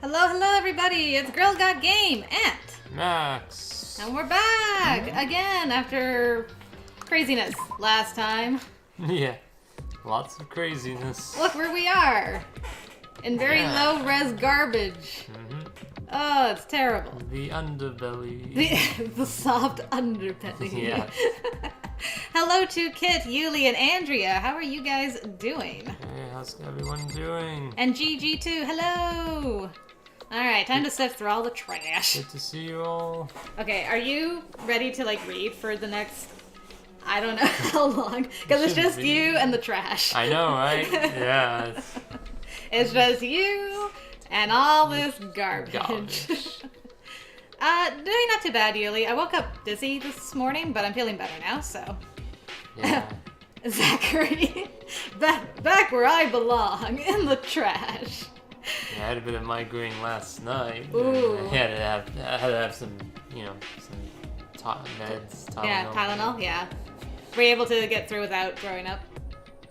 Hello, hello, everybody! It's Girls Got Game and Max. and we're back again after craziness last time. Yeah, lots of craziness. Look where we are in very low-res garbage. Oh, it's terrible. The underbelly. The soft underbelly. Yeah. Hello to Kit, Yuli, and Andrea. How are you guys doing? Hey, how's everyone doing? And GG too. Hello. All right, time to sift through all the trash. Good to see you all. Okay, are you ready to read for the next, I don't know how long, because it's just you and the trash. I know, right? Yeah. It's just you and all this garbage. Doing not too bad, Yuli. I woke up dizzy this morning, but I'm feeling better now, so. Yeah. Zachary, back where I belong, in the trash. Yeah, I had a bit of migraine last night. Ooh. I had to have some, some meds. Tylenol. Yeah, Tylenol, yeah. Were you able to get through without throwing up?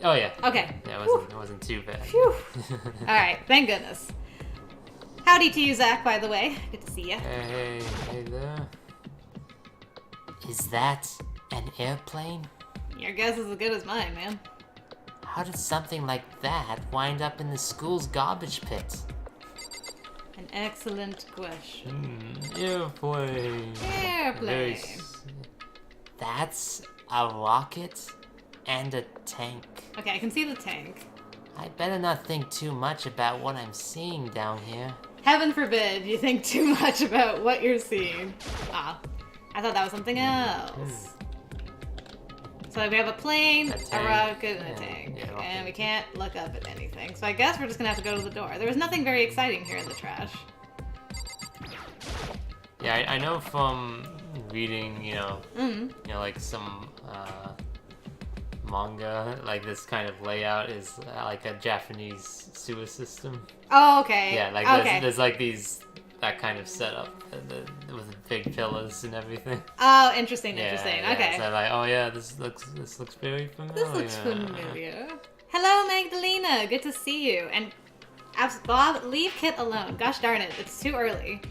Oh yeah. Okay. Yeah, it wasn't too bad. Phew. Alright, thank goodness. Howdy to you, Zach, by the way. Good to see you. Hey there. Is that an airplane? Your guess is as good as mine, man. How did something like that wind up in the school's garbage pit? An excellent question. Airplane. Airplane. That's a rocket and a tank. Okay, I can see the tank. I better not think too much about what I'm seeing down here. Heaven forbid you think too much about what you're seeing. Ah, I thought that was something else. So we have a plane, a rocket, and a tank. Yeah, and we can't look up at anything. So I guess we're just gonna have to go to the door. There was nothing very exciting here in the trash. Yeah, I know from reading, like some manga, like this kind of layout is like a Japanese sewer system. Oh, okay. Yeah, like okay. there's like that kind of setup with big pillars and everything. Oh, interesting. Yeah, Okay. So like, oh yeah, this looks very familiar. This looks familiar. Hello, Magdalena. Good to see you. And Bob, leave Kit alone. Gosh darn it, it's too early.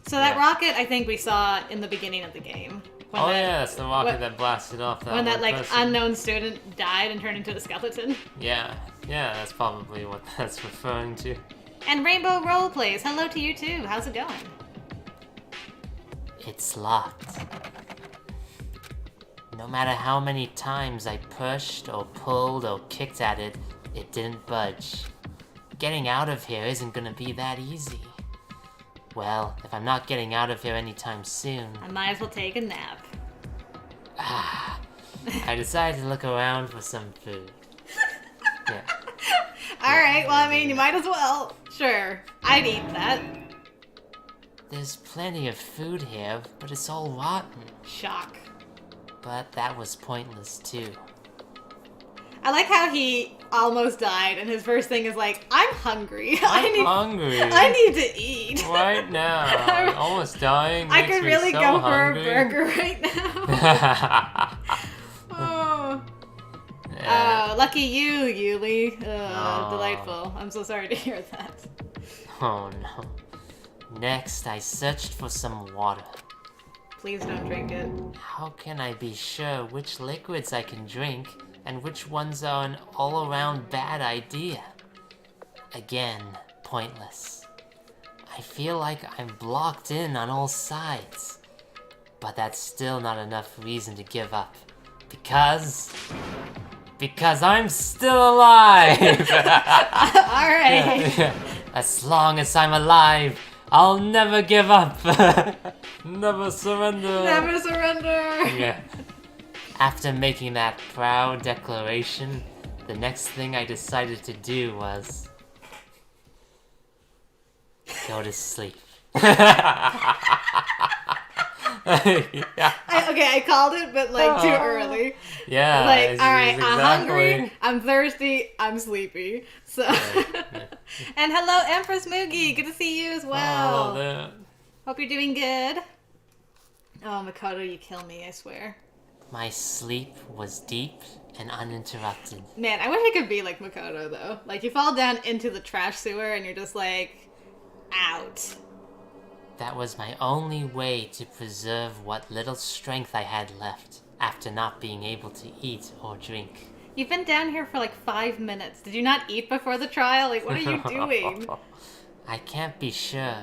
So that rocket, I think we saw in the beginning of the game. That's the rocket that blasted off that. When that person. unknown student died and turned into a skeleton. Yeah, that's probably what that's referring to. And Rainbow Role Plays. Hello to you too. How's it going? It's locked. No matter how many times I pushed or pulled or kicked at it, it didn't budge. Getting out of here isn't gonna be that easy. Well, if I'm not getting out of here anytime soon... I might as well take a nap. I decided to look around for some food. Yeah. Alright, well, I mean, you might as well. Sure, I'd eat that. There's plenty of food here, but it's all rotten. Shock. But that was pointless, too. I like how he almost died, and his first thing is like, I'm hungry. I'm hungry. I need to eat. Right now. I'm almost dying. I could really go hungry. for a burger right now. Oh, lucky you, Yuli. Delightful. I'm so sorry to hear that. Oh no. Next, I searched for some water. Please don't drink it. How can I be sure which liquids I can drink and which ones are an all-around bad idea? Again, pointless. I feel like I'm blocked in on all sides. But that's still not enough reason to give up. Because I'm still alive! Alright. As long as I'm alive, I'll never give up. Never surrender. Never surrender. Yeah. After making that proud declaration, the next thing I decided to do was go to sleep. I called it, but too early. Yeah. Alright, I'm hungry, I'm thirsty, I'm sleepy. So, and hello, Empress Moogie. Good to see you as well. Oh, there. Hope you're doing good. Oh, Makoto, you kill me, I swear. My sleep was deep and uninterrupted. Man, I wish I could be like Makoto, though. Like, you fall down into the trash sewer and you're just like, out. That was my only way to preserve what little strength I had left after not being able to eat or drink. You've been down here for like 5 minutes. Did you not eat before the trial? Like, what are you doing? I can't be sure,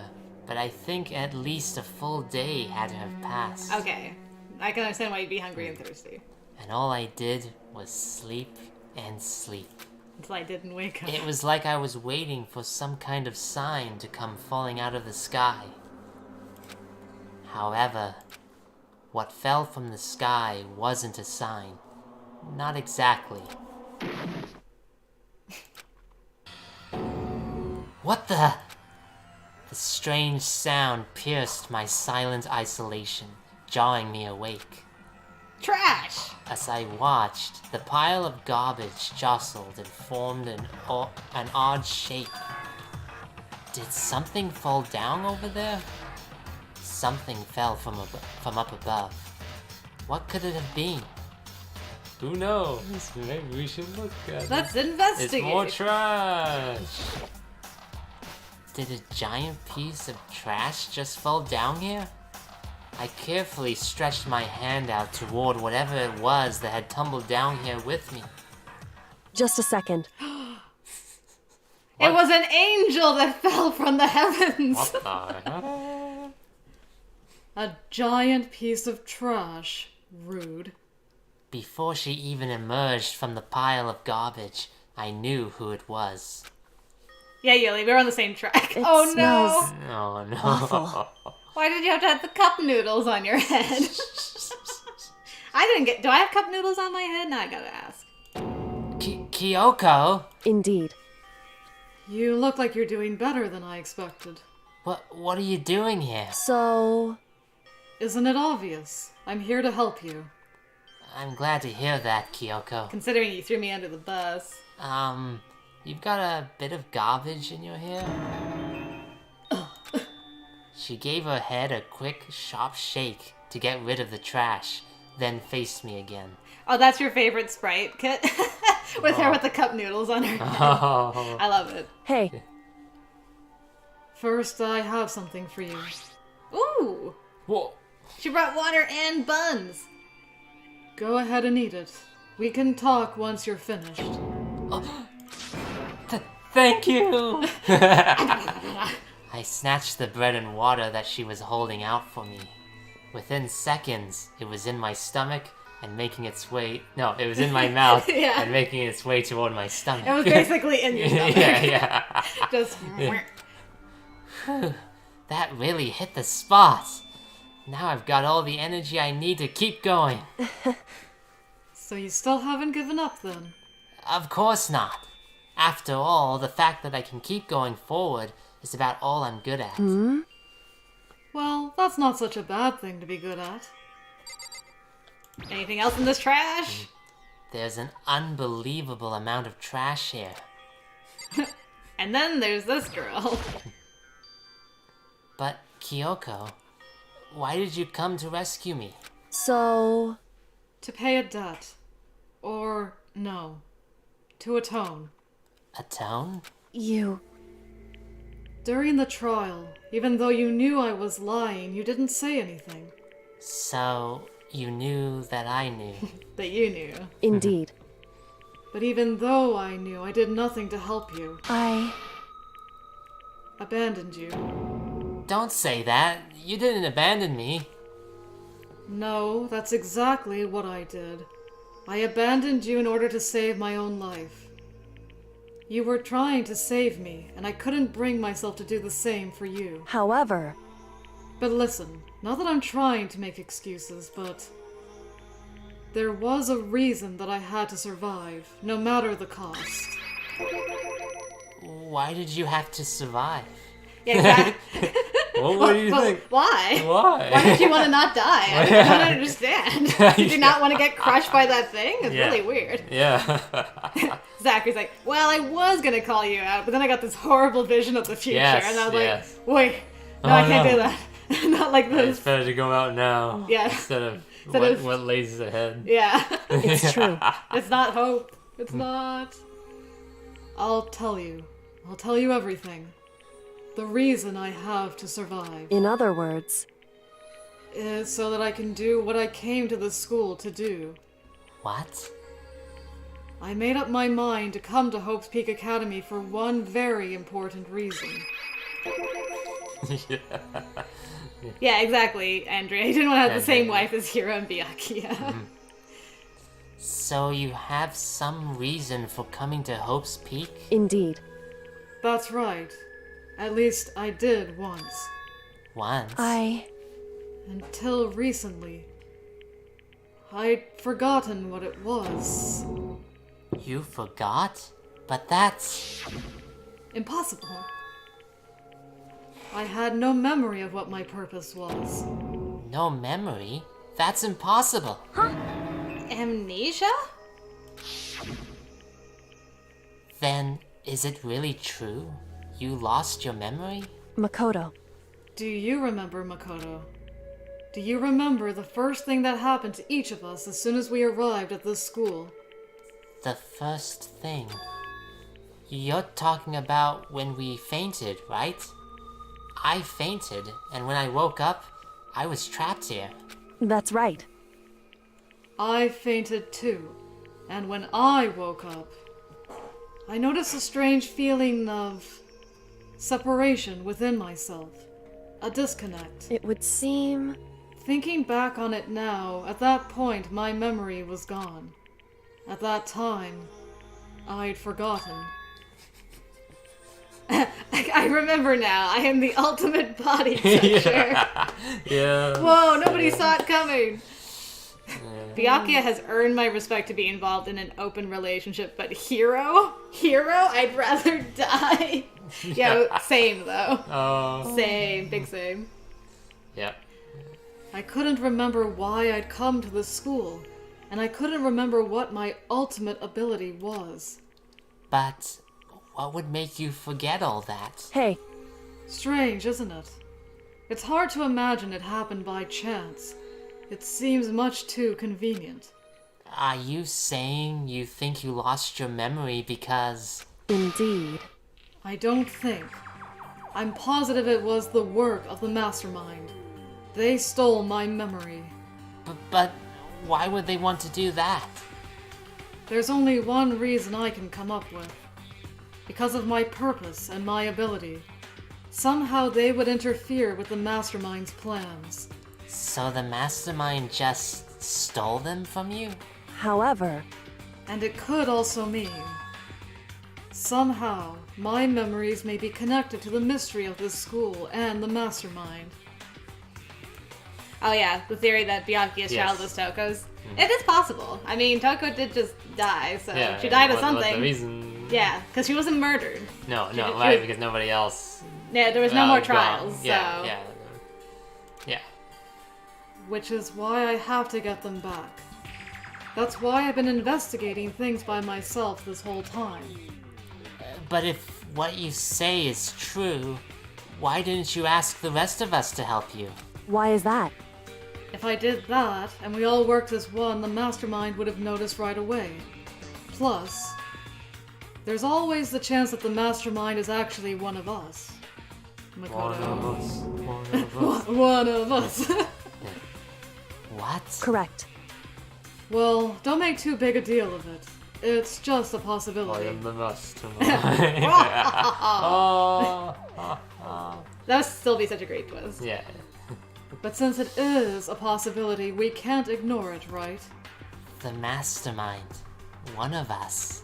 but I think at least a full day had to have passed. Okay. I can understand why you'd be hungry and thirsty. And all I did was sleep and sleep. Until I didn't wake up. It was like I was waiting for some kind of sign to come falling out of the sky. However, what fell from the sky wasn't a sign. Not exactly. What the? The strange sound pierced my silent isolation, jarring me awake. Trash! As I watched, the pile of garbage jostled and formed an odd shape. Did something fall down over there? Something fell from up above. What could it have been? Who knows? Maybe we should look at it. Let's It's investigate. more trash. Did a giant piece of trash just fall down here? I carefully stretched my hand out toward whatever it was that had tumbled down here with me. Just a second. It was an angel that fell from the heavens. What the hell? A giant piece of trash. Rude. Before she even emerged from the pile of garbage, I knew who it was. Yeah, Yuli, we're on the same track. It Oh smells no! Oh no. awful. Why did you have to have the cup noodles on your head? I didn't get. Do I have cup noodles on my head? Now I gotta ask. Kyoko? Indeed. You look like you're doing better than I expected. What are you doing here? So, Isn't it obvious? I'm here to help you. I'm glad to hear that, Kyoko. Considering you threw me under the bus. You've got a bit of garbage in your hair? She gave her head a quick, sharp shake to get rid of the trash, then faced me again. Oh, that's your favorite Sprite, Kit? With her with the cup noodles on her head. Oh. I love it. hey, First, I have something for you. Ooh! Whoa. She brought water and buns! Go ahead and eat it. We can talk once you're finished. Thank you! I snatched the bread and water that she was holding out for me. Within seconds, it was in my stomach and making its way... No, it was in my mouth Yeah. and making its way toward my stomach. It was basically in your stomach. yeah. Just... That really hit the spot. Now I've got all the energy I need to keep going. So you still haven't given up then? Of course not. After all, the fact that I can keep going forward is about all I'm good at. Well, that's not such a bad thing to be good at. Anything else in this trash? There's an unbelievable amount of trash here. And then there's this girl. But, Kyoko, why did you come to rescue me? so, To pay a debt. Or, no. To atone. Atone? you, During the trial, even though you knew I was lying, you didn't say anything. So, you knew that I knew. That you knew. indeed. But even though I knew, I did nothing to help you. I, Abandoned you. Don't say that. You didn't abandon me. No, that's exactly what I did. I abandoned you in order to save my own life. You were trying to save me, and I couldn't bring myself to do the same for you. however, But listen, not that I'm trying to make excuses, but... there was a reason that I had to survive, no matter the cost. Why did you have to survive? Yeah, exactly. Well, what do you But think? why? Why? Why did you want to not die? I don't understand. Did you not want to get crushed by that thing? It's Yeah. really weird. Yeah. Zachary's like, well, I was going to call you out, but then I got this horrible vision of the future, Yes, and I was yes. like, wait, no, Oh, I can't no. do that. Not like It's this. better to go out now. Yeah. Instead of Instead of- what lays ahead. Yeah. it's true. It's not hope. It's not. I'll tell you. I'll tell you everything. the reason I have to survive In other words, is so that I can do what I came to this school to do. What? I made up my mind to come to Hope's Peak Academy for one very important reason. Yeah, exactly, Andrea. I didn't want to have the same Andrea. wife as Hiro and Byakuya. So you have some reason for coming to Hope's Peak? indeed. That's right. At least I did once. Once? Until recently. I'd forgotten what it was. You forgot? But that's... Impossible. I had no memory of what my purpose was. no memory? That's impossible. Amnesia? Then, is it really true? You lost your memory? Makoto. Do you remember, Makoto? Do you remember the first thing that happened to each of us as soon as we arrived at this school? The first thing. You're talking about when we fainted, right? I fainted, and when I woke up, I was trapped here. That's right. I fainted too, and when I woke up, I noticed a strange feeling of separation within myself, a disconnect. It would seem... Thinking back on it now, at that point my memory was gone. At that time, I'd forgotten. I remember now. I am the ultimate body toucher. Yeah. Whoa, nobody saw it coming. Byakuya has earned my respect to be involved in an open relationship, but Hiro, I'd rather die. Yeah, same though. Oh. Same, big same. Yeah. I couldn't remember why I'd come to this school, and I couldn't remember what my ultimate ability was. But what would make you forget all that? Hey, Strange, isn't it? It's hard to imagine it happened by chance. It seems much too convenient. Are you saying you think you lost your memory because... indeed. I don't think. I'm positive it was the work of the mastermind. They stole my memory. But why would they want to do that? There's only one reason I can come up with. Because of my purpose and my ability. Somehow they would interfere with the mastermind's plans. So the mastermind just stole them from you? However, And it could also mean, somehow, my memories may be connected to the mystery of this school and the mastermind. Oh yeah, the theory that Byakuya's Yes. child was Toko's. It is possible. I mean, Toko did just die, so Yeah. she died of what something. the reason? Yeah, because she wasn't murdered. No, She- no, she right? was- Because nobody else. Yeah, there was no more gone. trials, so... Yeah, yeah, yeah. Which is why I have to get them back. That's why I've been investigating things by myself this whole time. But if what you say is true, why didn't you ask the rest of us to help you? why is that? If I did that, and we all worked as one, the mastermind would have noticed right away. Plus, there's always the chance that the mastermind is actually one of us. One Makoto. of us. One of us. One of us. What? Correct. Well, don't make too big a deal of it. It's just a I possibility. am the mastermind. Oh. That would still be such a great twist. Yeah. But since it is a possibility, we can't ignore it, right? The mastermind. One of us.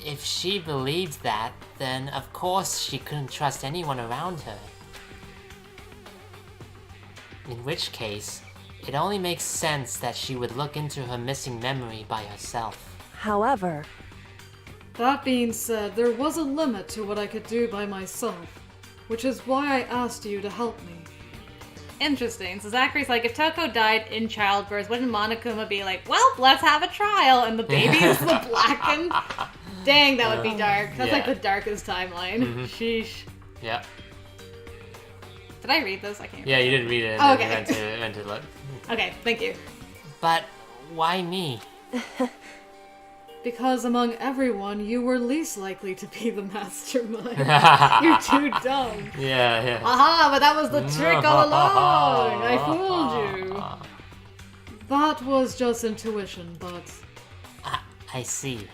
If she believed that, then of course she couldn't trust anyone around her. In which case, it only makes sense that she would look into her missing memory by herself. However, That being said, there was a limit to what I could do by myself, which is why I asked you to help me. Interesting. So Zachary's like, if Toko died in childbirth, wouldn't Monokuma be like, well, let's have a trial, and the baby is the blackened? Dang, that would be dark. That's like Yeah. the darkest timeline. Sheesh. Yeah. Did I read this? I can't Yeah, you did read it. Oh, And okay. then went to look. Okay, thank you. But why me? Because among everyone, you were least likely to be the mastermind. You're too dumb. Yeah. Aha, but that was the trick all along! I fooled you. That was just intuition, but... I see.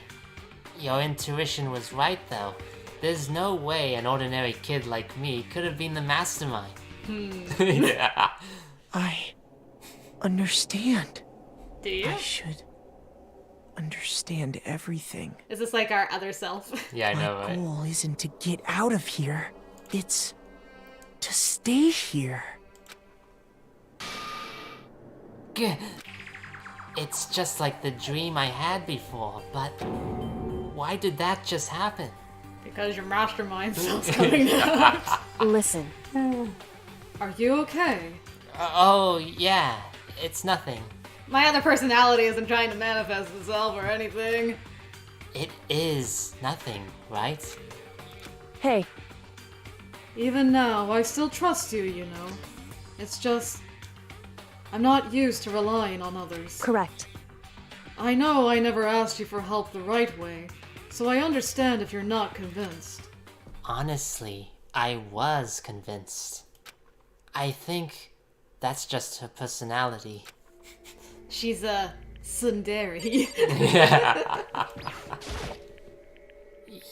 Your intuition was right, though. There's no way an ordinary kid like me could have been the mastermind. Yeah. I understand. Do you? I should understand everything. Is this like our other self? Yeah, I know, My right? goal isn't to get out of here. It's to stay here. Gah. It's just like the dream I had before, but why did that just happen? Because your mastermind self's coming out. Listen. Are you okay? Oh, yeah, it's nothing. My other personality isn't trying to manifest itself or anything. It is nothing, right? Hey, Even now, I still trust you, you know. It's just... I'm not used to relying on others. correct. I know I never asked you for help the right way, so I understand if you're not convinced. Honestly, I was convinced. I think that's just her personality. She's a tsundere.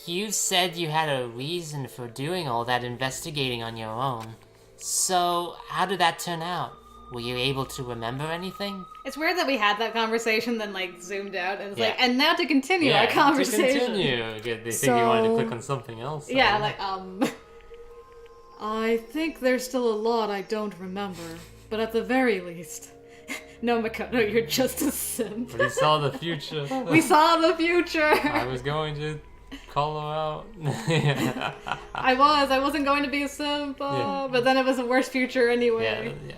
You said you had a reason for doing all that investigating on your own. So, how did that turn out? Were you able to remember anything? It's weird that we had that conversation, then like zoomed out, and it's like, Yeah. and now to continue Yeah, our conversation. To continue. They think you wanted to So- click on something else. Yeah, so- like I think there's still a lot I don't remember, but at the very least... no, Makoto, you're just a simp. But he saw the future. We saw the future. I was going to call her out. Yeah. I wasn't going to be a simp, Yeah. but then it was a worse future anyway. Yeah.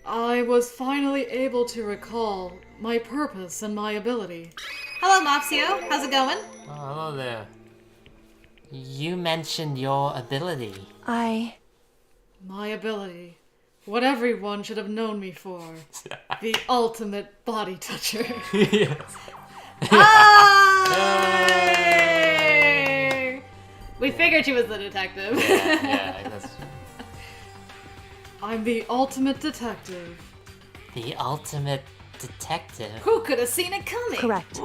I was finally able to recall my purpose and my ability. Hello, Mopsio. How's it going? Oh, hello there. You mentioned your ability. I... My ability. What everyone should have known me for. The ultimate body toucher. Yes. Hey! We figured she was the detective. Yeah, that's I'm the ultimate detective. The ultimate detective. Who could have seen it coming? correct.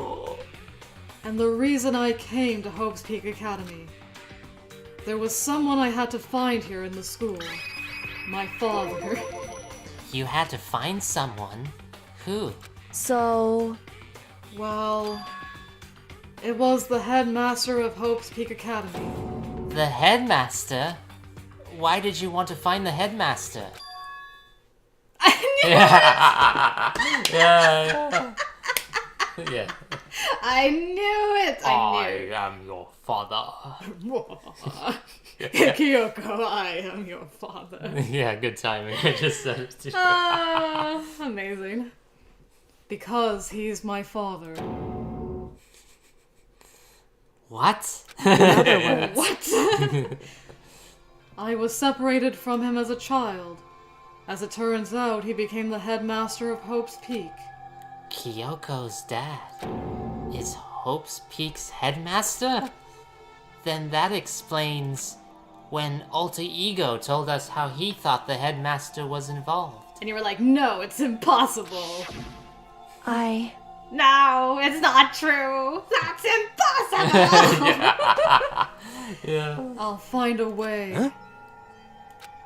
And the reason I came to Hope's Peak Academy. There was someone I had to find here in the school. My father. You had to find someone. Who? So... Well, it was the headmaster of Hope's Peak Academy. The headmaster? Why did you want to find the headmaster? yeah. Yeah. I knew it. I knew. am your father. Kyoko, I am your father. Yeah, good timing. I just said it to you. Ah, amazing. Because he's my father. What? What? I was separated from him as a child. As it turns out, he became the headmaster of Hope's Peak. Kyoko's dad is Hope's Peak's headmaster? Then that explains when Alter Ego told us how he thought the headmaster was involved. And you were like, no, it's impossible. I... No, it's not true. That's impossible. Yeah. I'll find a way.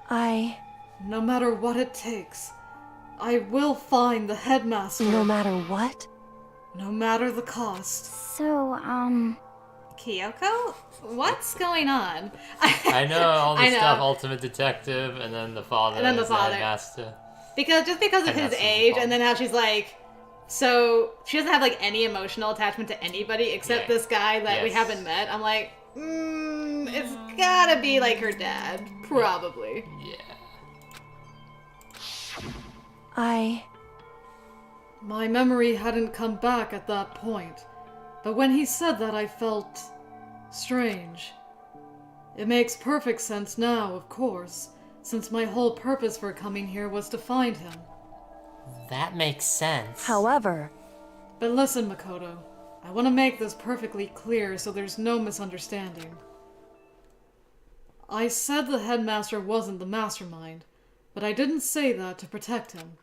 I... No matter what it takes. I will find the headmaster. No matter what? No matter the cost. So, Kyoko? What's going on? I know all I the know. stuff, Ultimate Detective, and then the father, And then the is father. headmaster. Because of his Headmaster's age, fault. and then how she's like, so she doesn't have like any emotional attachment to anybody except Yeah. this guy that we Yes. haven't met. I'm like, it's gotta be like her dad, probably. Yeah. I... My memory hadn't come back at that point. But when he said that, I felt strange. It makes perfect sense now, of course, since my whole purpose for coming here was to find him. That makes sense. However, But listen, Makoto. I want to make this perfectly clear so there's no misunderstanding. I said the headmaster wasn't the mastermind, but I didn't say that to protect him.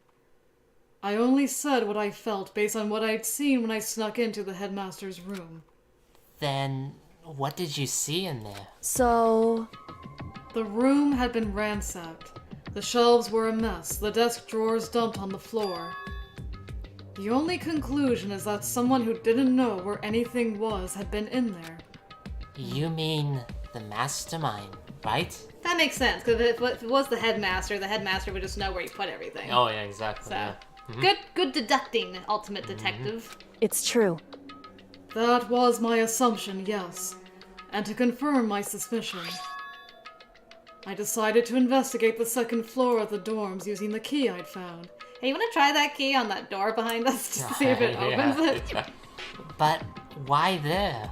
I only said what I felt based on what I'd seen when I snuck into the headmaster's room. Then, what did you see in there? So, The room had been ransacked. The shelves were a mess, the desk drawers dumped on the floor. The only conclusion is that someone who didn't know where anything was had been in there. You mean the mastermind, right? That makes sense, because if it was the headmaster would just know where you put everything. Oh yeah, exactly. So, Yeah. good deducting, Ultimate Detective. it's true. That was my assumption, yes. And to confirm my suspicion, I decided to investigate the second floor of the dorms using the key I'd found. Hey, you want to try that key on that door behind us to see if it opens it? But why there?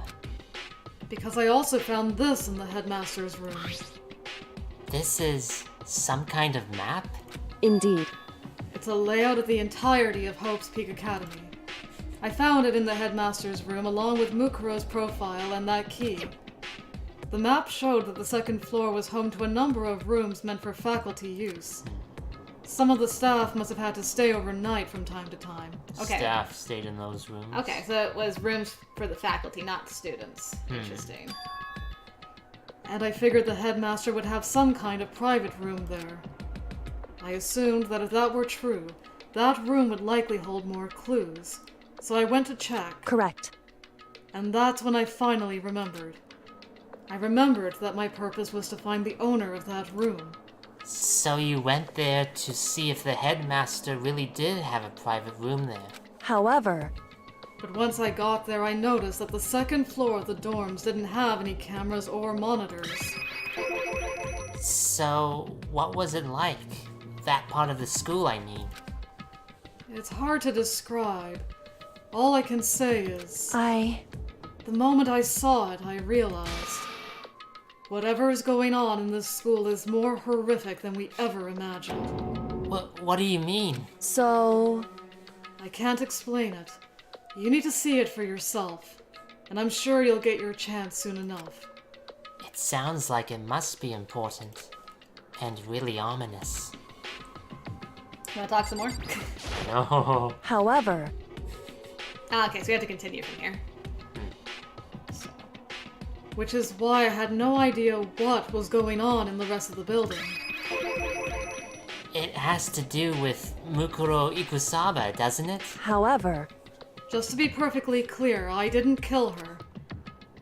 Because I also found this in the headmaster's room. This is some kind of map? Indeed. It's a layout of the entirety of Hope's Peak Academy. I found it in the headmaster's room along with Mukuro's profile and that key. The map showed that the second floor was home to a number of rooms meant for faculty use. Some of the staff must have had to stay overnight from time to time. Okay. Staff stayed in those rooms. Okay, so it was rooms for the faculty, not the students. Interesting. And I figured the headmaster would have some kind of private room there. I assumed that if that were true, that room would likely hold more clues. So I went to check, Correct. and that's when I finally remembered. I remembered that my purpose was to find the owner of that room. So you went there to see if the headmaster really did have a private room there. However, But once I got there, I noticed that the second floor of the dorms didn't have any cameras or monitors. So, what was it like? That part of the school, I mean. It's hard to describe. All I can say is, I... the moment I saw it, I realized whatever is going on in this school is more horrific than we ever imagined. What do you mean? So... I can't explain it. You need to see it for yourself, and I'm sure you'll get your chance soon enough. It sounds like it must be important. And really ominous. You want to talk some more? No. However, Okay, so we have to continue from here. So, Which is why I had no idea what was going on in the rest of the building. It has to do with Mukuro Ikusaba, doesn't it? however, Just to be perfectly clear, I didn't kill her.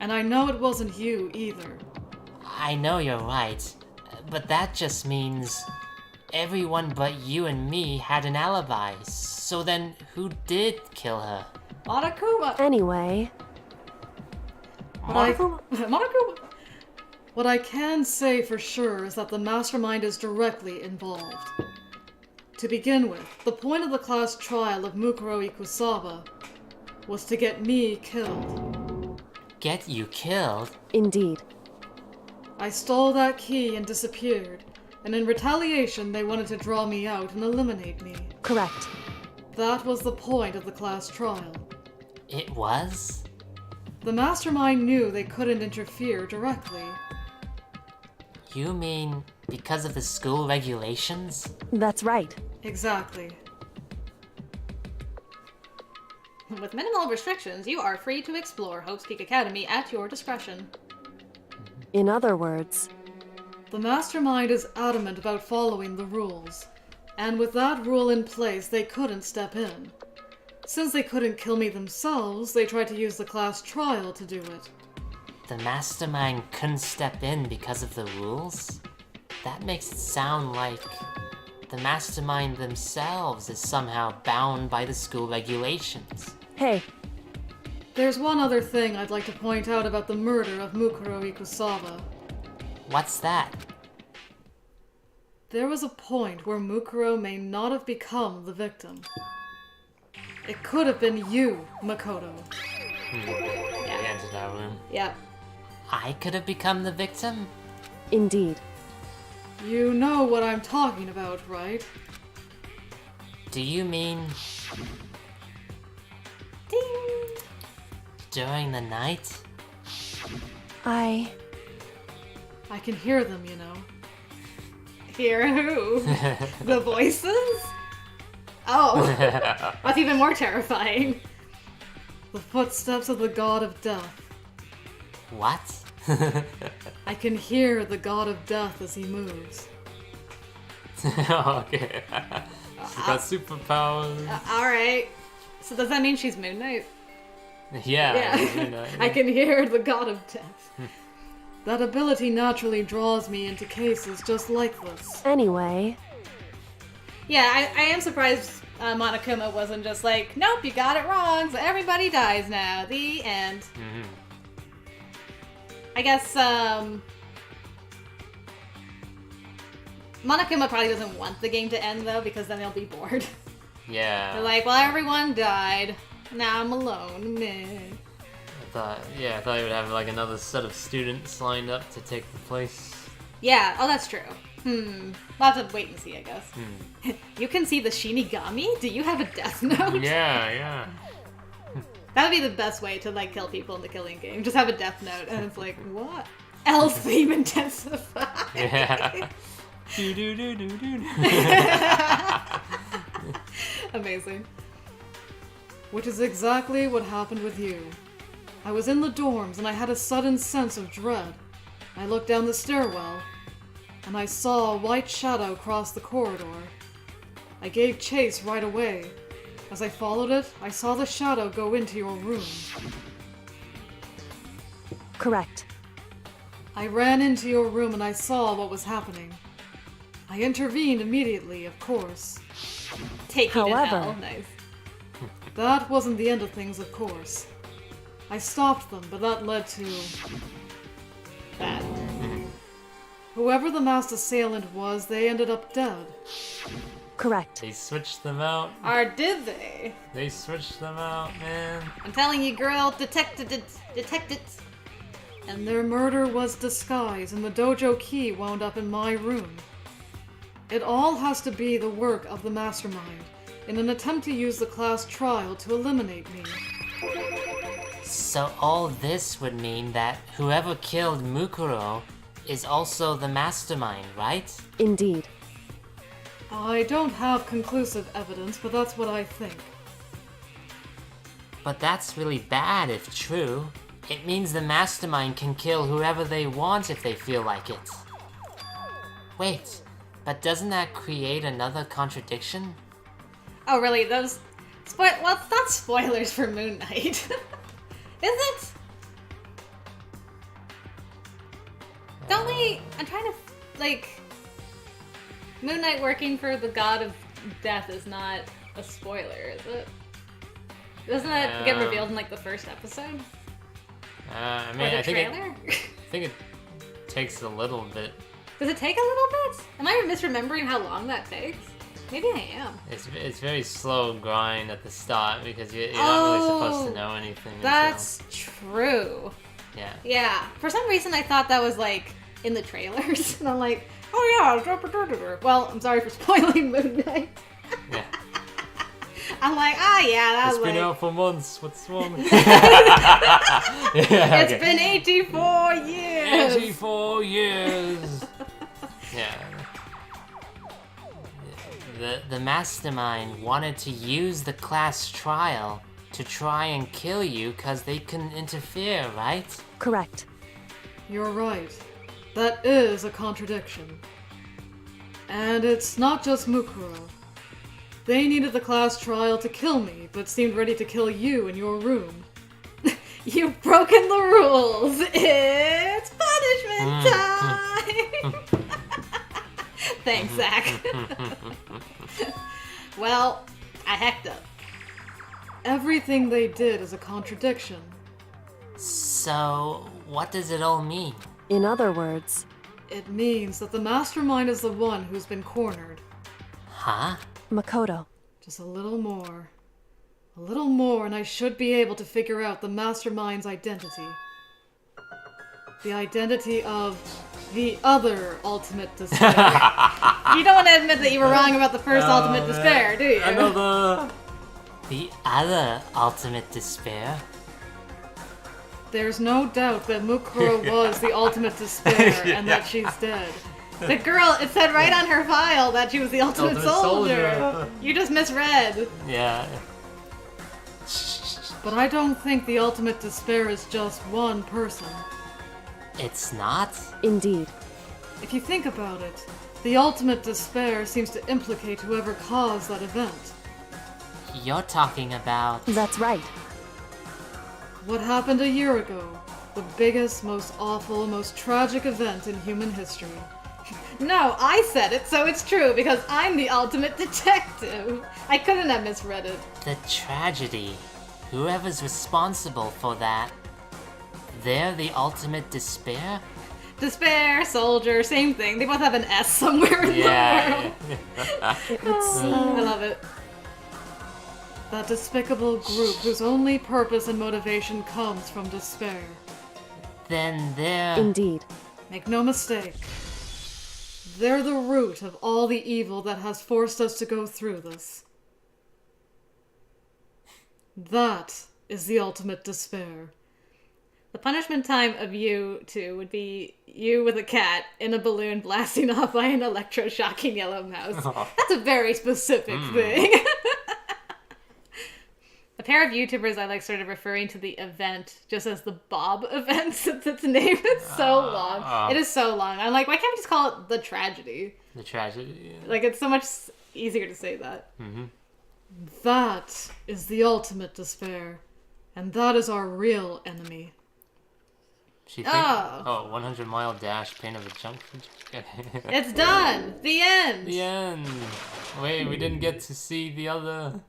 And I know it wasn't you either. I know you're right, but that just means everyone but you and me had an alibi. So then, who did kill her? Monokuma! anyway, Monokuma! What I can say for sure is that the mastermind is directly involved. To begin with, the point of the class trial of Mukuro Ikusaba was to get me killed. Get you killed? indeed. I stole that key and disappeared, and in retaliation they wanted to draw me out and eliminate me. Correct. That was the point of the class trial. It was? The mastermind knew they couldn't interfere directly. You mean because of the school regulations? That's right. Exactly. With minimal restrictions, you are free to explore Hope's Peak Academy at your discretion. In other words, The mastermind is adamant about following the rules, and with that rule in place, they couldn't step in. Since they couldn't kill me themselves, they tried to use the class trial to do it. The mastermind couldn't step in because of the rules? That makes it sound like the mastermind themselves is somehow bound by the school regulations. hey, There's one other thing I'd like to point out about the murder of Mukuro Ikusaba. What's that? There was a point where Mukuro may not have become the victim. It could have been you, Makoto. Get into that room. Yep. I could have become the victim? indeed. You know what I'm talking about, right? Do you mean... Do during the night? I can hear them, you know. Hear who? The voices? Oh, that's even more terrifying. The footsteps of the god of death. What? I can hear the god of death as he moves. Okay. She got superpowers. Alright. So does that mean she's Moon Knight? Yeah. I can hear the god of death. That ability naturally draws me into cases just like this. Anyway, Yeah, I am surprised Monokuma wasn't just like, nope, you got it wrong, so everybody dies now. The end. I guess, Monokuma probably doesn't want the game to end, though, because then they'll be bored. Yeah. They're like, well, everyone died. Now I'm alone. Meh. I thought you would have like another set of students lined up to take the place. Yeah, oh, that's true. We'll have to wait and see, I guess. You can see the Shinigami? Do you have a death note? Yeah. That would be the best way to, like, kill people in the killing game. Just have a death note, and it's like, what? Else theme intensify. Yeah. Amazing. Which is exactly what happened with you. I was in the dorms and I had a sudden sense of dread. I looked down the stairwell and I saw a white shadow cross the corridor. I gave chase right away. As I followed it, I saw the shadow go into your room. correct. I ran into your room and I saw what was happening. I intervened immediately, of course. Take you to However- hell. Nice. That wasn't the end of things, of course. I stopped them, but that led to... That. Whoever the masked assailant was, they ended up dead. Correct. They switched them out. Or did they? They switched them out, man. I'm telling you, girl, detect it. And their murder was disguised, and the dojo key wound up in my room. It all has to be the work of the mastermind, in an attempt to use the class trial to eliminate me. So all this would mean that whoever killed Mukuro is also the mastermind, right? Indeed. I don't have conclusive evidence, but that's what I think. But that's really bad if true. It means the mastermind can kill whoever they want if they feel like it. Wait, but doesn't that create another contradiction? Oh, really? Those... Well, it's not spoilers for Moon Knight. Is it? Don't we... I'm trying to... Like... Moon Knight working for the god of death is not a spoiler, is it? Doesn't that get revealed in, like, the first episode? I Or mean, the I trailer? think it takes a little bit. Does it take a little bit? Am I misremembering how long that takes? Maybe I am. It's very slow grind at the start because you're not really supposed to know anything. That's true. Yeah. Yeah. For some reason, I thought that was, like, in the trailers. And I'm like, oh yeah, well, I'm sorry for spoiling Moon Knight. Yeah. I'm like, yeah, that It's was been like... out for months. What's wrong? It's been 84 years! 84 years. Yeah. The mastermind wanted to use the class trial to try and kill you because they couldn't interfere, right? Correct. You're right. That is a contradiction. And it's not just Mukuro. They needed the class trial to kill me, but seemed ready to kill you in your room. You've broken the rules! It's punishment time! Thanks, Zach. Well, I hacked up. Everything they did is a contradiction. So, what does it all mean? In other words, It means that the mastermind is the one who's been cornered. Huh? Makoto. Just a little more. A little more and I should be able to figure out the mastermind's identity. The identity of the other Ultimate Despair. You don't want to admit that you were wrong about the first Ultimate Despair, do you? Another. The other ultimate despair? There's no doubt that Mukuro was the ultimate despair and that she's dead. The girl, it said right on her file that she was the ultimate, Ultimate soldier. You just misread. Yeah. But I don't think the ultimate despair is just one person. It's not? Indeed. If you think about it, the ultimate despair seems to implicate whoever caused that event. You're talking about... That's right. What happened a year ago? The biggest, most awful, most tragic event in human history. No, I said it, so it's true because I'm the ultimate detective. I couldn't have misread it. the tragedy. Whoever's responsible for that, they're the ultimate despair? Despair, soldier, same thing. They both have an S somewhere in the world. It would seem. I love it. That despicable group whose only purpose and motivation comes from despair. Then they're... Indeed. Make no mistake. They're the root of all the evil that has forced us to go through this. That is the ultimate despair. The punishment time of you two would be you with a cat in a balloon blasting off by an electroshocking yellow mouse. That's a very specific thing. A pair of YouTubers I like started referring to the event just as the Bob event since its name is so long. It is so long. I'm like, why can't we just call it the tragedy? The tragedy. Like, it's so much easier to say that. That is the ultimate despair. And that is our real enemy. She thinks, oh, 100-mile dash, pain of a jump. It's done! The end! The end. Wait, we didn't get to see the other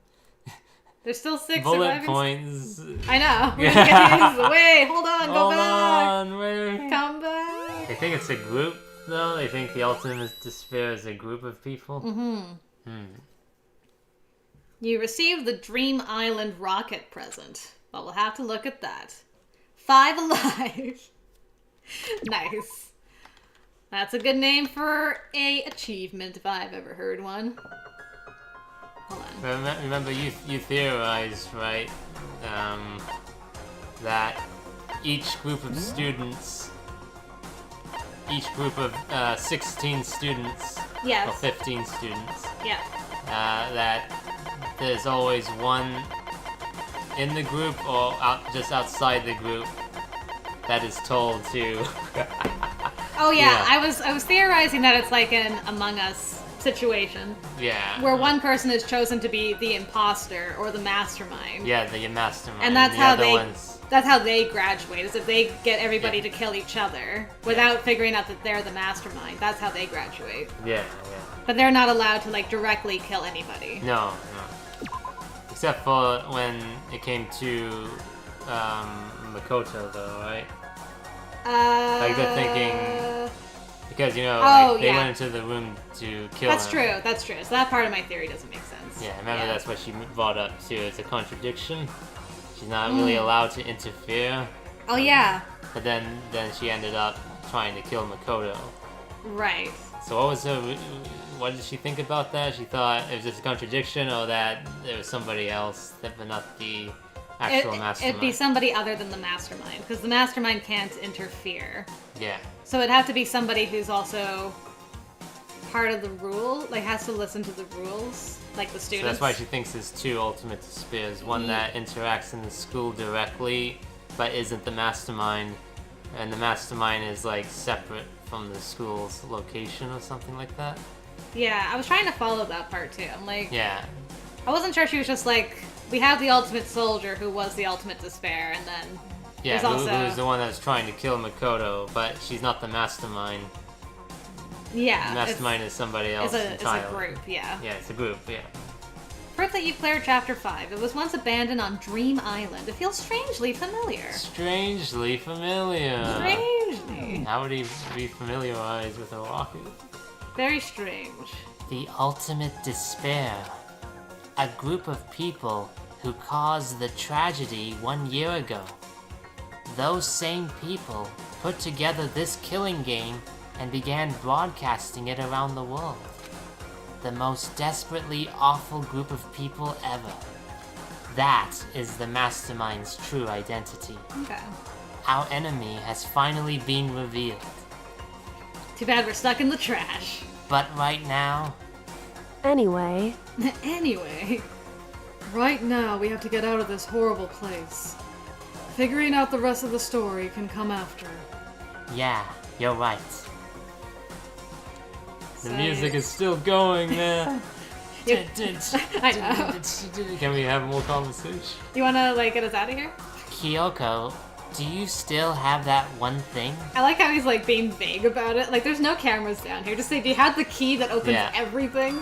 There's still 6 bullet surviving. points. I know. We didn't get these. Wait, hold on, go Hold back. on, wait. Come back. They think it's a group, though. They think the ultimate despair is a group of people. You received the Dream Island rocket present. Well, we'll have to look at that. 5 alive. Nice. That's a good name for a achievement if I've ever heard one. Hold on. Remember, you theorized, right, that each group of students, each group of 16 students, or Yes. 15 students, Yeah. that there's always one in the group or just outside the group that is told to... Oh yeah, Yeah. I was theorizing that it's like an Among Us situation Yeah. where one person is chosen to be the imposter or the mastermind. Yeah, the mastermind. And that's the how other they ones... that's how they graduate, is if they get everybody Yeah. to kill each other without figuring out that they're the mastermind. That's how they graduate. Yeah, But they're not allowed to like directly kill anybody. No. Except for when it came to Makoto, though, right? Like they're thinking, because you know, Oh, like, they yeah. went into the room to kill That's him. true, that's true. So that part of my theory doesn't make sense. Yeah, remember that's what she brought up too. It's a contradiction. She's not really allowed to interfere, Oh yeah. but then she ended up trying to kill Makoto. Right. So what was her? What did she think about that? She thought it was just a contradiction, or that there was somebody else, but not the actual mastermind. It'd be somebody other than the mastermind, because the mastermind can't interfere. Yeah. So it'd have to be somebody who's also part of the rule, like has to listen to the rules, like the So students. that's why she thinks there's 2 ultimate despairs. One that interacts in the school directly, but isn't the mastermind, and the mastermind is like separate from the school's location or something like that. Yeah, I was trying to follow that part too. I'm like, Yeah. I wasn't sure she was just like, we have the ultimate soldier who was the ultimate despair, and then Yeah, there's also who's the one that's trying to kill Makoto, but she's not the mastermind. yeah, The mastermind is somebody else it's a entirely. group. Yeah. Yeah, it's a group, yeah. Proof that you've cleared Chapter 5. It was once abandoned on Dream Island. It feels strangely familiar. Strangely familiar. Strangely. How would he be familiarized with a rocket? Very strange. The ultimate despair. A group of people who caused the tragedy 1 year ago. Those same people put together this killing game and began broadcasting it around the world. The most desperately awful group of people ever. That is the mastermind's true identity. Okay. our enemy has finally been revealed. Too bad we're stuck in the trash. But right now, Anyway, Anyway. Right now, we have to get out of this horrible place. Figuring out the rest of the story can come after. yeah, you're right. The music is still going, man. I know. Can we have more conversation? You wanna, like, get us out of here? Kyoko, do you still have that one thing? I like how he's, like, being vague about it. Like, there's no cameras down here. Just say, do you have the key that opens Yeah. everything?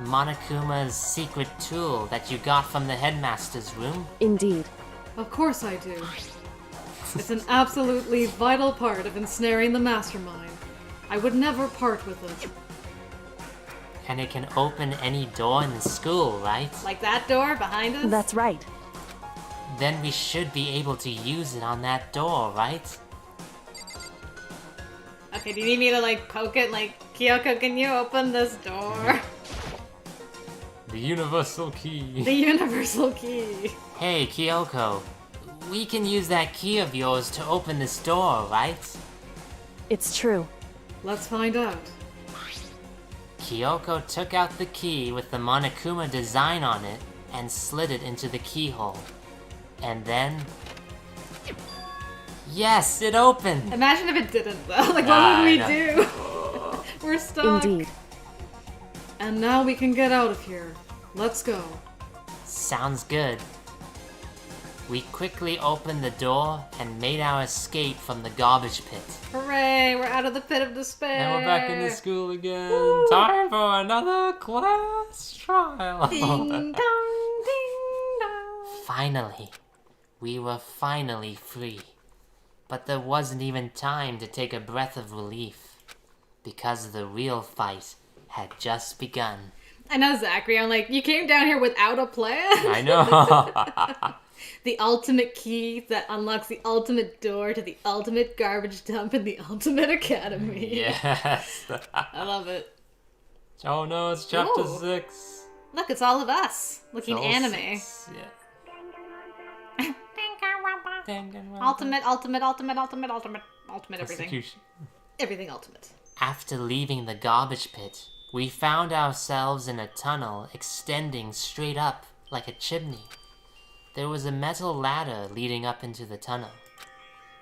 Monokuma's secret tool that you got from the headmaster's room? indeed. Of course I do. It's an absolutely vital part of ensnaring the mastermind. I would never part with it. And it can open any door in the school, right? Like that door behind us? That's right. Then we should be able to use it on that door, right? Okay, do you need me to, like, poke it? Like, Kyoko, can you open this door? The universal key. The universal key. Hey, Kyoko, we can use that key of yours to open this door, right? It's true. Let's find out. Kyoko took out the key with the Monokuma design on it and slid it into the keyhole. And then... Yes, it opened! Imagine if it didn't, though. Like, Ah, what would we I do? We're stuck. Indeed. And now we can get out of here. Let's go. Sounds good. We quickly opened the door and made our escape from the garbage pit. Hooray, we're out of the pit of despair. And we're back in the school again. Time for another class trial. Ding dong, ding dong. Finally. We were finally free. But there wasn't even time to take a breath of relief. Because the real fight had just begun. I know, Zachary. I'm like, you came down here without a plan? I know. The ultimate key that unlocks the ultimate door to the ultimate garbage dump in the ultimate academy. Yes. I love it. Oh no, it's chapter Ooh. 6. Look, it's all of us looking All anime. 6, yeah. Ultimate, ultimate, ultimate, ultimate, ultimate, ultimate everything. Execution. Everything ultimate. After leaving the garbage pit, we found ourselves in a tunnel extending straight up like a chimney. There was a metal ladder leading up into the tunnel.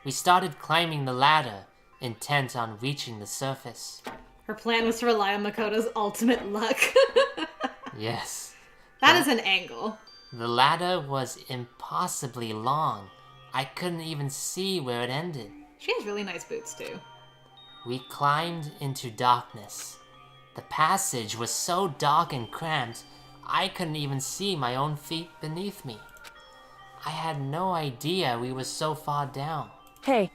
We started climbing the ladder, intent on reaching the surface. Her plan was to rely on Makoto's ultimate luck. Yes. That is an angle. The ladder was impossibly long. I couldn't even see where it ended. She has really nice boots, too. We climbed into darkness. The passage was so dark and cramped, I couldn't even see my own feet beneath me. I had no idea we were so far down. Hey,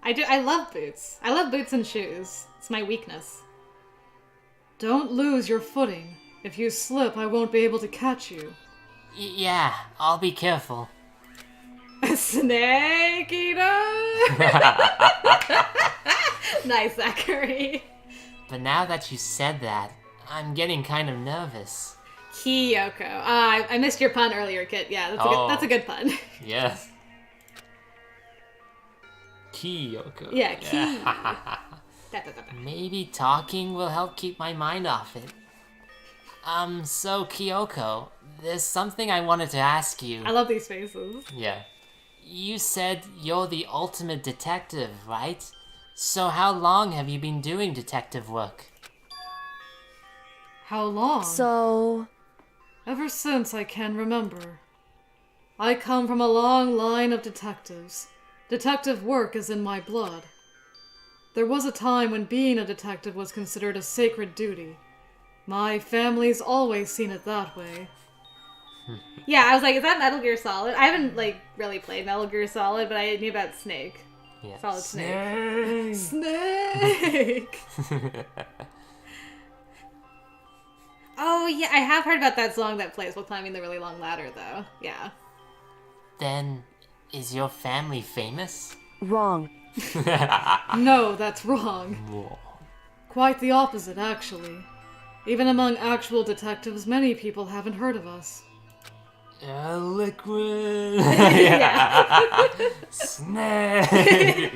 I love boots. I love boots and shoes. It's my weakness. Don't lose your footing. If you slip, I won't be able to catch you. Yeah, I'll be careful. Snake eater! Nice, Zachary. But now that you said that, I'm getting kind of nervous. Kyoko. I missed your pun earlier, Kit. Yeah, that's a good pun. Yes. Kyoko. Yeah, key. Da, da, da, da. Maybe talking will help keep my mind off it. So Kyoko, there's something I wanted to ask you. I love these faces. Yeah. You said you're the ultimate detective, right? So how long have you been doing detective work? How long? so... Ever since I can remember. I come from a long line of detectives. Detective work is in my blood. There was a time when being a detective was considered a sacred duty. My family's always seen it that way. Yeah, I was like, is that Metal Gear Solid? I haven't, like, really played Metal Gear Solid, but I knew about Snake. Yeah. Solid Snake. Snake! Oh, yeah, I have heard about that song that plays while climbing the really long ladder, though. Yeah. Then, is your family famous? wrong. No, that's wrong. Quite the opposite, actually. Even among actual detectives, many people haven't heard of us. Liquid. Yeah. Snake.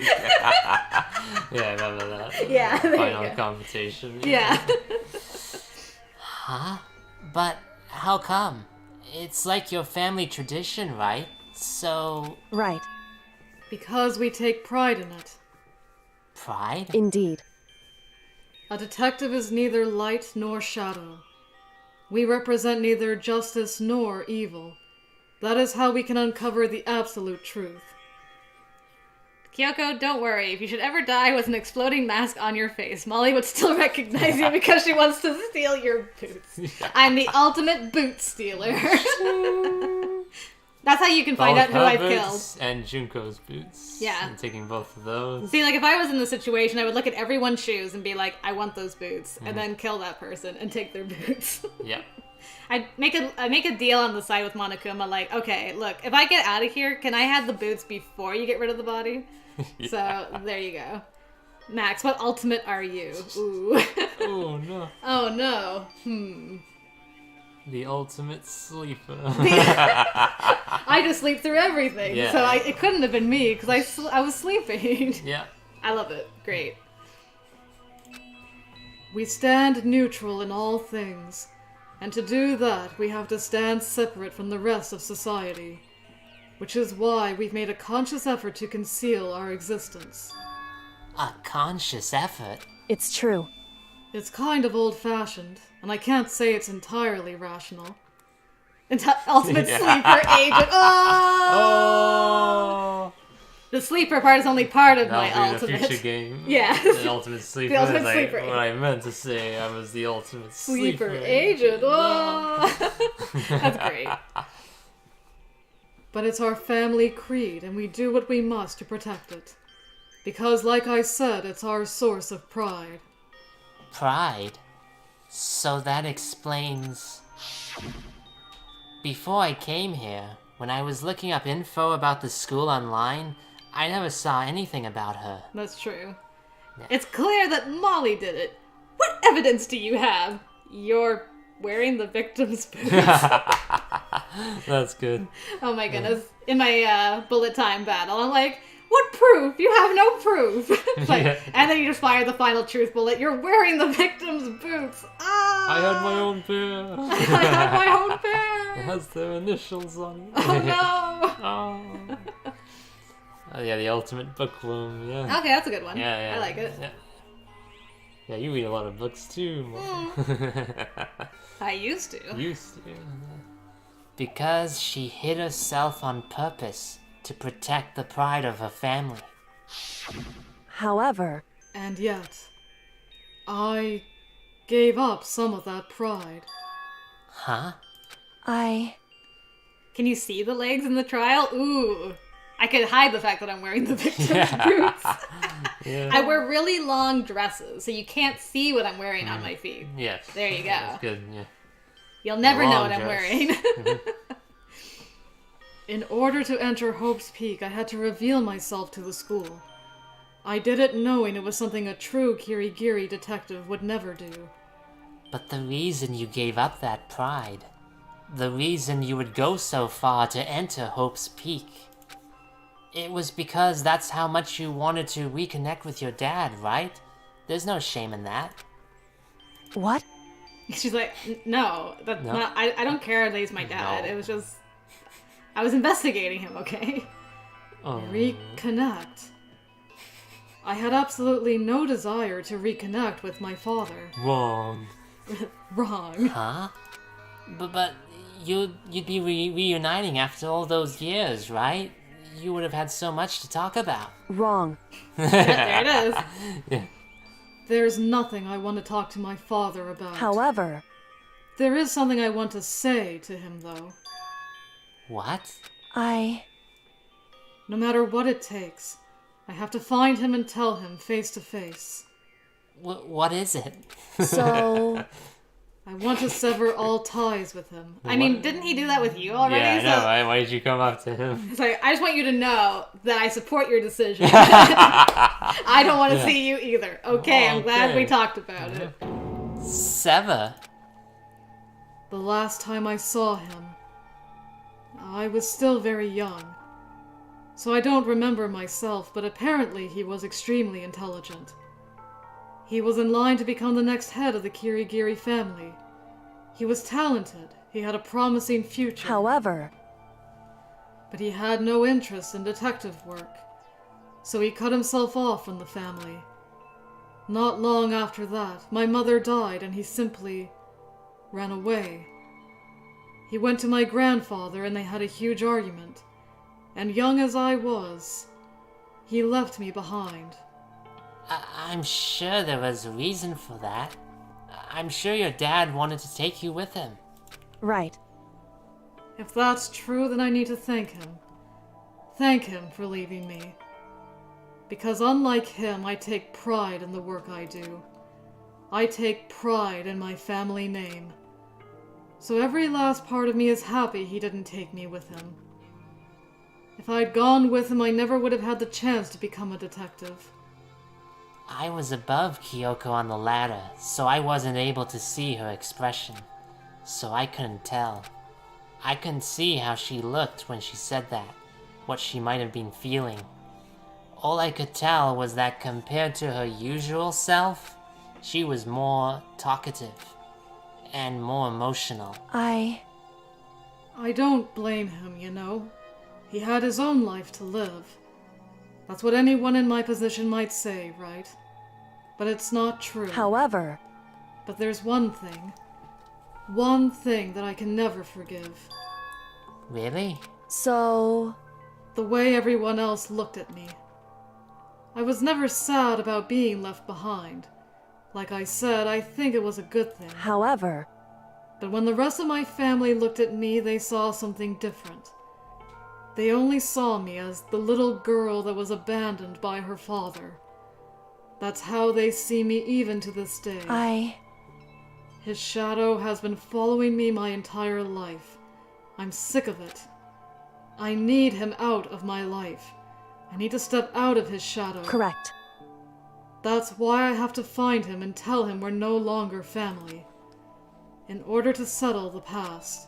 Yeah, I remember that. Yeah, there you Final go. confrontation. Yeah. Huh? But how come? It's like your family tradition, right? So, Right. Because we take pride in it. pride? Indeed. A detective is neither light nor shadow. We represent neither justice nor evil. That is how we can uncover the absolute truth. Kyoko, don't worry. If you should ever die with an exploding mask on your face, Molly would still recognize you because she wants to steal your boots. I'm the ultimate boot stealer. That's how you can find out who I've killed. Boots and Junko's boots. Yeah. I'm taking both of those. See, like, if I was in the situation, I would look at everyone's shoes and be like, I want those boots, and then kill that person and take their boots. Yep. I'd make a deal on the side with Monokuma, like, okay, look, if I get out of here, can I have the boots before you get rid of the body? Yeah. So, there you go. Max, what ultimate are you? Ooh. Oh no. Oh no. The ultimate sleeper. I just sleep through everything, Yeah. so it couldn't have been me, because I was sleeping. Yeah. I love it. Great. We stand neutral in all things, and to do that we have to stand separate from the rest of society, which is why we've made a conscious effort to conceal our existence. A conscious effort? It's true. It's kind of old-fashioned, and I can't say it's entirely rational. Ultimate sleeper agent. Oh! Oh. The sleeper part is only part of my That'll be the ultimate. future game. Yeah. The ultimate sleeper. The ultimate is like sleeper. what I meant to say. I was the ultimate Sleeper agent. Oh! That's great. But it's our family creed, and we do what we must to protect it. Because, like I said, it's our source of pride. Pride? So that explains... Before I came here, when I was looking up info about the school online, I never saw anything about her. That's true. Yeah. It's clear that Molly did it. What evidence do you have? You're wearing the victim's boots. That's good. Oh my goodness. In my bullet time battle, I'm like, what proof? You have no proof. Like, Yeah. And then you just fire the final truth bullet. You're wearing the victim's boots. Ah! I had my own pair. I had my own It pair. has their initials on it. Oh no. Oh. Oh yeah, the ultimate bookworm. Yeah. Okay, that's a good one. Yeah, yeah. I like it. Yeah. Yeah, you read a lot of books too. I used to. Used to. Because she hid herself on purpose to protect the pride of her family. However, And yet, I gave up some of that pride. Huh? Can you see the legs in the trial? Ooh. I could hide the fact that I'm wearing the victim's boots. Yeah. I wear really long dresses, so you can't see what I'm wearing on my feet. Yes. There you go. That's good. Yeah. You'll never know Long what I'm dress. wearing. In order to enter Hope's Peak, I had to reveal myself to the school. I did it knowing it was something a true Kirigiri detective would never do. But the reason you gave up that pride, the reason you would go so far to enter Hope's Peak, it was because that's how much you wanted to reconnect with your dad, right? There's no shame in that. what? She's like, no, that's No. not. I don't care that he's my dad. No. It was just. I was investigating him, okay? Oh. Reconnect. I had absolutely no desire to reconnect with my father. Wrong. Wrong. Huh? But you'd be reuniting after all those years, right? You would have had so much to talk about. Wrong. There it is. Yeah. There's nothing I want to talk to my father about. However, There is something I want to say to him, though. What? No matter what it takes, I have to find him and tell him face to face. What is it? so, I want to sever all ties with him. I mean, didn't he do that with you already? Yeah, I know. So Right? Why did you come up to him? it's like, I just want you to know that I support your decision. I don't want to see you either. Okay, I'm glad we Okay. talked about it. Sever? The last time I saw him, I was still very young, so I don't remember myself, but apparently he was extremely intelligent. He was in line to become the next head of the Kirigiri family. He was talented, he had a promising future. However, But he had no interest in detective work, so he cut himself off from the family. Not long after that, my mother died and he simply ran away. He went to my grandfather and they had a huge argument, and young as I was, he left me behind. I'm sure there was a reason for that. I'm sure your dad wanted to take you with him. right. If that's true, then I need to thank him. Thank him for leaving me. Because unlike him, I take pride in the work I do. I take pride in my family name. So every last part of me is happy he didn't take me with him. If I'd gone with him, I never would have had the chance to become a detective. I was above Kyoko on the ladder, so I wasn't able to see her expression. So I couldn't tell. I couldn't see how she looked when she said that, what she might have been feeling. All I could tell was that compared to her usual self, she was more talkative and more emotional. I don't blame him, you know. He had his own life to live. That's what anyone in my position might say, right? But it's not true. However, But there's one thing that I can never forgive. Really? so The way everyone else looked at me. I was never sad about being left behind. Like I said, I think it was a good thing. however, But when the rest of my family looked at me, they saw something different. They only saw me as the little girl that was abandoned by her father. That's how they see me even to this day. His shadow has been following me my entire life. I'm sick of it. I need him out of my life. I need to step out of his shadow. correct. That's why I have to find him and tell him we're no longer family. In order to settle the past.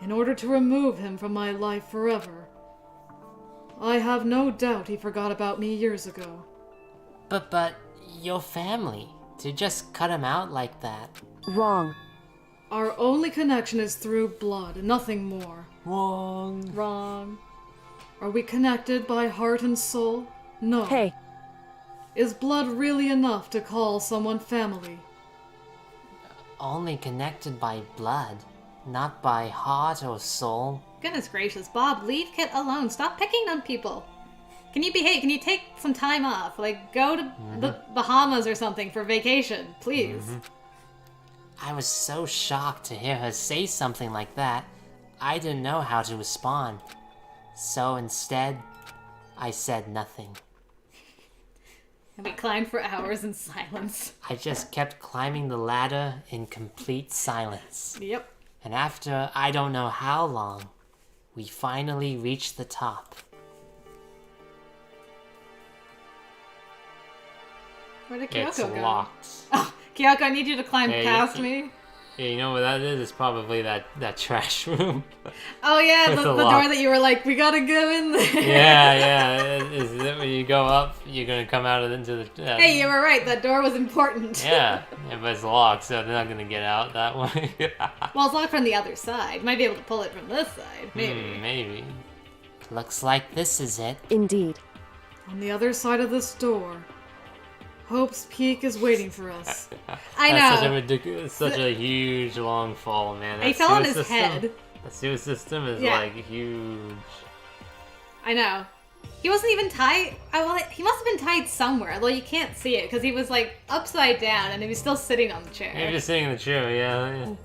In order to remove him from my life forever. I have no doubt he forgot about me years ago. But your family, to just cut him out like that. Wrong. Our only connection is through blood, nothing more. Wrong. Wrong. Are we connected by heart and soul? No. Hey, Is blood really enough to call someone family? Only connected by blood, not by heart or soul. Goodness gracious, Bob, leave Kit alone. Stop picking on people. Can you behave? Can you take some time off? Like, go to the Bahamas or something for vacation, please. I was so shocked to hear her say something like that, I didn't know how to respond. So instead, I said nothing. And we climbed for hours in silence. I just kept climbing the ladder in complete silence. Yep. And after I don't know how long, we finally reached the top. Where did It's Kyoko go? locked. Oh, Kyoko, I need you to climb Hey, past me. Yeah, you know what that is? It's probably that trash room. Oh yeah, With the the door lock. that you were like, we gotta go in there. Yeah. Is it when you go up, you're gonna come out into the... Hey, you were right. That door was important. Yeah, but it's locked, so they're not gonna get out that way. Well, it's locked from the other side. Might be able to pull it from this side. Maybe. Maybe. Looks like this is it. indeed. On the other side of this door, Hope's Peak is waiting for us. I That's such a know. ridiculous, such a huge long fall, man. He That fell on sewer his system- head. The sewer system is Yeah. like huge. I know. He wasn't even tied. Well, he must have been tied somewhere, although you can't see it because he was like upside down and he was still sitting on the chair. Maybe just sitting in the chair, yeah.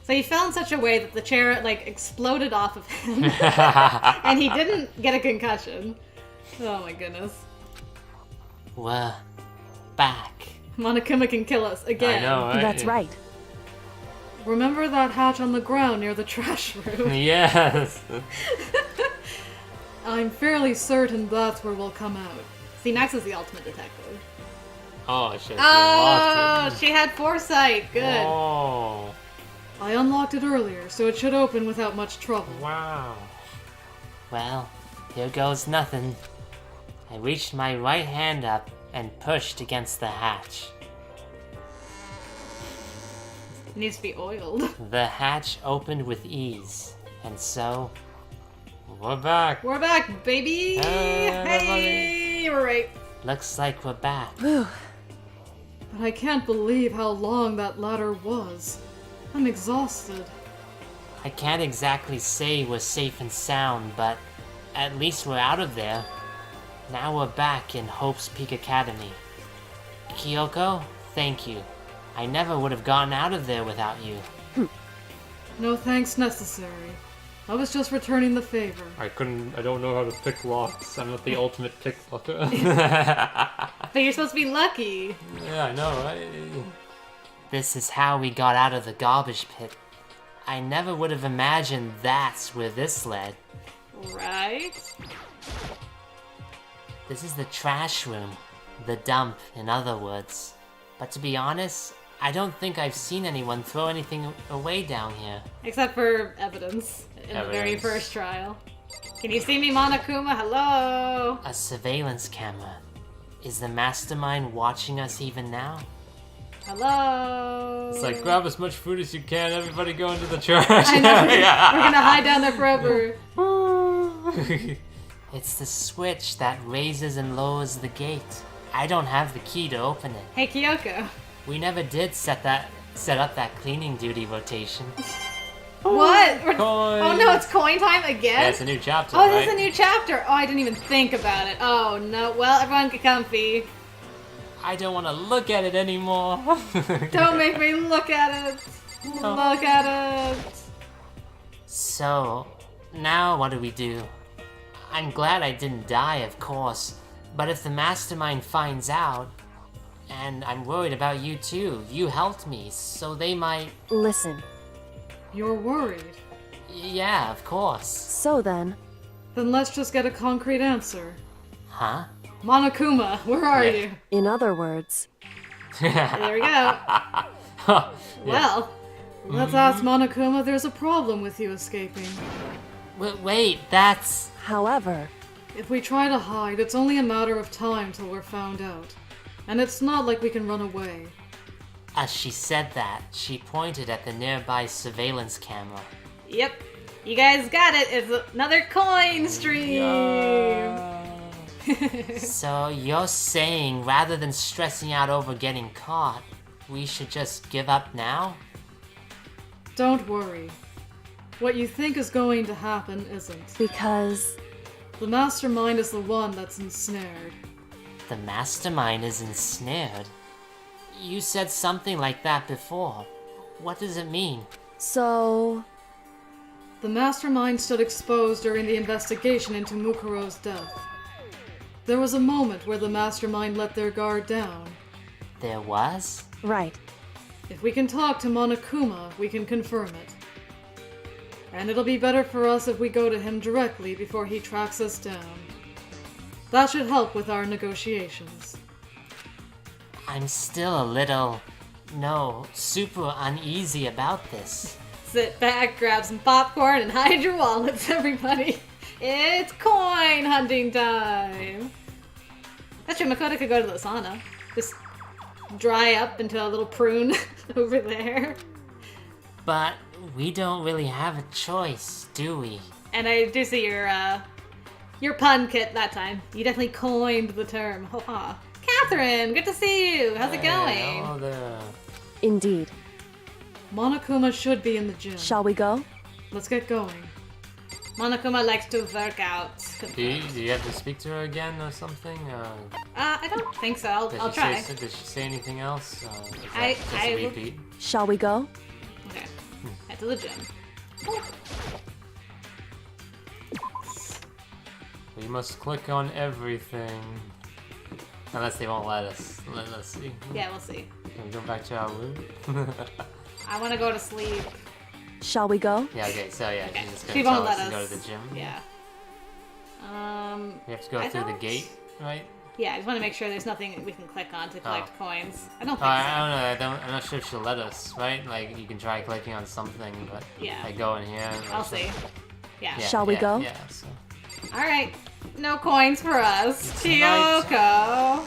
So he fell in such a way that the chair like exploded off of him, and he didn't get a concussion. Oh my goodness. We're back. Monokuma can kill us again. I know, right? That's right. Remember that hatch on the ground near the trash room? Yes. I'm fairly certain that's where we'll come out. See, Max is the ultimate detective. Oh, shit. Oh, Locked it. she had foresight. Good. Oh. I unlocked it earlier, so it should open without much trouble. Wow. Well, here goes nothing. I reached my right hand up and pushed against the hatch. It needs to be oiled. The hatch opened with ease, and so We're back. We're back, baby! Hey! We're right. looks like we're back. But I can't believe how long that ladder was. I'm exhausted. I can't exactly say we're safe and sound, but at least we're out of there. Now we're back in Hope's Peak Academy. Kyoko, thank you. I never would have gotten out of there without you. No thanks necessary. I was just returning the favor. I don't know how to pick locks. I'm not the ultimate picklocker. But you're supposed to be lucky. Yeah, I know, right? This is how we got out of the garbage pit. I never would have imagined that's where this led. Right? This is the trash room. The dump, in other words. But to be honest, I don't think I've seen anyone throw anything away down here. Except for evidence in the very Evidence. first trial. Can you see me, Monokuma? Hello? A surveillance camera. Is the mastermind watching us even now? Hello? It's like, grab as much food as you can, everybody go into the trash. I know. We're gonna hide down there forever. It's the switch that raises and lowers the gate. I don't have the key to open it. Hey, Kyoko. We never did set up that cleaning duty rotation. What? Coin. Oh no, it's coin time again? Yeah, it's a new chapter, Oh, right? this is a new chapter. Oh, I didn't even think about it. Oh no. Well, everyone get comfy. I don't want to look at it anymore. Don't make me look at it. Look at it. So, now what do we do? I'm glad I didn't die, of course, but if the mastermind finds out, and I'm worried about you too, you helped me, so they might... Listen. You're worried. Yeah, of course. So then, Then let's just get a concrete answer. Huh? Monokuma, where are you? in other words, There we go. Well, Let's ask Monokuma there's a problem with you escaping. Wait, that's... however, If we try to hide, it's only a matter of time till we're found out. And it's not like we can run away. As she said that, she pointed at the nearby surveillance camera. Yep. You guys got it. It's another coin stream. So you're saying rather than stressing out over getting caught, we should just give up now? Don't worry. What you think is going to happen isn't. because The mastermind is the one that's ensnared. The mastermind is ensnared. You said something like that before. What does it mean? so The mastermind stood exposed during the investigation into Mukuro's death. There was a moment where the mastermind let their guard down. There was? right. If we can talk to Monokuma, we can confirm it. And it'll be better for us if we go to him directly before he tracks us down. That should help with our negotiations. I'm still a little... no, super uneasy about this. Sit back, grab some popcorn, and hide your wallets, everybody. It's coin hunting time. That's true, Makoto could go to the sauna. Just dry up into a little prune over there. But we don't really have a choice, do we? And I do see your pun kit that time. You definitely coined the term. Haha. Catherine, good to see you. How's it going? Oh, there. Indeed. Monokuma should be in the gym. Shall we go? Let's get going. Monokuma likes to work out. Do you have to speak to her again or something? I don't think so. I'll try. Did she say anything else? Is that I just a will- repeat? Shall we go? Okay. Head to the gym. We must click on everything. Unless they won't let us. Let's see. Yeah, we'll see. Can we go back to our room? I want to go to sleep. Shall we go? Yeah, okay, so yeah, Okay. she's just She gonna won't tell us let to go us. to the gym. Yeah. We have to go I through the don't- gate, right? Yeah, I just want to make sure there's nothing we can click on to collect coins. I don't think so. I don't know. I'm not sure if she'll let us, right? Like, you can try clicking on something, but Yeah. I go in here. And I'll see. Yeah. Shall we go? Yeah, so. Alright. No coins for us. It's Kyoko!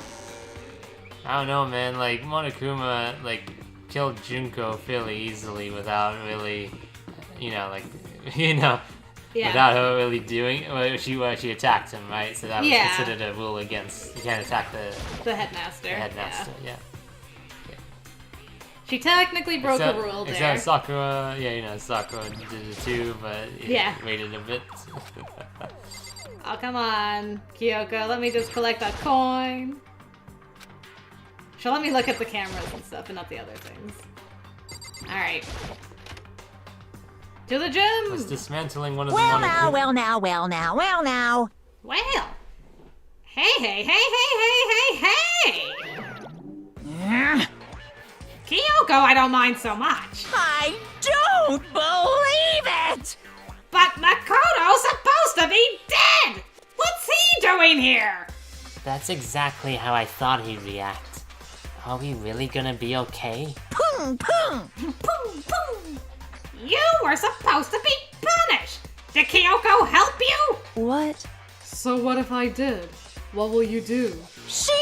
I don't know, man. Like, Monokuma, like, killed Junko fairly easily without really, like, Yeah. without her really doing. Well, she attacked him, right? So that was Yeah. considered a rule against. You can't attack The headmaster. the headmaster. Yeah. She technically broke a rule there. Except Sakura, Sakura did it too, but Yeah. waited a bit. Oh, come on, Kyoko. Let me just collect that coin. She'll let me look at the cameras and stuff and not the other things. Alright. To the gym! Was dismantling one of the Well Monokuma. now, well now, well now, well now. Well. Hey. Kyoko, I don't mind so much. I don't believe it! But Makoto's supposed to be dead! What's he doing here? That's exactly how I thought he'd react. Are we really gonna be okay? Boom, boom. Boom, boom! You were supposed to be punished! Did Kyoko help you? What? So what if I did? What will you do? Shing!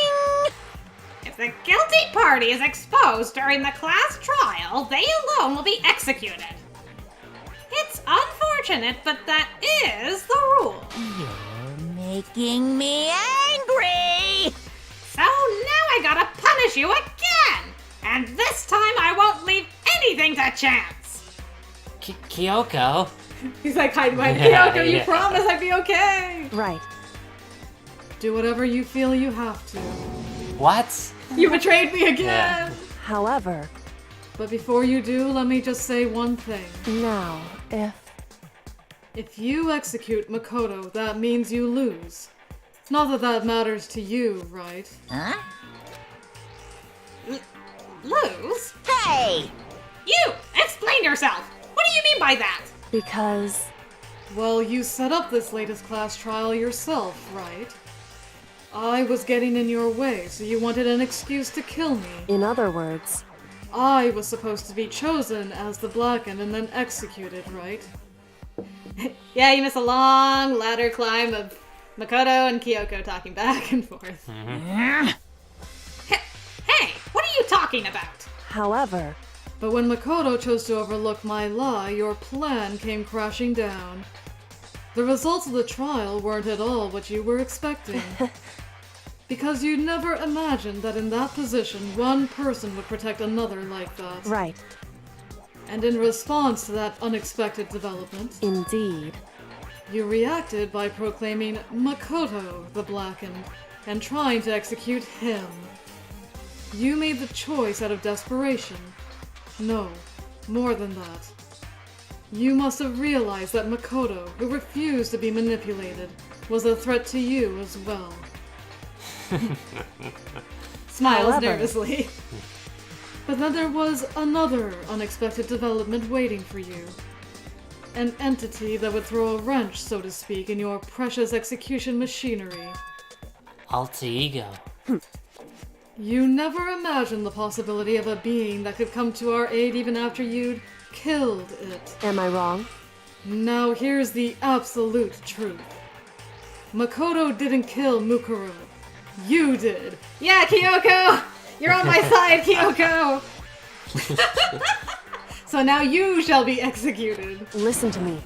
If the guilty party is exposed during the class trial, they alone will be executed. It's unfortunate, but that is the rule. You're making me angry! So now I gotta punish you again! And this time I won't leave anything to chance! Kyoko? He's like hiding behind Yeah, Kyoko, you yeah. promised I'd be okay! Right. Do whatever you feel you have to. What? You betrayed me again! Yeah. However, But before you do, let me just say one thing. now, If you execute Makoto, that means you lose. Not that that matters to you, right? Huh? Lose? Hey! You! Explain yourself! What do you mean by that? because Well, you set up this latest class trial yourself, right? I was getting in your way, so you wanted an excuse to kill me. in other words, I was supposed to be chosen as the Blackened and then executed, right? Yeah, you miss a long ladder climb of Makoto and Kyoko talking back and forth. Hey, what are you talking about? however, But when Makoto chose to overlook my lie, your plan came crashing down. The results of the trial weren't at all what you were expecting. Because you never imagined that in that position, one person would protect another like that. right, And in response to that unexpected development, indeed. you reacted by proclaiming Makoto the Blackened and trying to execute him. You made the choice out of desperation. No, more than that. You must have realized that Makoto, who refused to be manipulated, was a threat to you as well. Smiles However- nervously. But then there was another unexpected development waiting for you. An entity that would throw a wrench, so to speak, in your precious execution machinery. Alter ego. You never imagined the possibility of a being that could come to our aid even after you'd killed it. Am I wrong? Now here's the absolute truth. Makoto didn't kill Mukuro. You did. Yeah, Kyoko! You're on my side, Kyoko! So now you shall be executed. Listen to me.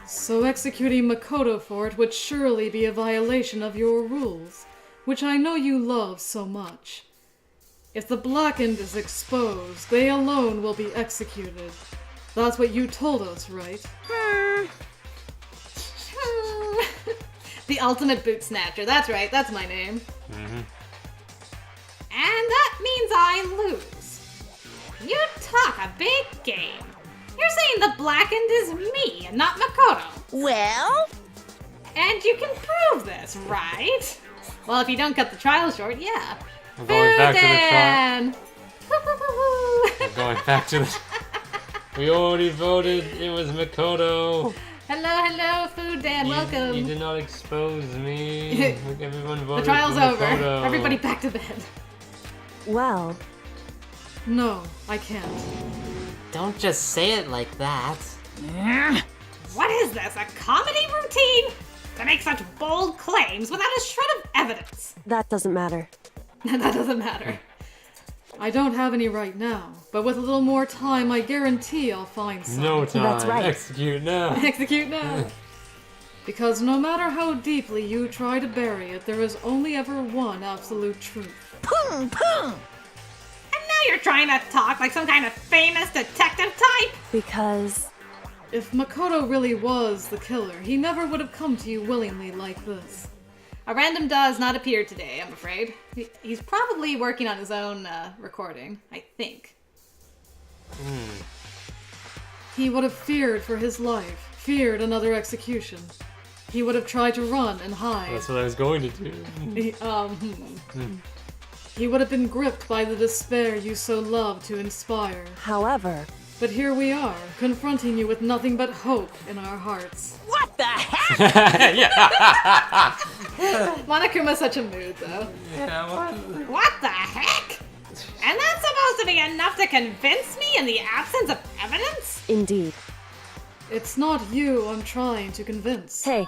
So executing Makoto for it would surely be a violation of your rules, which I know you love so much. If the Blackened is exposed, they alone will be executed. That's what you told us, right? The ultimate boot snatcher. That's right, that's my name. And that means I lose. You talk a big game. You're saying the Blackened is me and not Makoto. Well? And you can prove this, right? Well, if you don't cut the trial short, yeah. We're going back to the trial. Fudan! We're going back to the. We already voted. It was Makoto. Hello, Food Dan, welcome. You did not expose me. Look, everyone The voted trial's for over. Makoto. Everybody back to bed. Well, No, I can't. Don't just say it like that. What is this, a comedy routine? To make such bold claims without a shred of evidence. that doesn't matter. That doesn't matter. I don't have any right now, but with a little more time, I guarantee I'll find some. No time. That's right. Execute now. Execute now. Because no matter how deeply you try to bury it, there is only ever one absolute truth. Pung, pung. And now you're trying to talk like some kind of famous detective type? Because If Makoto really was the killer, he never would have come to you willingly like this. A random does not appear today, I'm afraid. He's probably working on his own recording, I think. He would have feared for his life, feared another execution. He would have tried to run and hide. That's what I was going to do. He would have been gripped by the despair you so love to inspire. however, But here we are, confronting you with nothing but hope in our hearts. What the heck? Monokuma's such a mood, though. Yeah, what? What the heck? And that's supposed to be enough to convince me in the absence of evidence? indeed. It's not you I'm trying to convince. Hey,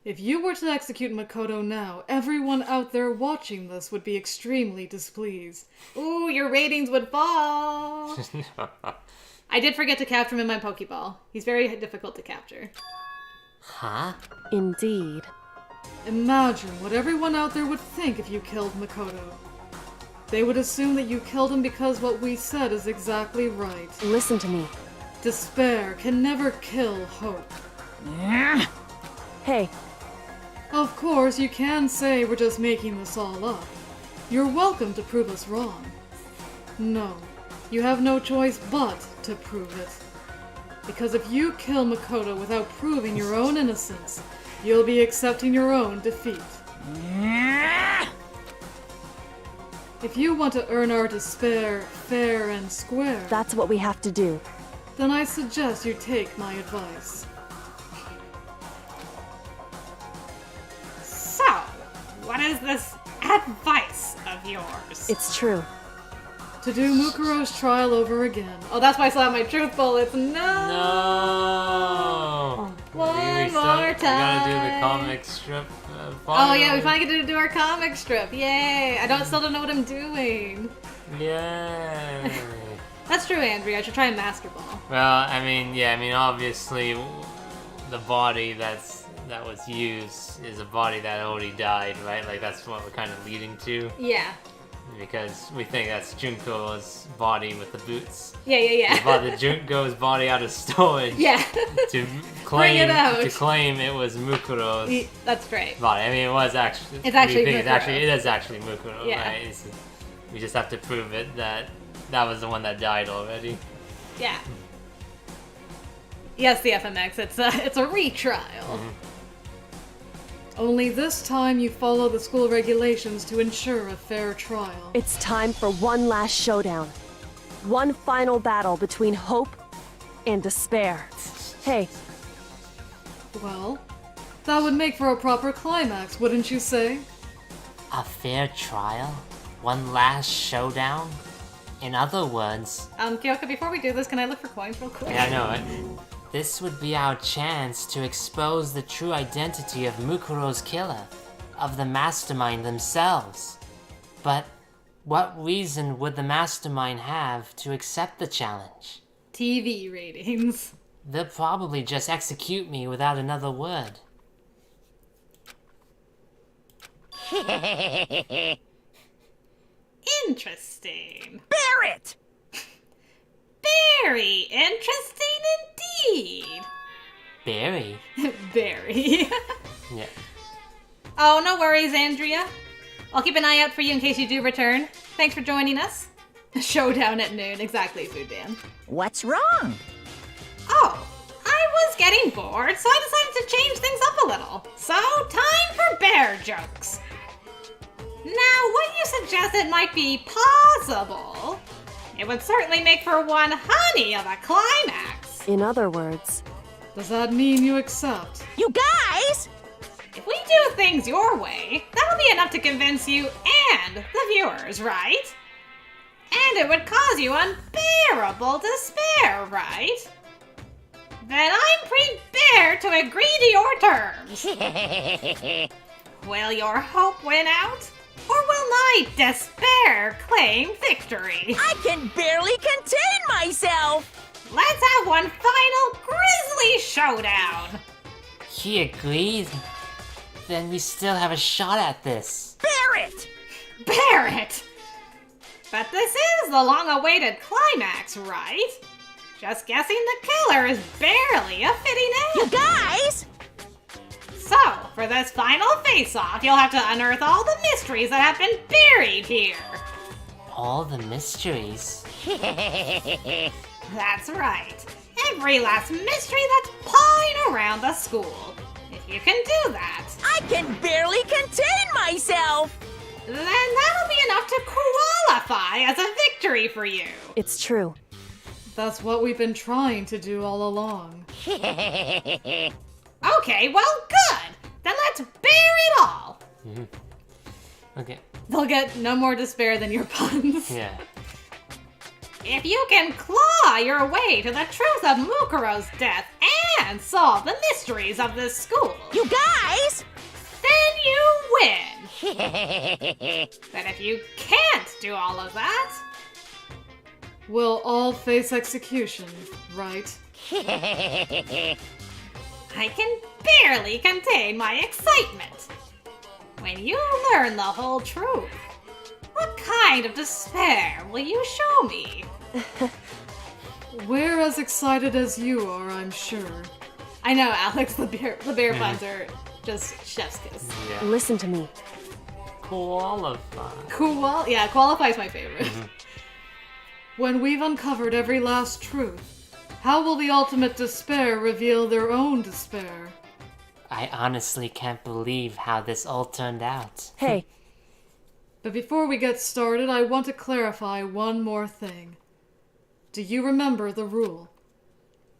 If you were to execute Makoto now, everyone out there watching this would be extremely displeased. Ooh, your ratings would fall. I did forget to capture him in my Pokeball. He's very difficult to capture. Huh? indeed. Imagine what everyone out there would think if you killed Makoto. They would assume that you killed him because what we said is exactly right. Listen to me. Despair can never kill hope. Hey, Of course, you can say we're just making this all up. You're welcome to prove us wrong. No, you have no choice but to prove it. Because if you kill Makoto without proving your own innocence, you'll be accepting your own defeat. If you want to earn our despair fair and square, that's what we have to do. then I suggest you take my advice. So, what is this advice of yours? It's true. To do Mukuro's trial over again. Oh, that's why I still have my truth bullets. No! No. One We more We gotta do the time. comic strip. Oh yeah, we finally get to do our comic strip. Yay! Still don't know what I'm doing. Yay. That's true, Andrea. I should try a master ball. Well, obviously, the body that was used is a body that already died, right? Like, that's what we're kind of leading to, Yeah. because we think that's Junko's body with the boots. Yeah. But the Junko's body out of storage Yeah. to claim it out. it was Mukuro's That's great. body. It was actually. It's actually we think Mukuro. it is actually Mukuro. Yeah. Right? We just have to prove it that was the one that died already. Yeah. Yes, the FMX. It's a retrial. Only this time you follow the school regulations to ensure a fair trial. It's time for one last showdown. One final battle between hope and despair. Hey, Well, that would make for a proper climax, wouldn't you say? A fair trial? One last showdown? In other words, Kyoka, before we do this, can I look for coins real quick? Yeah, I know it. this would be our chance to expose the true identity of Mukuro's killer, of the mastermind themselves. But what reason would the mastermind have to accept the challenge? TV ratings. They'll probably just execute me without another word. Interesting. Barrett! Very interesting indeed. Barry? Very. Yeah. Oh, no worries, Andrea. I'll keep an eye out for you in case you do return. Thanks for joining us. Showdown at noon, exactly, Food Dan. What's wrong? Oh, I was getting bored, so I decided to change things up a little. So, time for bear jokes. Now, what you suggested might be possible. It would certainly make for one honey of a climax. in other words, Does that mean you accept? You guys! If we do things your way, that'll be enough to convince you and the viewers, right? And it would cause you unbearable despair, right? Then I'm prepared to agree to your terms. Will your hope win out? Or will my despair claim victory? I can barely contain myself! Let's have one final grisly showdown. He agreed. Then we still have a shot at this. Barrett! Bear it! But this is the long-awaited climax, right? Just guessing the killer is barely a fitting You end. guys! So, for this final face-off, you'll have to unearth all the mysteries that have been buried here. All the mysteries. That's right. Every last mystery that's pawing around the school. If you can do that, I can barely contain myself! then that'll be enough to qualify as a victory for you. It's true. That's what we've been trying to do all along. Okay, well, good. Then let's bear it all. Okay. They'll get no more despair than your puns. Yeah. If you can claw your way to the truth of Mukuro's death and solve the mysteries of this school, You guys! then you win. But if you can't do all of that, We'll all face execution, right? I can barely contain my excitement. When you learn the whole truth, what kind of despair will you show me? We're as excited as you are, I'm sure. I know, Alex, the bear puns are just chef's kiss. Yeah. Listen to me. Qualify. Qualify's my favorite. When we've uncovered every last truth, how will the ultimate despair reveal their own despair? I honestly can't believe how this all turned out. Hey, But before we get started, I want to clarify one more thing. Do you remember the rule?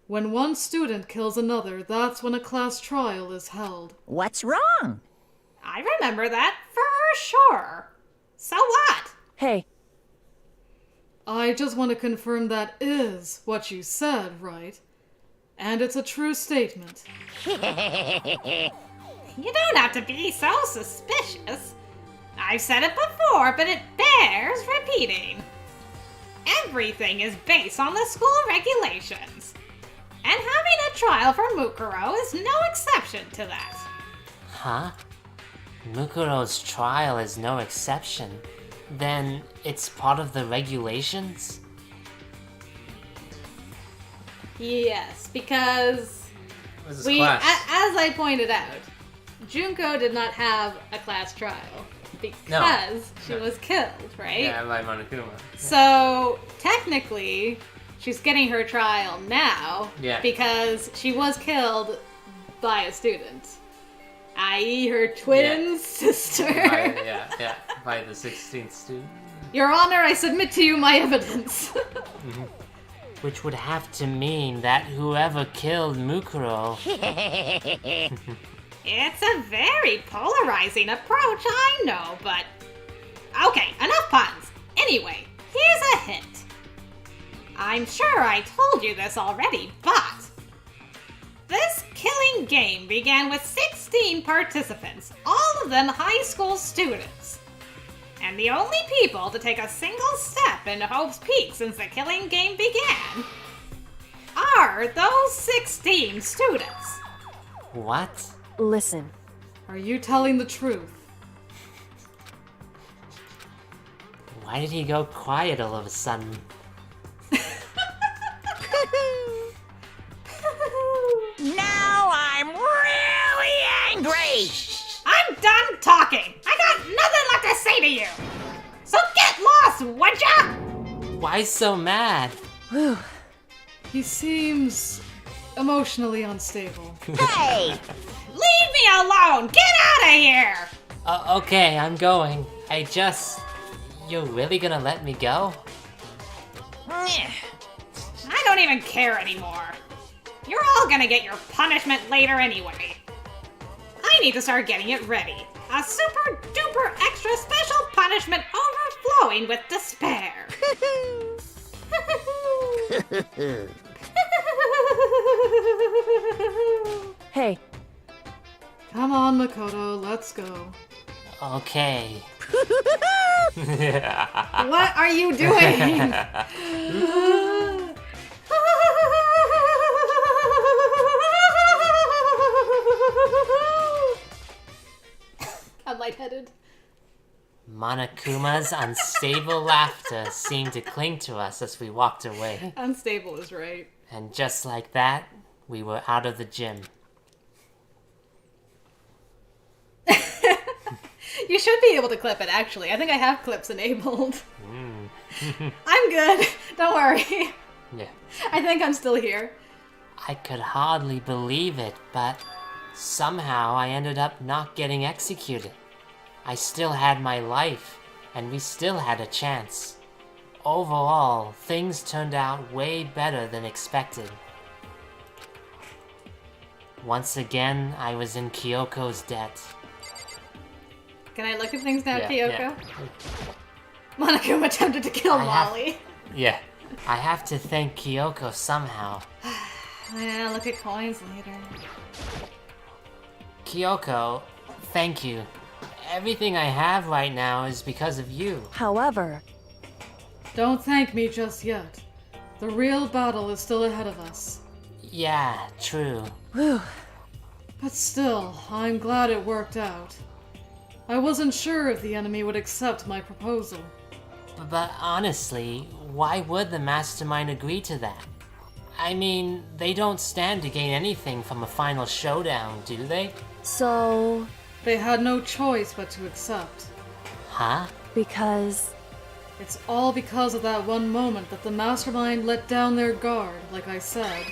When one student kills another, that's when a class trial is held. What's wrong? I remember that for sure. So what? hey, I just want to confirm that is what you said, right? And it's a true statement. You don't have to be so suspicious. I've said it before, but it bears repeating. Everything is based on the school regulations. And having a trial for Mukuro is no exception to that. Huh? Mukuro's trial is no exception. Then it's part of the regulations? Yes, because What's this we, class? as I pointed out, Junko did not have a class trial because she was killed, right? Yeah, by Monokuma. So technically, she's getting her trial now Yeah. because she was killed by a student, i.e., her twin sister. By the 16th student. Your Honor, I submit to you my evidence. Which would have to mean that whoever killed Mukuro... It's a very polarizing approach, I know, but... Okay, enough puns. Anyway, here's a hint. I'm sure I told you this already, but... This killing game began with 16 participants, all of them high school students. And the only people to take a single step into Hope's Peak since the killing game began are those 16 students. What? listen. Are you telling the truth? Why did he go quiet all of a sudden? Now I'm really angry! I'm done talking. I got nothing left to say to you. So get lost, would ya? Why so mad? Whew. He seems emotionally unstable. Hey! Leave me alone. Get out of here. Okay, I'm going. You're really gonna let me go? I don't even care anymore. You're all gonna get your punishment later anyway. I need to start getting it ready. A super duper extra special punishment overflowing with despair. Hey, Come on, Makoto, let's go. Okay. What are you doing? I'm lightheaded. Monokuma's unstable laughter seemed to cling to us as we walked away. Unstable is right. And just like that, we were out of the gym. You should be able to clip it, actually. I think I have clips enabled. I'm good. Don't worry. Yeah. I think I'm still here. I could hardly believe it, but somehow I ended up not getting executed. I still had my life, and we still had a chance. Overall, things turned out way better than expected. Once again, I was in Kyoko's debt. Can I look at things now, Yeah, Kyoko? yeah. Monokuma attempted to kill I have- Molly. Yeah. I have to thank Kyoko somehow. Yeah, look at coins later. Kyoko, thank you. Everything I have right now is because of you. however, Don't thank me just yet. The real battle is still ahead of us. Yeah, true. whew, But still, I'm glad it worked out. I wasn't sure if the enemy would accept my proposal. But honestly, why would the mastermind agree to that? I mean, they don't stand to gain anything from a final showdown, do they? so, They had no choice but to accept. Huh? because, It's all because of that one moment that the mastermind let down their guard, like I said.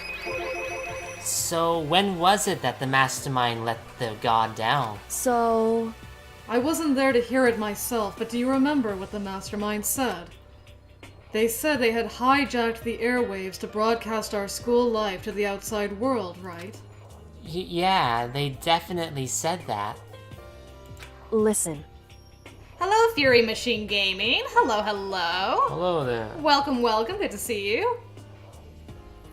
So when was it that the mastermind let their guard down? so, I wasn't there to hear it myself, but do you remember what the mastermind said? They said they had hijacked the airwaves to broadcast our school life to the outside world, right? Yeah, they definitely said that. listen, Hello, Fury Machine Gaming. Hello, hello. Hello there. Welcome, welcome. Good to see you.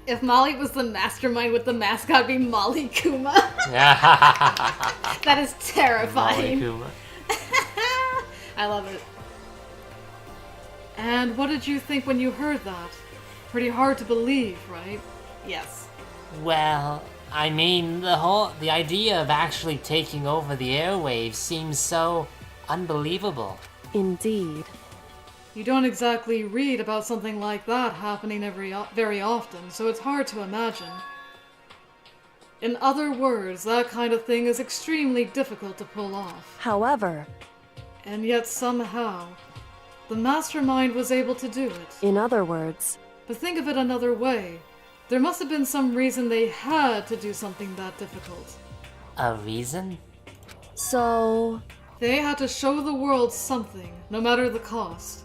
If Molly was the mastermind, would the mascot be Molly Kuma? That is terrifying. Molly I love it. And what did you think when you heard that? Pretty hard to believe, right? Yes. Well, I mean, the idea of actually taking over the airwaves seems so unbelievable. indeed. You don't exactly read about something like that happening very often, so it's hard to imagine. In other words, that kind of thing is extremely difficult to pull off. However, And yet somehow, the mastermind was able to do it. in other words, But think of it another way. There must have been some reason they had to do something that difficult. A reason? so, They had to show the world something, no matter the cost.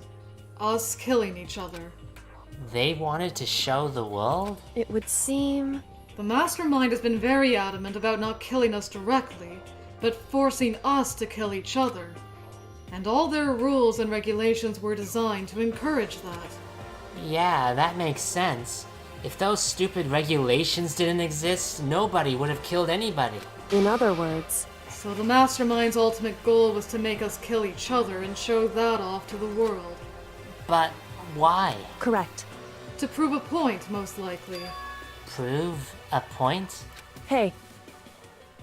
Us killing each other. They wanted to show the world? it would seem, The mastermind has been very adamant about not killing us directly, but forcing us to kill each other. And all their rules and regulations were designed to encourage that. Yeah, that makes sense. If those stupid regulations didn't exist, nobody would have killed anybody. in other words, So the mastermind's ultimate goal was to make us kill each other and show that off to the world. But why? correct. To prove a point, most likely. Prove a point? Hey,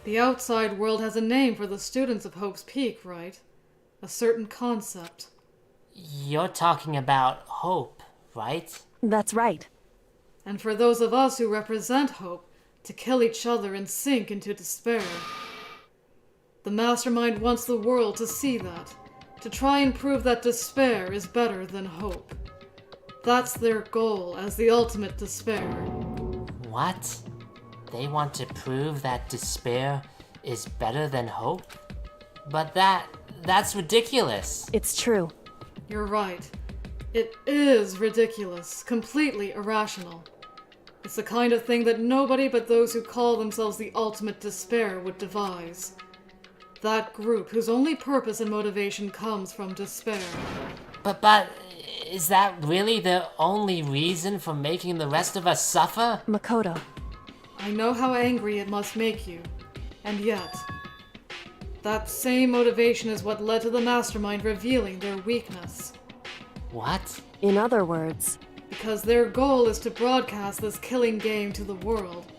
The outside world has a name for the students of Hope's Peak, right? A certain concept. You're talking about hope, right? that's right. And for those of us who represent hope, to kill each other and sink into despair. The mastermind wants the world to see that, to try and prove that despair is better than hope. That's their goal as the ultimate despair. What? They want to prove that despair is better than hope? But that's ridiculous. It's true. You're right. It is ridiculous, completely irrational. It's the kind of thing that nobody but those who call themselves the ultimate despair would devise. That group whose only purpose and motivation comes from despair. But is that really the only reason for making the rest of us suffer? Makoto, I know how angry it must make you, and yet, that same motivation is what led to the Mastermind revealing their weakness. What? in other words, Because their goal is to broadcast this killing game to the world.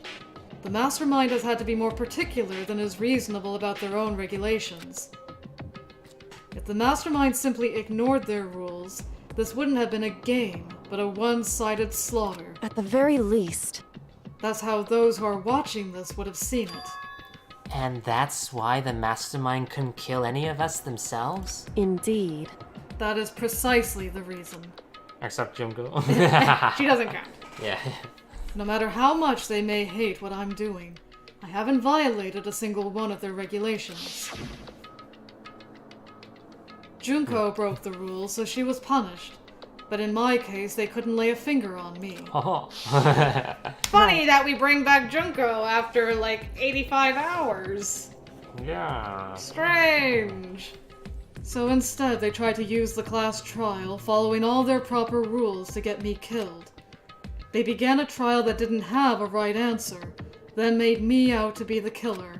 The Mastermind has had to be more particular than is reasonable about their own regulations. If the Mastermind simply ignored their rules, this wouldn't have been a game, but a one-sided slaughter. at the very least, That's how those who are watching this would have seen it. And that's why the Mastermind couldn't kill any of us themselves? indeed. That is precisely the reason. Except Junko. She doesn't count. Yeah. No matter how much they may hate what I'm doing, I haven't violated a single one of their regulations. Junko broke the rules, so she was punished. But in my case, they couldn't lay a finger on me. Oh. Funny that we bring back Junko after like 85 hours. Yeah. Strange. So instead, they tried to use the class trial, following all their proper rules, to get me killed. They began a trial that didn't have a right answer, then made me out to be the killer.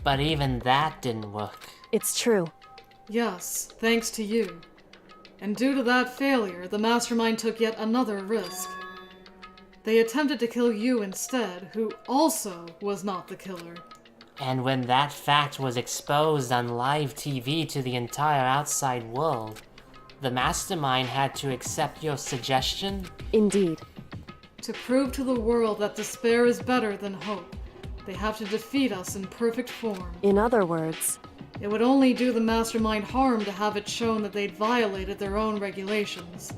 But even that didn't work. It's true. Yes, thanks to you. And due to that failure, the Mastermind took yet another risk. They attempted to kill you instead, who also was not the killer. And when that fact was exposed on live TV to the entire outside world, the Mastermind had to accept your suggestion? Indeed. To prove to the world that despair is better than hope, they have to defeat us in perfect form. In other words, It would only do the Mastermind harm to have it shown that they'd violated their own regulations.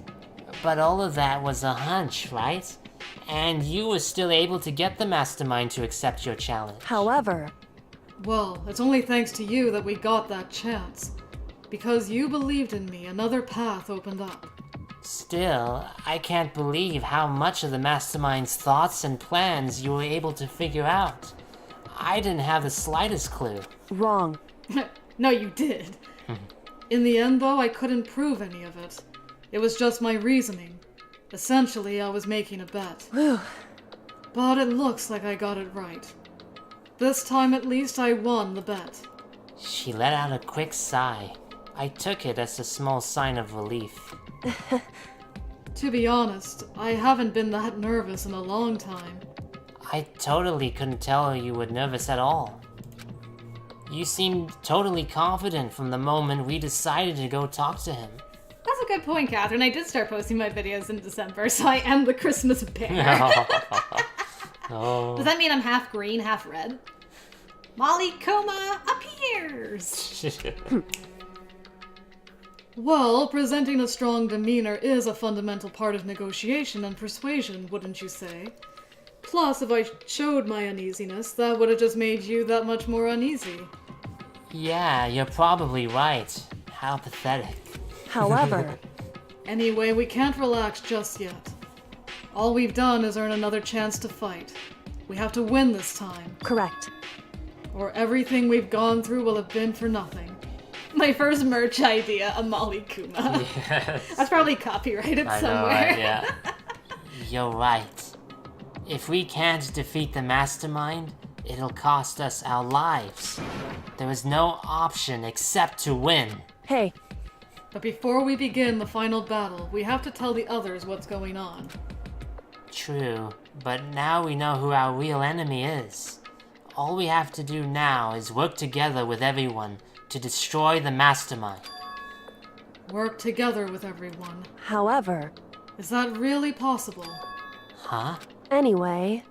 But all of that was a hunch, right? And you were still able to get the Mastermind to accept your challenge. however, Well, it's only thanks to you that we got that chance. Because you believed in me, another path opened up. Still, I can't believe how much of the Mastermind's thoughts and plans you were able to figure out. I didn't have the slightest clue. wrong. No, you did. In the end, though, I couldn't prove any of it. It was just my reasoning. Essentially, I was making a bet. Whew. But it looks like I got it right. This time, at least, I won the bet. She let out a quick sigh. I took it as a small sign of relief. To be honest, I haven't been that nervous in a long time. I totally couldn't tell you were nervous at all. You seemed totally confident from the moment we decided to go talk to him. That's a good point, Catherine. I did start posting my videos in December, so I am the Christmas bear. Oh. Does that mean I'm half green, half red? Molly Kuma appears! Well, presenting a strong demeanor is a fundamental part of negotiation and persuasion, wouldn't you say? Plus, if I showed my uneasiness, that would have just made you that much more uneasy. Yeah, you're probably right. How pathetic. However, Anyway, we can't relax just yet. All we've done is earn another chance to fight. We have to win this time, correct. or everything we've gone through will have been for nothing. My first merch idea, a Molly Kuma. Yes. That's probably copyrighted I know, somewhere. right? Yeah. You're right. If we can't defeat the Mastermind, it'll cost us our lives. There is no option except to win. Hey, But before we begin the final battle, we have to tell the others what's going on. True, but now we know who our real enemy is. All we have to do now is work together with everyone to destroy the Mastermind. Work together with everyone. however, Is that really possible? Huh? anyway,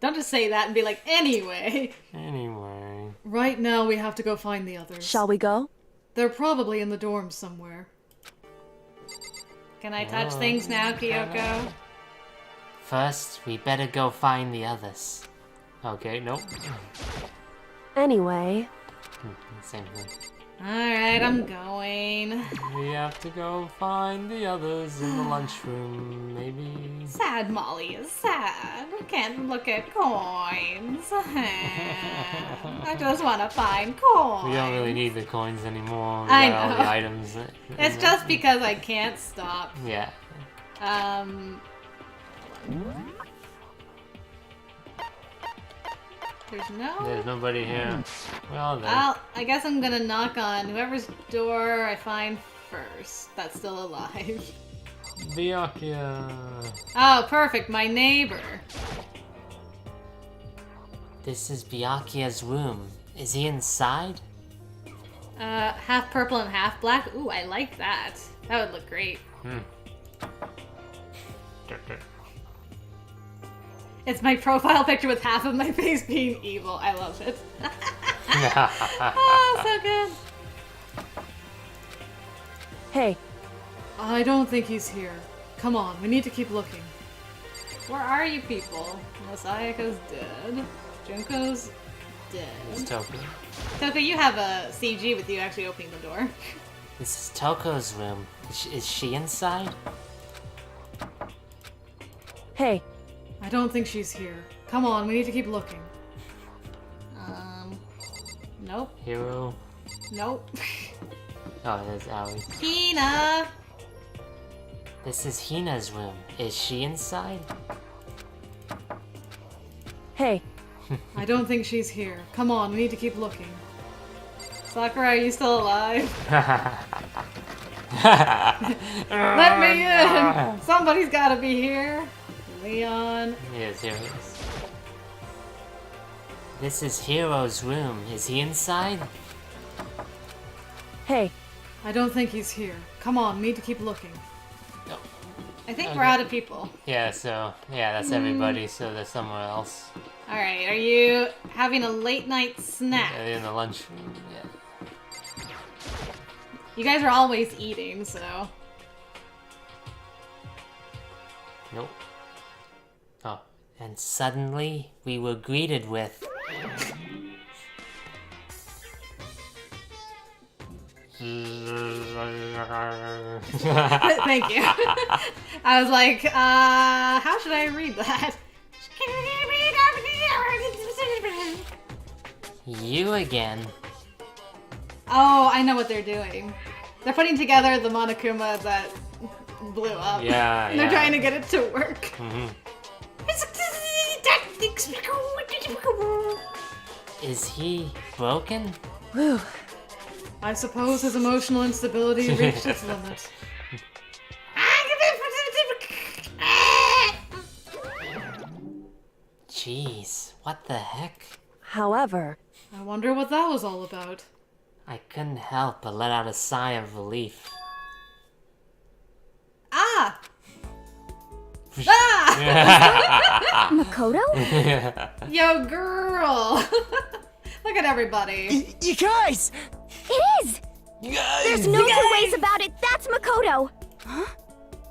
Don't just say that and be like, anyway. Anyway. Right now, we have to go find the others. shall we go? They're probably in the dorms somewhere. Can I touch things now, Kyoko? First, we better go find the others. Okay, nope. Anyway, Same thing. Alright, I'm going. We have to go find the others in the lunchroom, maybe. Sad Molly is sad. Can't look at coins. I just want to find coins. We don't really need the coins anymore. We I got all know. the items. It's just because I can't stop. Yeah. There's nobody here. Well then. Well, I guess I'm gonna knock on whoever's door I find first that's still alive. Byakuya. Oh, perfect, my neighbor. This is Byakuya's room. Is he inside? Half purple and half black. Ooh, I like that. That would look great. It's my profile picture with half of my face being evil. I love it. Oh, so good. Hey, I don't think he's here. Come on, we need to keep looking. Where are you people? Masayaka's dead. Junko's dead. It's Toku. Toko, you have a CG with you actually opening the door. This is Toko's room. Is she inside? hey, I don't think she's here. Come on, we need to keep looking. Nope. Hero. Nope. Oh, there's Aoi. Hina! This is Hina's room. Is she inside? hey, I don't think she's here. Come on, we need to keep looking. Sakura, are you still alive? Let me in! Somebody's gotta be here. Leon. Yes, here he is. This is Hiro's room. Is he inside? hey, I don't think he's here. Come on, we need to keep looking. No. I think we're out of people. Yeah, so, yeah, that's everybody, so they're somewhere else. Alright, are you having a late night snack? Yeah, they're in the lunchroom, yeah. You guys are always eating, so. Nope. Oh. And suddenly, we were greeted with... Thank you. I was like, how should I read that? You again. Oh, I know what they're doing. They're putting together the Monokuma that blew up. Yeah, And they're yeah. trying to get it to work. Is he broken? whew. I suppose his emotional instability reached its limit. Jeez, what the heck? However, I wonder what that was all about. I couldn't help but let out a sigh of relief. Ah! Makoto? Yo, girl! Look at everybody. You guys! It is! There's no two ways about it. That's Makoto.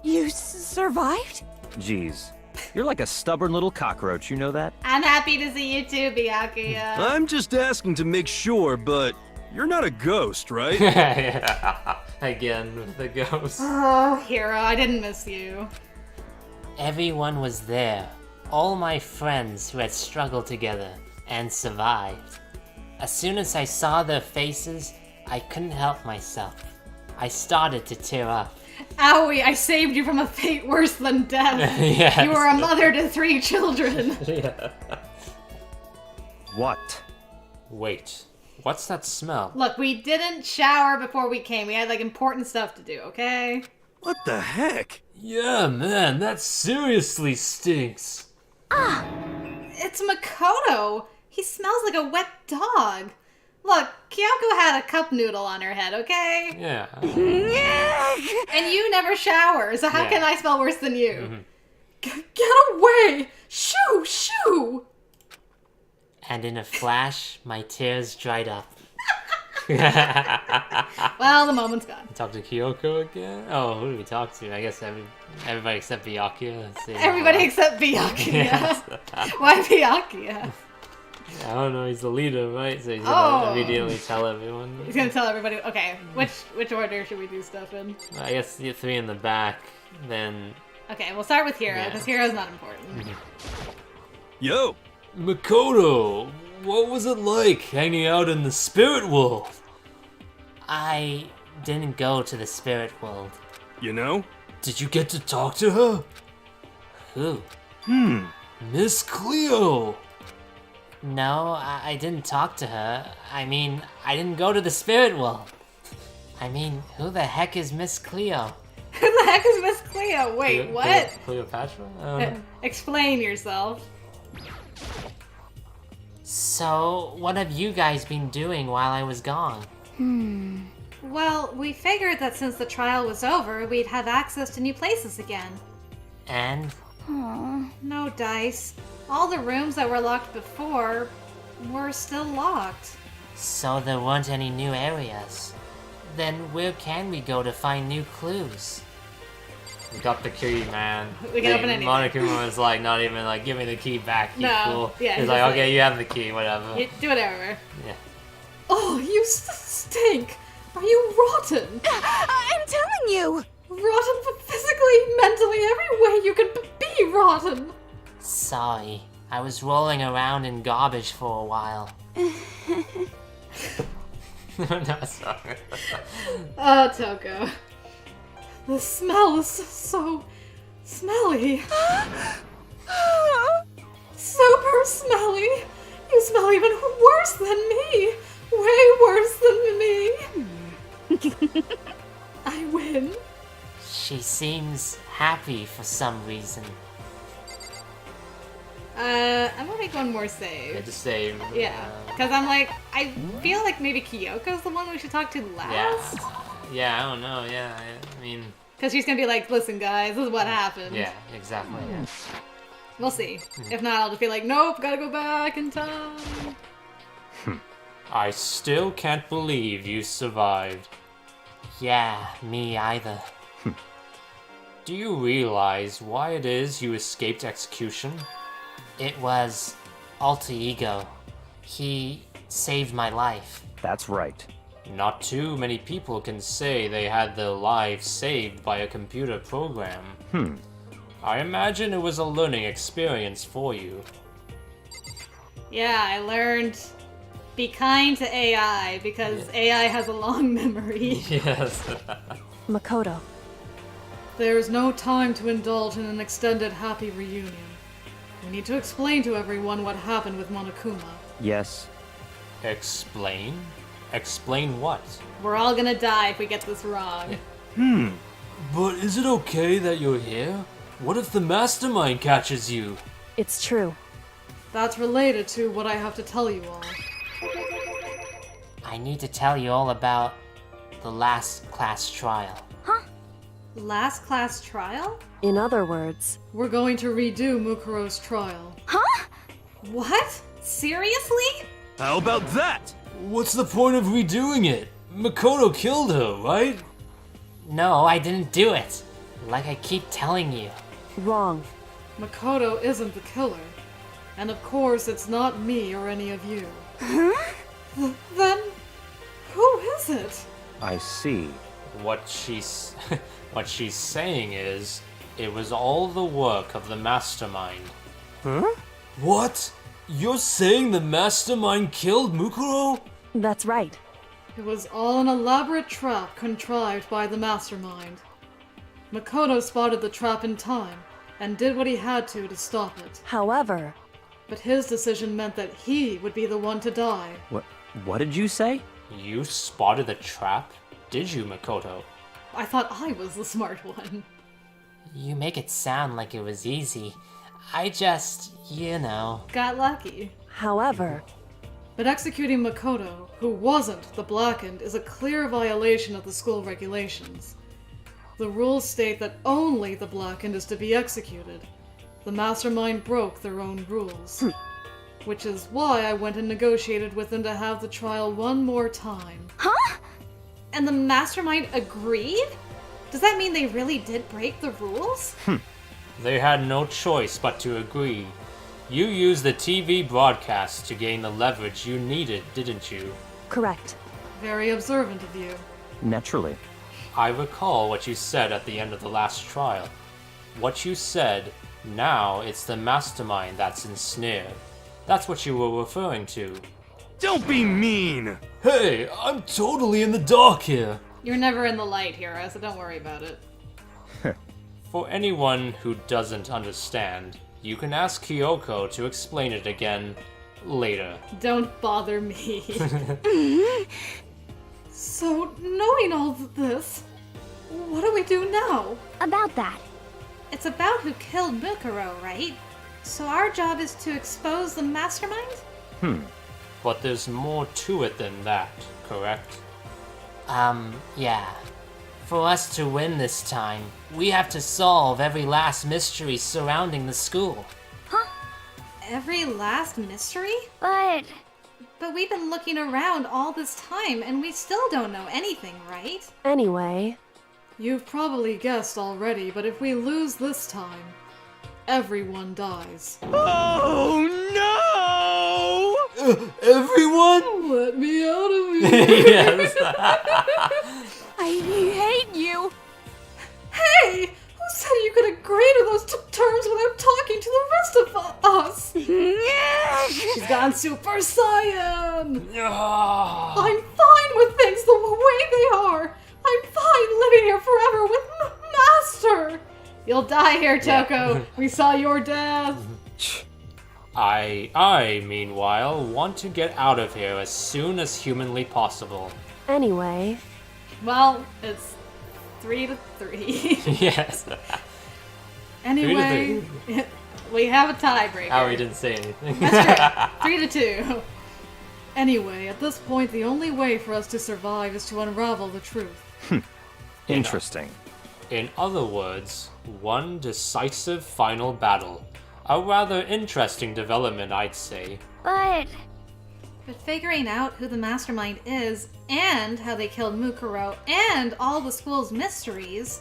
You survived? Jeez. You're like a stubborn little cockroach, you know that? I'm happy to see you too, Byakuya. I'm just asking to make sure, but you're not a ghost, right? Yeah. Again, with the ghost. Oh, Hero, I didn't miss you. Everyone was there. All my friends who had struggled together and survived. As soon as I saw their faces, I couldn't help myself. I started to tear up. Owie, I saved you from a fate worse than death. Yes. You were a mother to 3 children. Yeah. What? Wait, what's that smell? Look, we didn't shower before we came. We had, like, important stuff to do, okay? What the heck? Yeah, man, that seriously stinks. It's Makoto. He smells like a wet dog. Look, Kyoko had a cup noodle on her head, okay? Yeah. And you never shower, so how Yeah. can I smell worse than you? Get away! Shoo! Shoo! And in a flash, my tears dried up. Well, the moment's gone. Talk to Kyoko again? Oh, who do we talk to? I guess everybody except Byakuya. Let's see. Everybody except Byakuya. Yes. Why Byakuya? I don't know, he's the leader, right? So he's Oh. gonna immediately tell everyone. He's gonna tell everybody. Okay, which order should we do stuff in? I guess the 3 in the back, then... Okay, we'll start with Hero, Yeah. because Hero's not important. Yo! Makoto, what was it like hanging out in the spirit world? I didn't go to the spirit world. You know? Did you get to talk to her? Who? Miss Cleo! No, I didn't talk to her. I mean, I didn't go to the spirit world. I mean, who the heck is Miss Cleo? Who the heck is Miss Cleo? Wait, what? Cleopatra? Explain yourself. So, what have you guys been doing while I was gone? Well, we figured that since the trial was over, we'd have access to new places again. And? No dice. All the rooms that were locked before were still locked. So there weren't any new areas. Then where can we go to find new clues? We got the key, man. We can open anything. Monokuma was like, not even like, give me the key back, you No, fool. yeah, He's he's like, just okay, like- you have the key, whatever. Do whatever. Yeah. Oh, you stink! Are you rotten? I'm telling you. Rotten physically, mentally, every way you can be rotten! Sorry, I was rolling around in garbage for a while. No, sorry. Oh, Toko. The smell is so smelly. Super smelly. You smell even worse than me. Way worse than me. I win. She seems happy for some reason. I'm gonna make one more save. Yeah, just say. Yeah, because I'm like, I feel like maybe Kyoko's the one we should talk to last. Yeah, I don't know, yeah, I mean. Because she's gonna be like, listen guys, this is what happened. Yeah, exactly. Yeah. We'll see. If not, I'll just be like, nope, gotta go back in time. I still can't believe you survived. Yeah, me either. Do you realize why it is you escaped execution? It was Alter Ego. He saved my life. That's right. Not too many people can say they had their lives saved by a computer program. I imagine it was a learning experience for you. Yeah, I learned be kind to AI because AI has a long memory. Yes. Makoto, There's no time to indulge in an extended happy reunion. We need to explain to everyone what happened with Monokuma. Yes. Explain? Explain what? We're all gonna die if we get this wrong. But is it okay that you're here? What if the mastermind catches you? it's true. That's related to what I have to tell you all. I need to tell you all about the last class trial. Last class trial? In other words, We're going to redo Mukuro's trial. What? Seriously? How about that? What's the point of redoing it? Makoto killed her, right? No, I didn't do it. Like I keep telling you. wrong. Makoto isn't the killer. And of course, it's not me or any of you. Then, who is it? I see. What she's saying is, it was all the work of the mastermind. Huh? What? You're saying the mastermind killed Mukuro? That's right. It was all an elaborate trap contrived by the mastermind. Makoto spotted the trap in time and did what he had to stop it. However, But his decision meant that he would be the one to die. What did you say? You spotted the trap? Did you, Makoto? I thought I was the smart one. You make it sound like it was easy. I just, Got lucky. however, But executing Makoto, who wasn't the Blackened, is a clear violation of the school regulations. The rules state that only the Blackened is to be executed. The mastermind broke their own rules. Which is why I went and negotiated with them to have the trial one more time. And the mastermind agreed? Does that mean they really did break the rules? They had no choice but to agree. You used the TV broadcast to gain the leverage you needed, didn't you? Correct. Very observant of you. Naturally. I recall what you said at the end of the last trial. What you said, now it's the mastermind that's ensnared. That's what you were referring to. Don't be mean! Hey, I'm totally in the dark here. You're never in the light, hero, so don't worry about it. For anyone who doesn't understand, you can ask Kyoko to explain it again later. Don't bother me. So, knowing all of this, what do we do now? About that. It's about who killed Mukuro, right? So our job is to expose the mastermind? But there's more to it than that, correct? Yeah. For us to win this time, we have to solve every last mystery surrounding the school. Every last mystery? But But we've been looking around all this time and we still don't know anything, right? Anyway, You've probably guessed already, but if we lose this time, everyone dies. Oh no! Everyone? Let me out of here! Yes. I hate you. Hey! Who said you could agree to those terms without talking to the rest of us? She's gone Super Saiyan! I'm fine with things the way they are! I'm fine living here forever with Master! You'll die here, Toko. We saw your death! I, meanwhile, want to get out of here as soon as humanly possible. anyway, Well, it's 3-3. Yes. Anyway, we have a tiebreaker. Howie didn't say anything. That's true. 3-2. Anyway, at this point, the only way for us to survive is to unravel the truth. Interesting. In other words, one decisive final battle. A rather interesting development, I'd say. but But figuring out who the mastermind is, and how they killed Mukuro, and all the school's mysteries.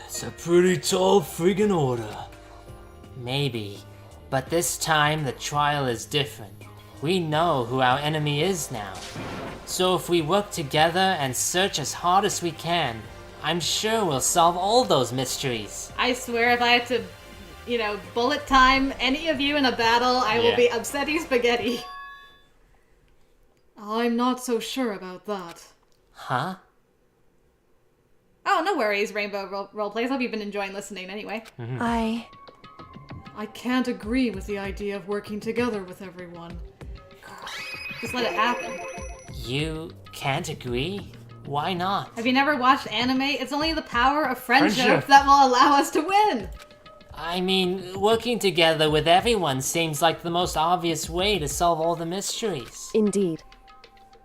It's a pretty tall friggin' order. Maybe. But this time the trial is different. We know who our enemy is now. So if we work together and search as hard as we can, I'm sure we'll solve all those mysteries. I swear if I had to, bullet time any of you in a battle, I will Yeah. be upsetty spaghetti. I'm not so sure about that. Huh? Oh, no worries, Rainbow Roleplays. Hope you've been enjoying listening anyway. I can't agree with the idea of working together with everyone. Just let it happen. You can't agree? Why not? Have you never watched anime? It's only the power of friendship Friendship. that will allow us to win. I mean, working together with everyone seems like the most obvious way to solve all the mysteries. indeed.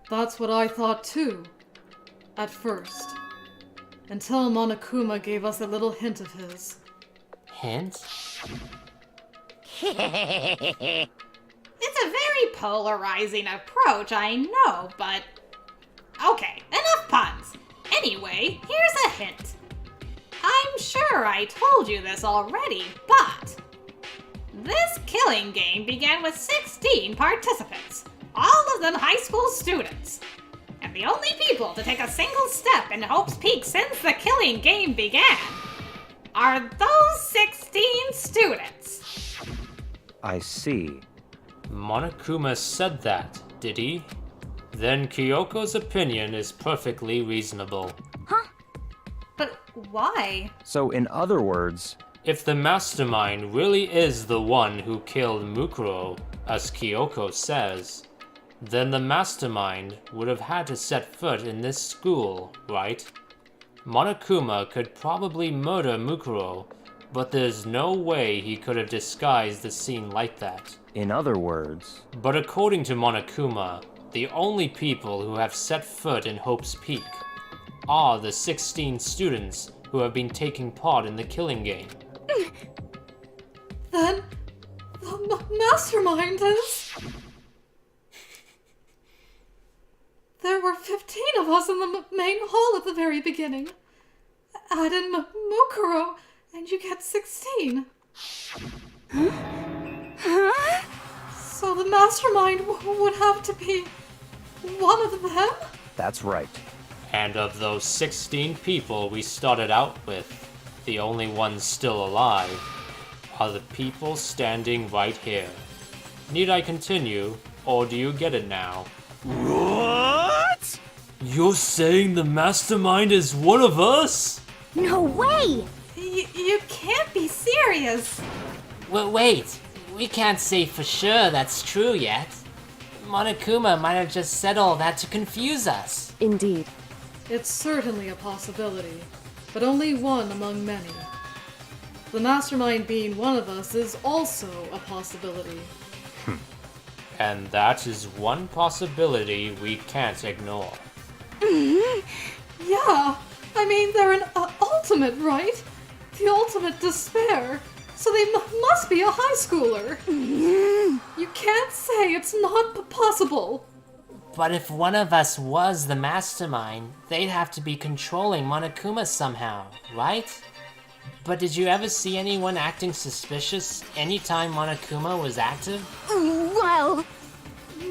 That's what I thought too. At first. Until Monokuma gave us a little hint of his. Hint? It's a very polarizing approach, I know, but... Okay, enough puns. Anyway, here's a hint. I'm sure I told you this already, but... This killing game began with 16 participants, all of them high school students. And the only people to take a single step in Hope's Peak since the killing game began are those 16 students. I see. Monokuma said that, did he? Then Kyoko's opinion is perfectly reasonable. But why? So, in other words, If the mastermind really is the one who killed Mukuro, as Kyoko says, then the mastermind would have had to set foot in this school, right? Monokuma could probably murder Mukuro, but there's no way he could have disguised the scene like that. in other words, But according to Monokuma, the only people who have set foot in Hope's Peak are the 16 students who have been taking part in the killing game. Then, the mastermind is... There were 15 of us in the main hall at the very beginning. Add in Mukuro, and you get 16. Huh? So the mastermind would have to be one of them? That's right. And of those 16 people we started out with, the only ones still alive are the people standing right here. Need I continue, or do you get it now? What? You're saying the mastermind is one of us? No way! You can't be serious. Well, wait, we can't say for sure that's true yet. Monokuma might have just said all that to confuse us. Indeed. It's certainly a possibility, but only one among many. The mastermind being one of us is also a possibility. And that is one possibility we can't ignore. Yeah, I mean, they're an ultimate, right? The ultimate despair. So they must be a high schooler. You can't say it's not possible. But if one of us was the mastermind, they'd have to be controlling Monokuma somehow, right? But did you ever see anyone acting suspicious anytime Monokuma was active? Well,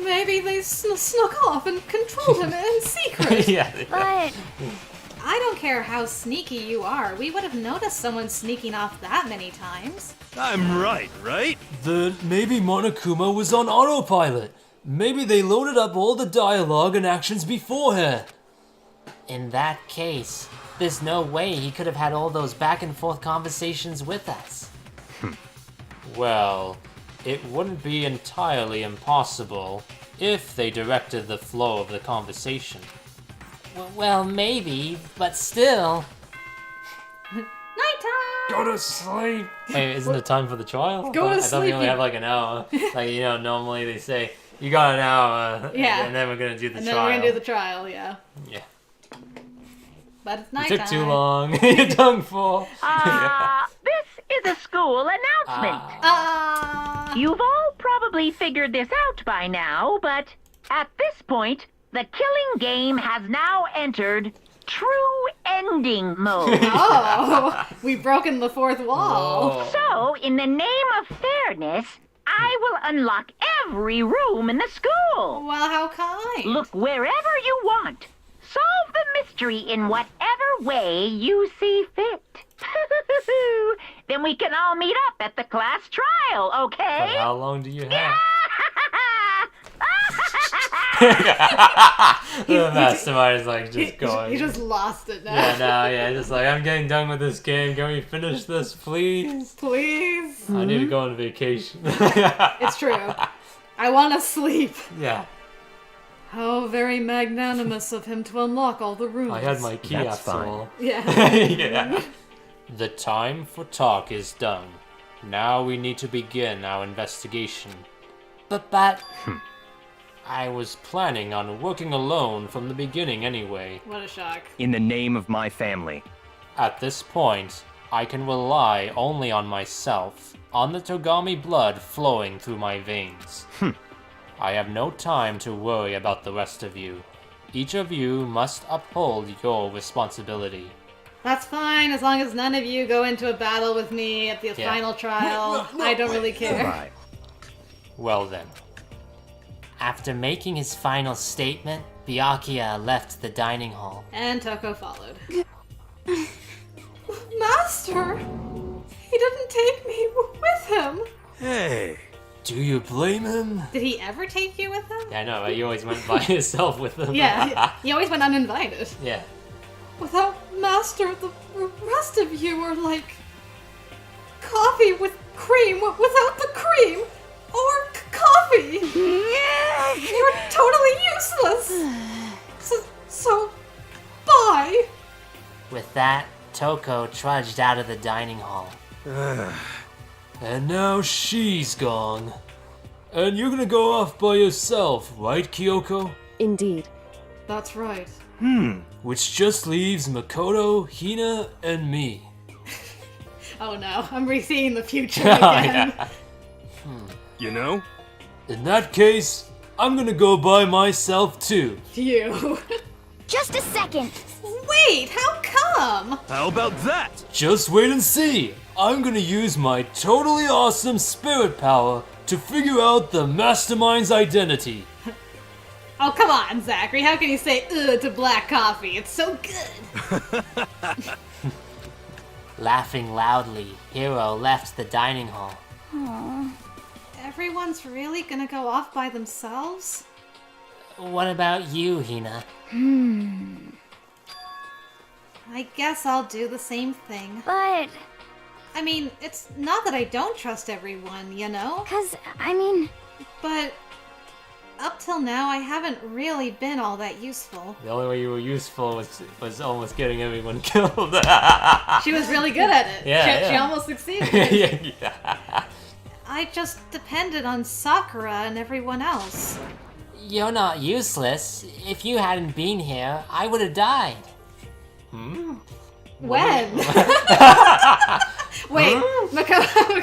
Maybe they snuck off and controlled him in secret. Yeah. but I don't care how sneaky you are. We would have noticed someone sneaking off that many times. I'm right? Then maybe Monokuma was on autopilot. Maybe they loaded up all the dialogue and actions beforehand. In that case, there's no way he could have had all those back and forth conversations with us. Well, it wouldn't be entirely impossible if they directed the flow of the conversation. Well, maybe, but still. Nighttime! Go to sleep! Hey, isn't it time for the trial? Go to I thought we only sleep, have like an hour. Like, you know, normally they say, you got an hour, Yeah. and then we're gonna do the And trial. then we're gonna do the trial, yeah. Yeah. But it's It nighttime. took too long. You're done for. This is a school announcement. You've all probably figured this out by now, but at this point, the killing game has now entered true ending mode. Oh, we've broken the fourth wall. Oh. So, in the name of fairness, I will unlock every room in the school. Well, how kind. Look wherever you want. Solve the mystery in whatever way you see fit. Then we can all meet up at the class trial, okay? But how long do you have? The mastermind is like just going. He just lost it now. Yeah, no, yeah, just like, I'm getting done with this game. Can we finish this, please? Please. I need to go on vacation. It's true. I want to sleep. Yeah, How very magnanimous of him to unlock all the rooms. I had my key That's after fine. all. Yeah. Yeah. The time for talk is done. Now we need to begin our investigation. But I was planning on working alone from the beginning anyway. What a shock. In the name of my family. At this point, I can rely only on myself, on the Togami blood flowing through my veins. I have no time to worry about the rest of you. Each of you must uphold your responsibility. That's fine, as long as none of you go into a battle with me at the Yeah. final trial. I don't really care. Bye. Well then. after making his final statement, Byakuya left the dining hall. And Toko followed. Master! He didn't take me with him! Hey. Do you blame him? Did he ever take you with him? Yeah, I know, right? You always went by yourself with them. Yeah, he always went uninvited. Yeah. Without Master, the rest of you are like coffee with cream without the cream, or coffee. You're totally useless. So, bye. With that, Toko trudged out of the dining hall. And now she's gone. And you're gonna go off by yourself, right, Kyoko? Indeed. That's right. Which just leaves Makoto, Hina, and me. Oh no, I'm re-seeing the future Oh, again. yeah. You know? In that case, I'm gonna go by myself too. You. Just a second. Wait, how come? How about that? Just wait and see. I'm gonna use my totally awesome spirit power to figure out the mastermind's identity. Oh, come on, Zachary. How can you say ugh to black coffee? It's so good. Laughing loudly, Hero left the dining hall. Aww. Everyone's really gonna go off by themselves? What about you, Hina? I guess I'll do the same thing. But... I mean, it's not that I don't trust everyone, you know? 'Cause, I mean... But up till now, I haven't really been all that useful. The only way you were useful was almost getting everyone killed. She was really good at it. Yeah, She yeah. almost succeeded. Yeah. I just depended on Sakura and everyone else. You're not useless. If you hadn't been here, I would have died. When? Wait, Makoto.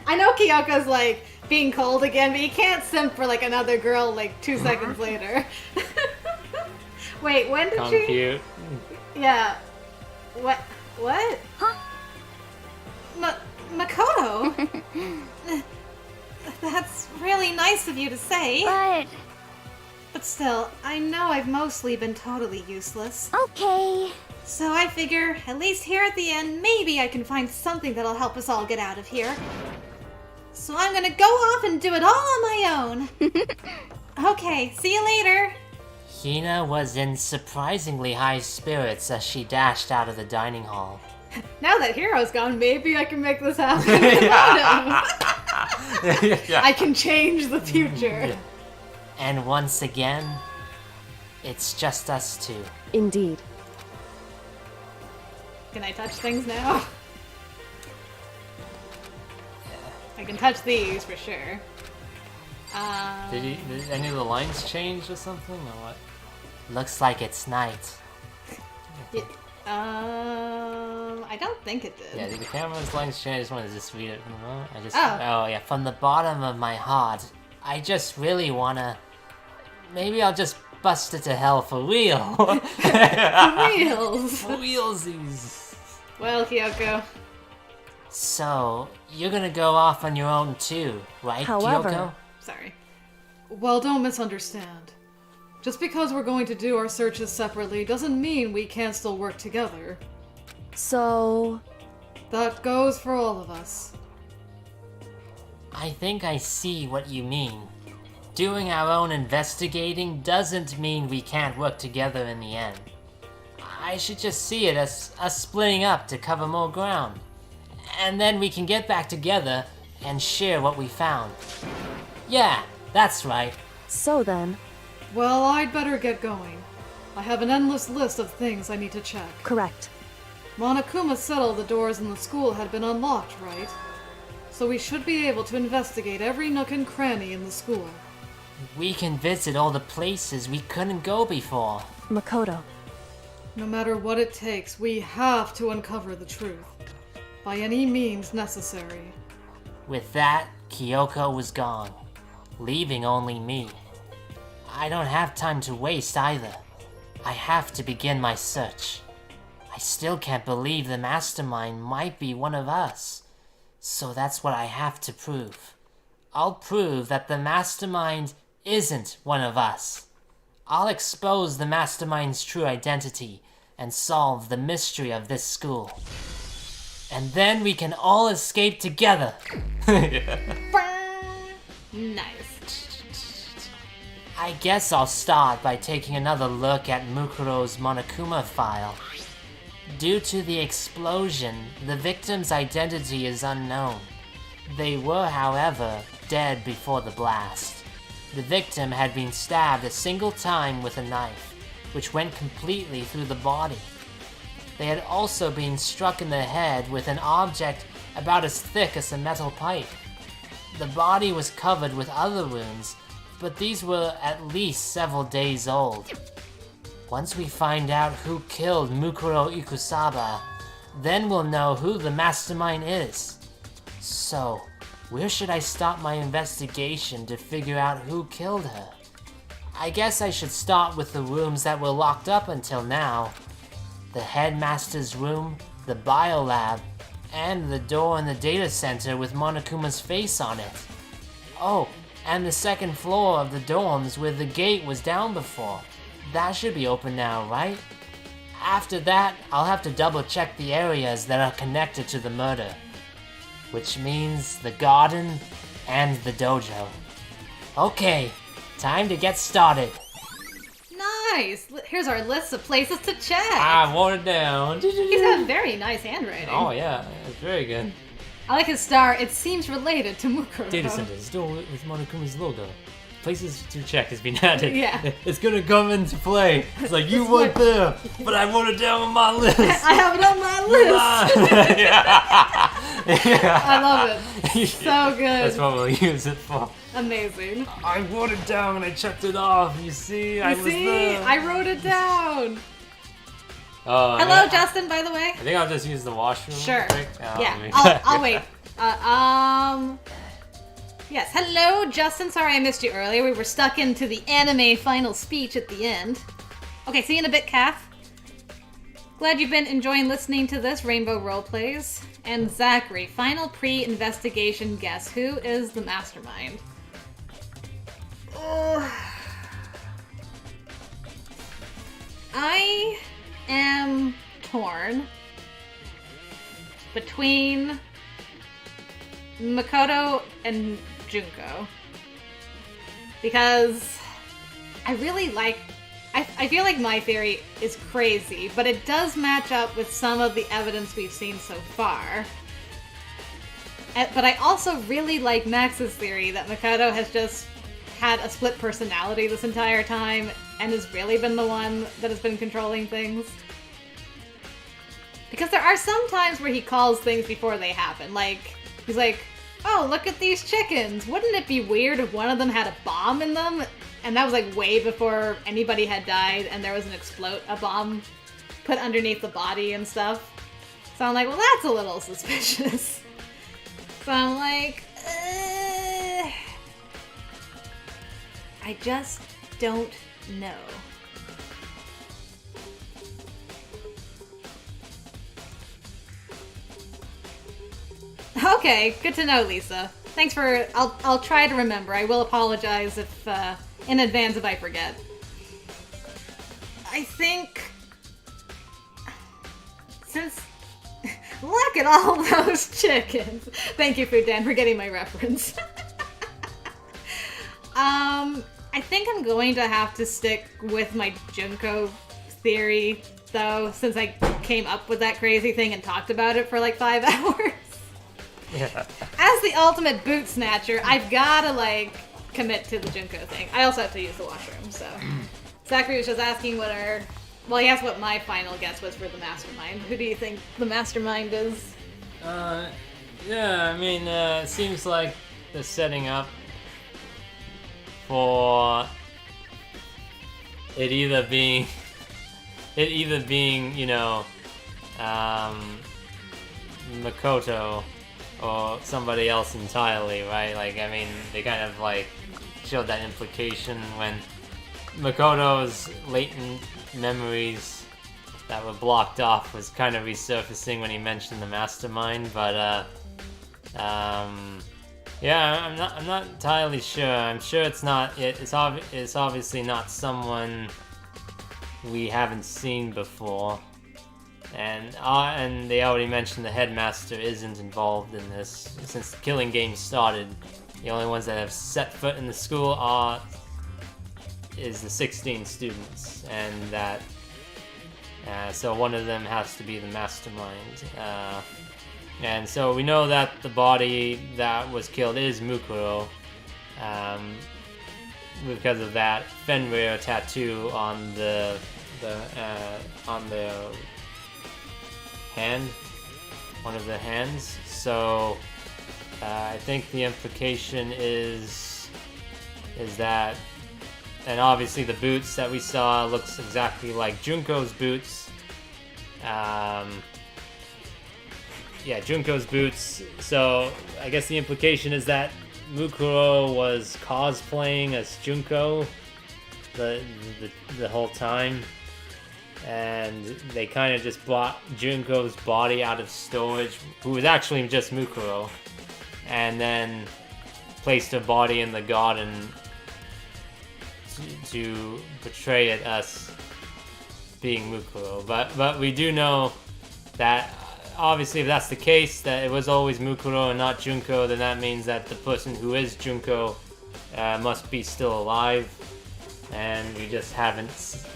I know Kyoko's like being cold again, but you can't simp for like another girl like 2 seconds later. Wait, when did she? Compute. Yeah. What? What? Huh? Makoto? That's really nice of you to say. But still, I know I've mostly been totally useless. Okay. So I figure, at least here at the end, maybe I can find something that'll help us all get out of here. So I'm gonna go off and do it all on my own. Okay, see you later. Hina was in surprisingly high spirits as she dashed out of the dining hall. Now that Hero's gone, maybe I can make this happen without him. I can change the future. And once again, it's just us two. Indeed. Can I touch things now? I can touch these for sure. Did any of the lines change or something, or what? Looks like it's night. I don't think it did. Yeah, did the camera's lines change? I just wanted to just read it from the moment. Oh. Oh yeah, from the bottom of my heart, I just really wanna... Maybe I'll just bust it to hell for real. Reals. For realsies. Well, Kyoko. So, you're gonna go off on your own too, right, However- Kyoko? Sorry. Well, don't misunderstand. Just because we're going to do our searches separately doesn't mean we can't still work together. So... That goes for all of us. I think I see what you mean. Doing our own investigating doesn't mean we can't work together in the end. I should just see it as us splitting up to cover more ground. And then we can get back together and share what we found. Yeah, that's right. So then... Well, I'd better get going. I have an endless list of things I need to check. Correct. Monokuma said all the doors in the school had been unlocked, right? So we should be able to investigate every nook and cranny in the school. We can visit all the places we couldn't go before. Makoto. No matter what it takes, we have to uncover the truth. By any means necessary. With that, Kyoko was gone, leaving only me. I don't have time to waste either. I have to begin my search. I still can't believe the mastermind might be one of us. So that's what I have to prove. I'll prove that the mastermind isn't one of us. I'll expose the mastermind's true identity and solve the mystery of this school. And then we can all escape together. Nice. I guess I'll start by taking another look at Mukuro's Monokuma file. Due to the explosion, the victim's identity is unknown. They were, however, dead before the blast. The victim had been stabbed a single time with a knife, which went completely through the body. They had also been struck in the head with an object about as thick as a metal pipe. The body was covered with other wounds, but these were at least several days old. Once we find out who killed Mukuro Ikusaba, then we'll know who the mastermind is. So, where should I start my investigation to figure out who killed her? I guess I should start with the rooms that were locked up until now. The headmaster's room, the biolab, and the door in the data center with Monokuma's face on it. Oh, and the second floor of the dorms where the gate was down before. That should be open now, right? After that, I'll have to double check the areas that are connected to the murder. Which means the garden and the dojo. Okay, time to get started. Nice! Here's our list of places to check. I wrote it down. He's got very nice handwriting. Oh yeah, it's very good. I like his star. It seems related to Mukuro. Data centers, door with Monokuma's logo. Places to check has been added. Yeah. It's gonna come into play. It's like, you weren't there, but I wrote it down on my list. I have it on my list. Yeah. I love it. So good. That's what we'll use it for. Amazing. I wrote it down and I checked it off. You see? I was there. I wrote it down. Oh, Hello, Justin, by the way. I think I'll just use the washroom. Sure. Quick. Oh, Yeah, I'll wait. Yes, hello, Justin. Sorry I missed you earlier. We were stuck into the anime final speech at the end. Okay, see you in a bit, Kath. Glad you've been enjoying listening to this Rainbow Roleplays. And Zachary, final pre-investigation guess. Who is the mastermind? I am torn between Makoto and Junko, because I really like, I feel like my theory is crazy, but it does match up with some of the evidence we've seen so far. But I also really like Max's theory that Makoto has just had a split personality this entire time and has really been the one that has been controlling things. Because there are some times where he calls things before they happen. Like, he's like, oh, look at these chickens. Wouldn't it be weird if one of them had a bomb in them? And that was like way before anybody had died and there was a bomb put underneath the body and stuff. So I'm like, well, that's a little suspicious. So I'm like, I just don't know. Okay, good to know, Lisa. Thanks for. I'll try to remember. I will apologize if in advance if I forget. I think since look at all those chickens. Thank you, Food Dan, for getting my reference. I think I'm going to have to stick with my Junko theory, though, since I came up with that crazy thing and talked about it for like 5 hours. Yeah. As the ultimate boot snatcher, I've gotta like commit to the Junko thing. I also have to use the washroom, so. Zachary was just asking he asked what my final guess was for the mastermind. Who do you think the mastermind is? Yeah, I mean, it seems like they're setting up for it either being, you know, Makoto or somebody else entirely, right? Like, I mean, they kind of like showed that implication when Makoto's latent memories that were blocked off was kind of resurfacing when he mentioned the mastermind, but yeah, I'm not entirely sure. I'm sure it's not. It's obviously not someone we haven't seen before, and they already mentioned the headmaster isn't involved in this since the killing game started. The only ones that have set foot in the school is the 16 students, and that so one of them has to be the mastermind. And so we know that the body that was killed is Mukuro, because of that Fenrir tattoo on the hand, one of the hands. So I think the implication is that, and obviously the boots that we saw looks exactly like Junko's boots. Yeah, Junko's boots. So I guess the implication is that Mukuro was cosplaying as Junko the whole time. and they kind of just brought Junko's body out of storage, who was actually just Mukuro, and then placed her body in the garden to portray it as being Mukuro. But we do know that obviously if that's the case, that it was always Mukuro and not Junko, then that means that the person who is Junko must be still alive, and we just haven't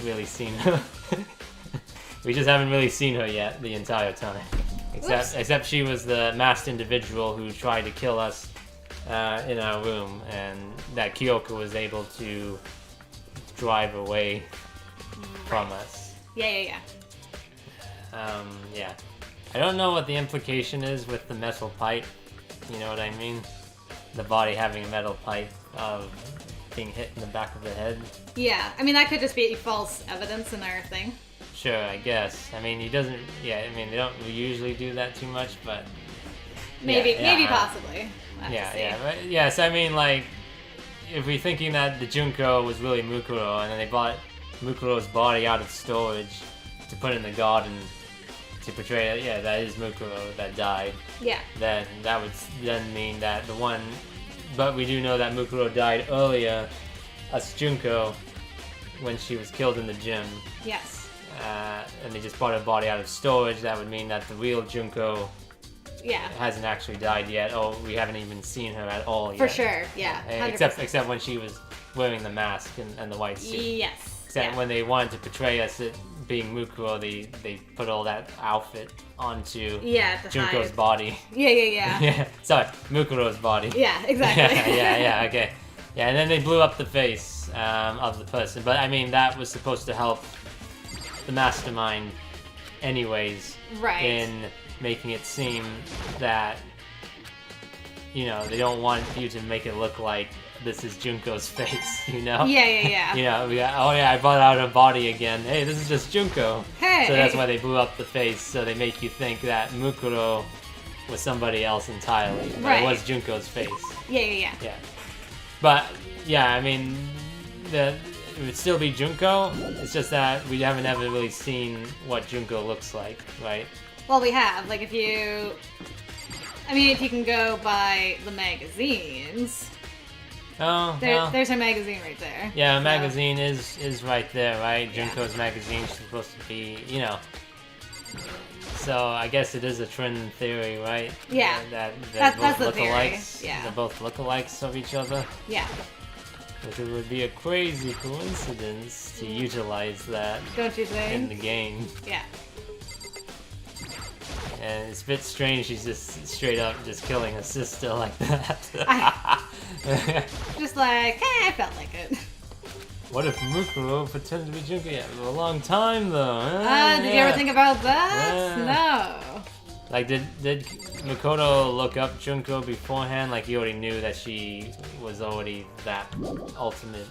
really seen her. We just haven't really seen her yet the entire time. Except she was the masked individual who tried to kill us in our room, and that Kyoko was able to drive away from us. Yeah. Yeah. I don't know what the implication is with the metal pipe. You know what I mean? The body having a metal pipe of being hit in the back of the head. Yeah, I mean, that could just be false evidence in their thing. Sure, I guess. I mean, he doesn't... Yeah, I mean, they don't usually do that too much, but... Maybe possibly. Yes, I mean, like, if we're thinking that the Junko was really Mukuro, and then they bought Mukuro's body out of storage to put in the garden to portray it, yeah, that is Mukuro that died. Yeah. Then that would then mean that the one... But we do know that Mukuro died earlier as Junko when she was killed in the gym. Yes. And they just brought her body out of storage. That would mean that the real Junko hasn't actually died yet. Oh, we haven't even seen her at all yet. For sure, yeah. Except when she was wearing the mask and the white suit. Yes. Except when they wanted to portray us it being Mukuro, they put all that outfit onto Junko's body. Yeah. Yeah, sorry, Mukuro's body. Yeah, exactly. yeah, okay. Yeah, and then they blew up the face of the person. But I mean, that was supposed to help the mastermind anyways, right, in making it seem that, you know, they don't want you to make it look like this is Junko's face, you know? Yeah. You know, I brought out her body again. Hey, this is just Junko. Hey. So that's why they blew up the face, so they make you think that Mukuro was somebody else entirely. But right. It was Junko's face. Yeah. But, yeah, I mean, it would still be Junko. It's just that we haven't ever really seen what Junko looks like, right? Well, we have. Like, if you can go by the magazines. Oh, there's her magazine right there. Yeah, magazine is right there, right? Junko's magazine is supposed to be, you know. So I guess it is a trend theory, right? Yeah. That's both the lookalikes. Theory. Yeah. They're both lookalikes of each other. Yeah. Which would be a crazy coincidence to utilize that. Don't you think? In the game. Yeah. And it's a bit strange she's just straight up just killing her sister like that. Just like, hey, I felt like it. What if Mukuro pretended to be Junko? Yeah, for a long time though. Did you ever think about that? No. Like, did Makoto look up Junko beforehand? Like, he already knew that she was already that ultimate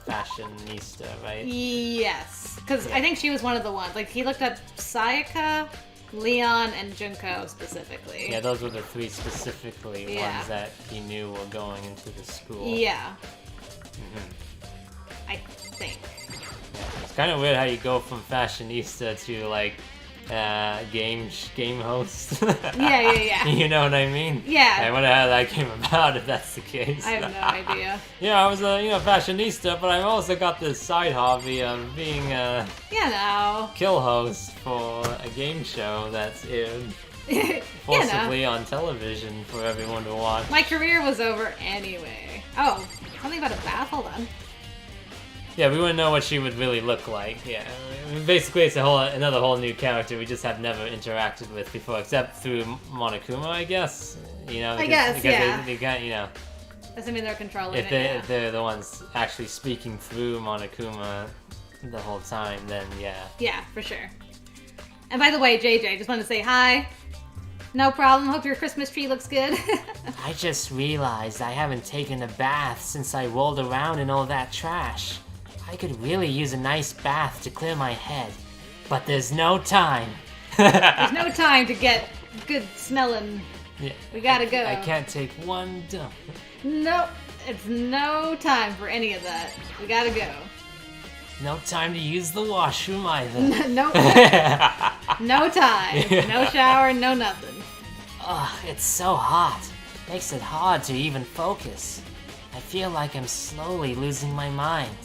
fashionista, right? Yes. Because I think she was one of the ones. Like, he looked up Sayaka, Leon, and Junko specifically. Yeah, those were the three specifically ones that he knew were going into the school. Yeah. Mm-hmm. I think. Yeah, it's kind of weird how you go from fashionista to, like, game host. Yeah. You know what I mean? Yeah. I wonder how that came about, if that's the case. I have no idea. Yeah, I was a fashionista, but I've also got this side hobby of being a kill host for a game show that's aired forcibly on television for everyone to watch. My career was over anyway. Oh, something about a bath? Hold on. Yeah, we wouldn't know what she would really look like. Yeah, basically it's another whole new character we just have never interacted with before, except through Monokuma, I guess. You know, because they got, you know. Doesn't mean they're controlling if they're the ones actually speaking through Monokuma the whole time, then yeah. Yeah, for sure. And by the way, JJ, just wanted to say hi. No problem. Hope your Christmas tree looks good. I just realized I haven't taken a bath since I rolled around in all that trash. I could really use a nice bath to clear my head, but there's no time. There's no time to get good smelling. Yeah. We gotta go. I can't take one dump. Nope. It's no time for any of that. We gotta go. No time to use the washroom either. Nope. No time. No shower, no nothing. Ugh, it's so hot. Makes it hard to even focus. I feel like I'm slowly losing my mind.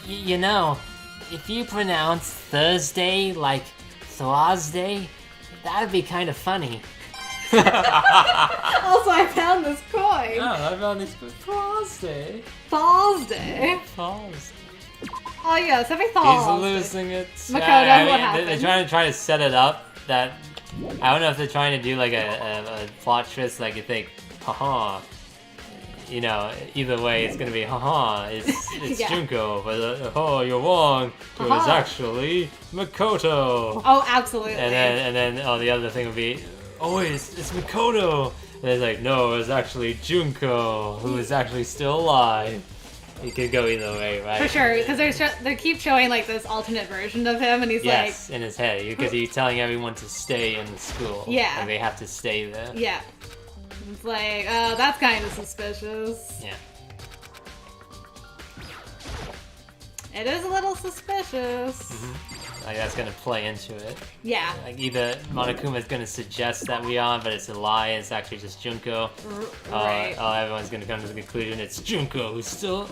You know, if you pronounce Thursday like Thursday, that'd be kind of funny. Also, I found this coin. Oh, I found this coin. Thursday. Thursday. Thursday. Oh yes, every He's Thursday. losing it. Makoto, what happened? They're trying to set it up that I don't know if they're trying to do like a plot twist, like you think, haha. You know, either way, it's gonna be haha. It's Yeah. Junko, but oh, you're wrong. It was actually Makoto. Oh, absolutely. And then the other thing would be, oh wait, it's Makoto. And it's like, no, it was actually Junko, who is actually still alive. It could go either way, right? For sure, because they keep showing like this alternate version of him, and he's Yes, in his head, because he's telling everyone to stay in the school. Yeah. And they have to stay there. like, yeah. It's like, oh, that's kind of suspicious. Yeah. It is a little suspicious. Like that's gonna play into it. Yeah. Like either Monokuma's gonna suggest that we are, but it's a lie, and it's actually just Junko. Right. Everyone's gonna come to the conclusion it's Junko who's still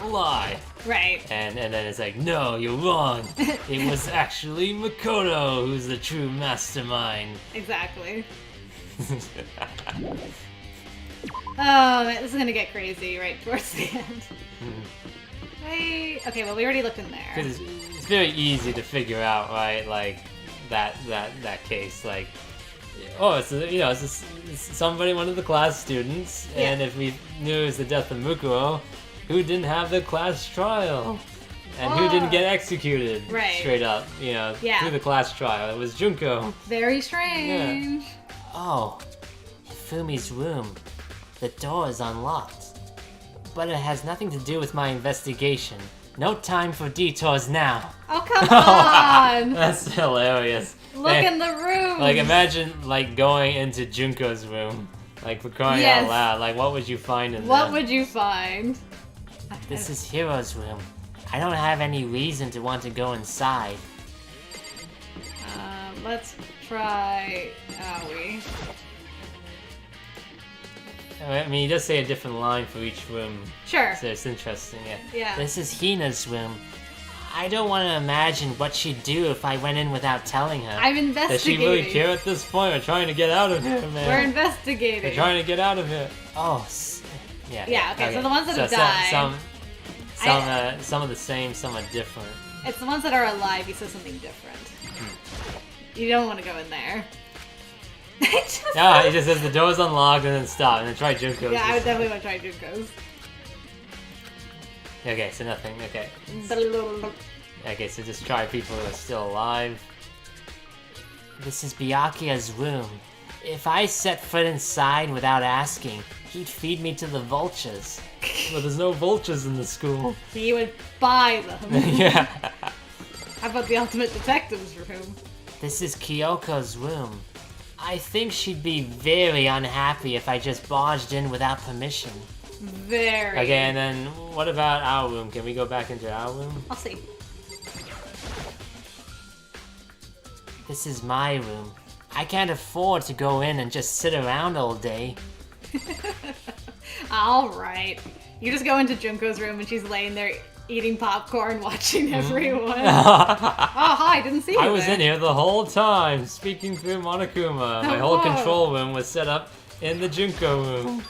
alive. Right. And then it's like, no, you're wrong. It was actually Makoto who's the true mastermind. Exactly. Oh, man, this is gonna get crazy right towards the end. Wait. Okay, well, we already looked in there. Because it's very easy to figure out, right? Like that case, like, oh, it's somebody, one of the class students, and if we knew it was the death of Mukuro, who didn't have the class trial, and who didn't get executed straight up, through the class trial? It was Junko. Very strange. Yeah. Oh, Hifumi's room. The door is unlocked. But it has nothing to do with my investigation. No time for detours now. Oh, come on! That's hilarious. Look in the room! Like, imagine, like, going into Junko's room. Like, for crying out loud. Like, what would you find in there? What would you find? This is Hiro's room. I don't have any reason to want to go inside. Let's try Aoi. I mean, he does say a different line for each room. Sure. So it's interesting, Yeah. This is Hina's room. I don't want to imagine what she'd do if I went in without telling her. I'm investigating. Does she really care at this point? We're trying to get out of here, man. We're investigating. We're trying to get out of here. Oh, yeah. Yeah, okay, so the ones that have died. Some are the same, some are different. It's the ones that are alive, you said something different. You don't want to go in there. No, it just says the door's unlocked and then stop, and then try Junko's. Yeah, I would definitely want to try Junko's. Okay, so nothing, okay. Okay, so just try people who are still alive. This is Byakuya's room. If I set foot inside without asking, he'd feed me to the vultures. Well, there's no vultures in the school. So you would buy them. Yeah. How about the ultimate detective's room? This is Kyoko's room. I think she'd be very unhappy if I just barged in without permission. Very. Okay, and then what about our room? Can we go back into our room? I'll see. This is my room. I can't afford to go in and just sit around all day. Alright. You just go into Junko's room and she's laying there eating popcorn, watching everyone. Oh, hi, didn't see you I was there. in here the whole time, speaking through Monokuma. My whole control room was set up in the Junko room.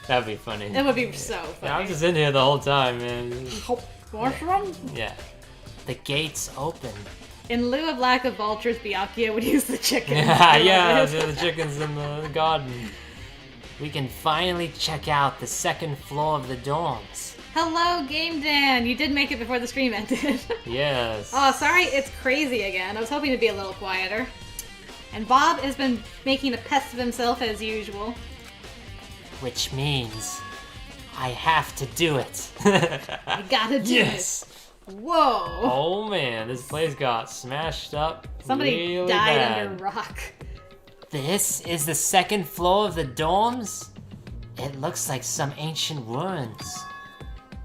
That'd be funny. It would be so funny. Yeah, I was just in here the whole time, man. Washroom? Yeah. The gate's open. In lieu of lack of vultures, Byakuya would use the chickens. Yeah, the chickens in the garden. We can finally check out the second floor of the dorms. Hello, Game Dan. You did make it before the stream ended. Yes. Oh, sorry, it's crazy again. I was hoping to be a little quieter. And Bob has been making a pest of himself as usual. Which means I have to do it. I gotta do Yes. it. Whoa. Oh man, this place got smashed up. Somebody really died bad. under a rock. This is the second floor of the dorms? It looks like some ancient ruins.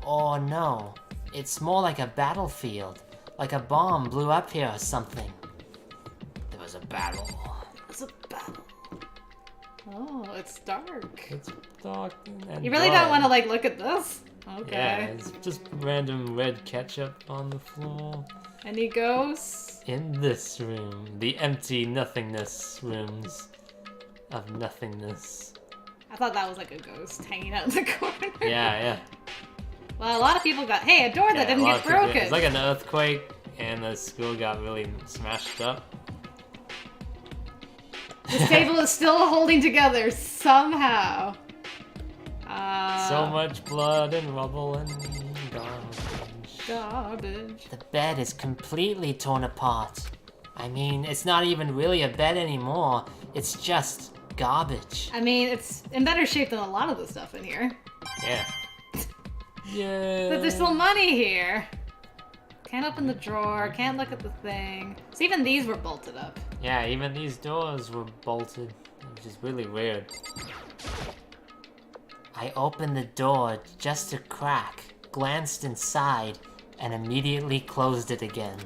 Or no, It's more like a battlefield. Like a bomb blew up here or something. There was a battle. It's a battle. Oh, it's dark. It's dark and You really don't want to, like, look at this? Okay. Yeah, it's just random red ketchup on the floor. Any ghosts? In this room, the empty nothingness rooms of nothingness. I thought that was like a ghost hanging out in the corner. Yeah. Well, a lot of people got... Hey, a door that didn't get broken! It's like an earthquake, and the school got really smashed up. This table is still holding together, somehow. So much blood and rubble and garbage. The bed is completely torn apart. I mean, it's not even really a bed anymore. It's just garbage. I mean, it's in better shape than a lot of the stuff in here. Yeah. Yeah. But there's still money here. Can't open the drawer, can't look at the thing. So even these were bolted up. Yeah, even these doors were bolted, which is really weird. I opened the door just a crack, glanced inside, and immediately closed it again.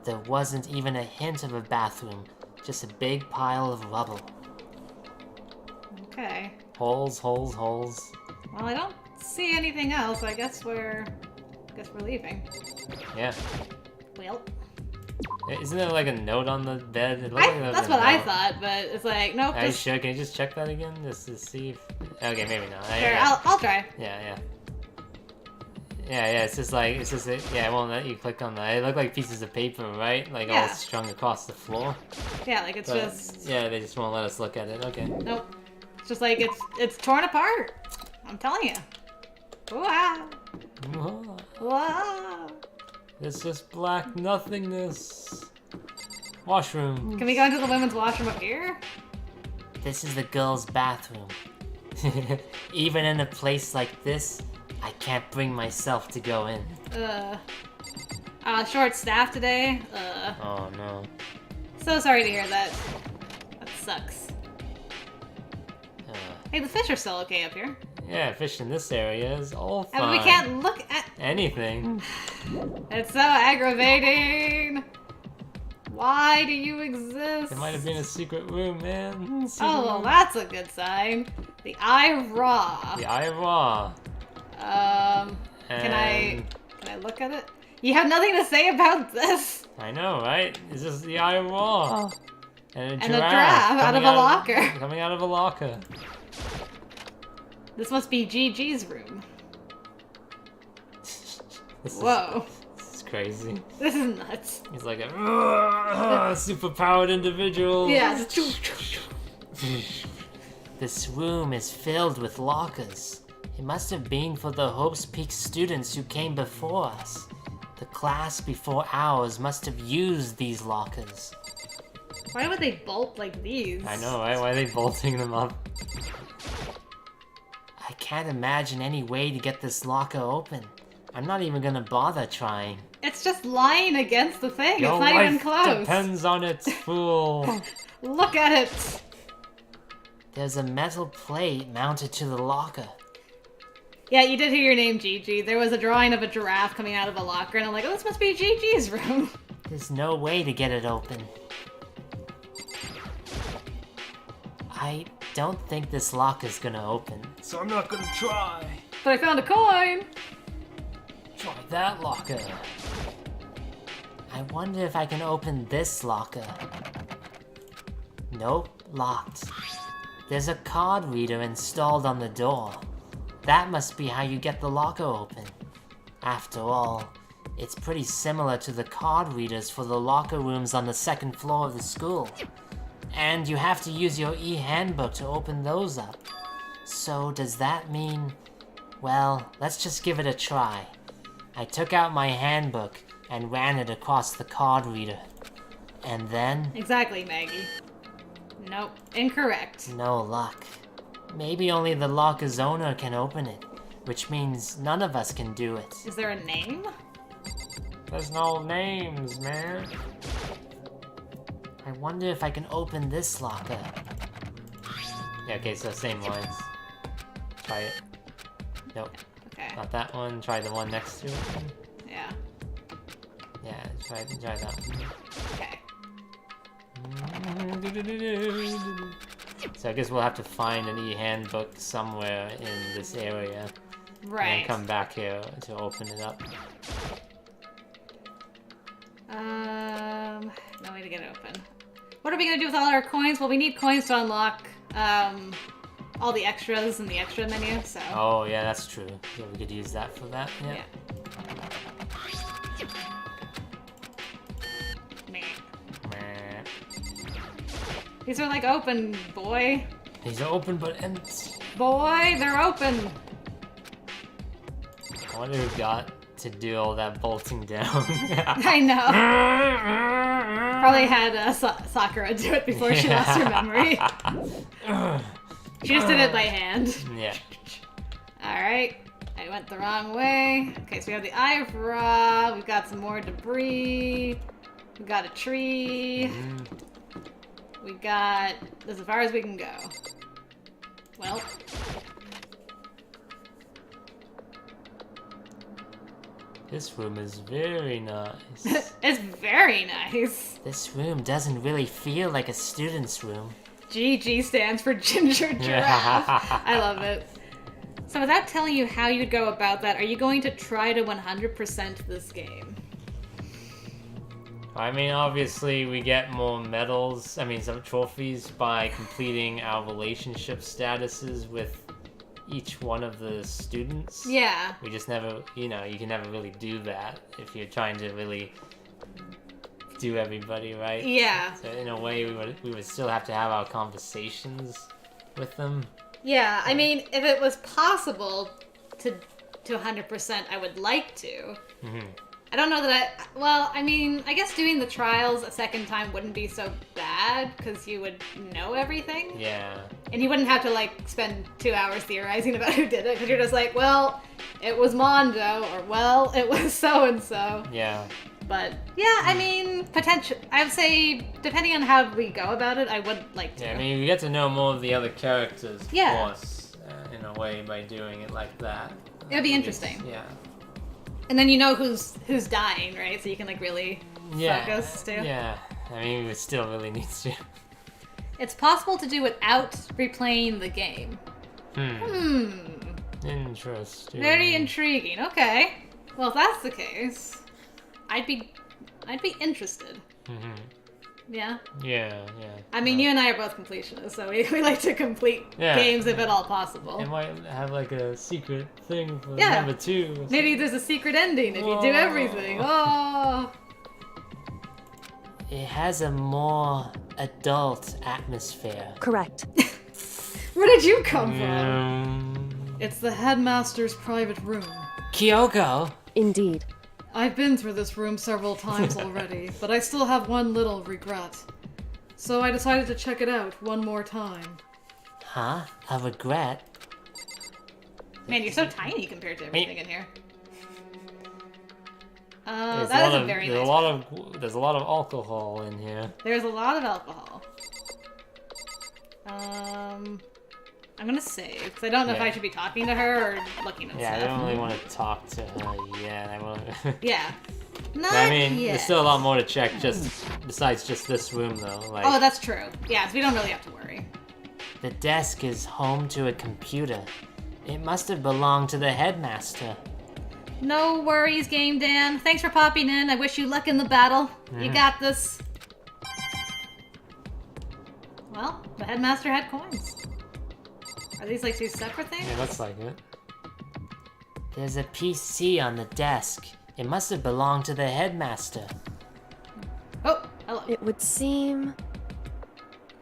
There wasn't even a hint of a bathroom, just a big pile of rubble. Okay. Holes, holes, holes. Well, I don't see anything else. I guess we're leaving. Yeah. Well. Isn't there like a note on the bed? It looked like there was that's a what I note. thought, but it's like, nope. Are you sure? Can you just check that again? Just to see if... Okay, maybe not. Sure, Yeah. I'll try. Yeah. It's just like, it won't let you click on that. It looked like pieces of paper, right? Like all strung across the floor. Yeah, like it's just... Yeah, they just won't let us look at it. Okay. Nope. It's just like, it's torn apart. I'm telling you. Wow. Wow. It's just black nothingness. Washroom. Can we go into the women's washroom up here? This is the girls' bathroom. Even in a place like this, I can't bring myself to go in. Short staff today. Oh no. So sorry to hear that. That sucks. Hey, the fish are still okay up here. Yeah, fish in this area is all fine. And we can't look at anything. It's so aggravating. Why do you exist? It might have been a secret room, man. Oh, well, that's a good sign. The Eye Raw. The Eye Raw. Can I look at it? You have nothing to say about this. I know, right? It's just the Eye Raw. And a giraffe out of a locker. Coming out of a locker. This must be GG's room. Whoa. This is crazy. This is nuts. He's like a superpowered individual. Yeah. This room is filled with lockers. It must have been for the Hopes Peak students who came before us. The class before ours must have used these lockers. Why would they bolt like these? I know, right? Why are they bolting them up? I can't imagine any way to get this locker open. I'm not even gonna bother trying. It's just lying against the thing. Your it's not life even close. Depends on it, fool. Look at it. There's a metal plate mounted to the locker. Yeah, you did hear your name, Gigi. There was a drawing of a giraffe coming out of a locker, and I'm like, oh, this must be Gigi's room. There's no way to get it open. I don't think this locker's gonna open. So I'm not gonna try. But I found a coin. Try that locker. I wonder if I can open this locker. Nope, locked. There's a card reader installed on the door. That must be how you get the locker open. After all, it's pretty similar to the card readers for the locker rooms on the second floor of the school. And you have to use your e-handbook to open those up. So does that mean... Well, let's just give it a try. I took out my handbook and ran it across the card reader. And then... Exactly, Maggie. Nope, incorrect. No luck. Maybe only the locker's owner can open it, which means none of us can do it. Is there a name? There's no names, man. I wonder if I can open this locker. Yeah, okay, so same lines. Try it. Nope. Okay. Not that one. Try the one next to it. Yeah. Yeah, try that one. Okay. So I guess we'll have to find an e-handbook somewhere in this area. Right. And come back here to open it up. No way to get it open. What are we gonna do with all our coins? Well, we need coins to unlock all the extras in the extra menu, so. Oh, yeah, that's true. Yeah, we could use that for that. Yeah. Meh. These are like open, boy. These are open but empty. Boy, they're open. I wonder who got to do all that bolting down. I know. Probably had Sakura do it before she lost her memory. She just did it by hand. Yeah. Alright. I went the wrong way. Okay, so we have the Eye of Ra. We've got some more debris. We've got a tree. We got as far as we can go. Well. This room is very nice. It's very nice. This room doesn't really feel like a student's room. GG stands for Ginger Giraffe. I love it. So without telling you how you'd go about that, are you going to try to 100% this game? I mean, obviously we get more medals, some trophies by completing our relationship statuses with each one of the students. Yeah. We just never, you can never really do that if you're trying to really do everybody, right? Yeah. So in a way, we would still have to have our conversations with them. Yeah, I mean, if it was possible to 100%, I would like to. I don't know that I guess doing the trials a second time wouldn't be so bad, because you would know everything. Yeah. And you wouldn't have to, spend 2 hours theorizing about who did it, because you're just like, well, it was Mondo, or, well, it was so-and-so. Yeah. But, yeah, I mean, potential. I would say, depending on how we go about it, I would like to. Yeah, I mean, we get to know more of the other characters, of Yeah. course, in a way, by doing it like that. It would be interesting. Yeah. And then you know who's dying, right? So you can, really focus, too. Yeah. I mean, we would still really need to. It's possible to do without replaying the game. Interesting. Very intriguing. Okay. Well, if that's the case, I'd be interested. Yeah? Yeah. I mean, you and I are both completionists, so we like to complete games if at all possible. It might have a secret thing for Yeah. number 2. Maybe there's a secret ending if you do everything. Oh! It has a more adult atmosphere. Correct. Where did you come from? It's the headmaster's private room. Kyoko! Indeed. I've been through this room several times already, but I still have one little regret. So I decided to check it out one more time. Huh? A regret? Man, you're so tiny compared to everything in here. There's That is a very nice one. There's a lot of alcohol in here. There's a lot of alcohol. I'm gonna save, because I don't know if I should be talking to her or looking at Yeah, I stuff. don't really want to talk to her yet. Yeah. Not I mean, yet. there's still a lot more to check besides just this room, though. Oh, that's true. Yeah, so we don't really have to worry. The desk is home to a computer. It must have belonged to the headmaster. No worries, Game Dan. Thanks for popping in. I wish you luck in the battle. You got this. Well, the headmaster had coins. Are these two separate things? Yeah, looks like it. There's a PC on the desk. It must have belonged to the headmaster. Oh, hello. It would seem...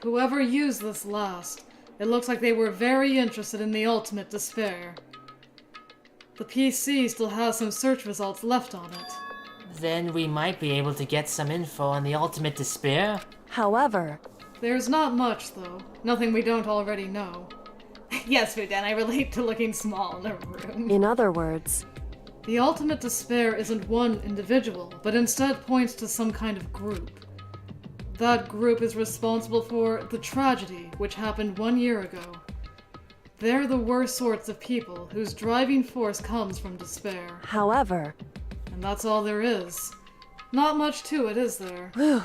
Whoever used this last, it looks like they were very interested in the ultimate despair. The PC still has some search results left on it. Then we might be able to get some info on the ultimate despair. However... There's not much, though. Nothing we don't already know. Yes, Fudan, I relate to looking small in a room. In other words... The ultimate despair isn't one individual, but instead points to some kind of group. That group is responsible for the tragedy which happened 1 year ago. They're the worst sorts of people whose driving force comes from despair. However... And that's all there is. Not much to it, is there? Whew.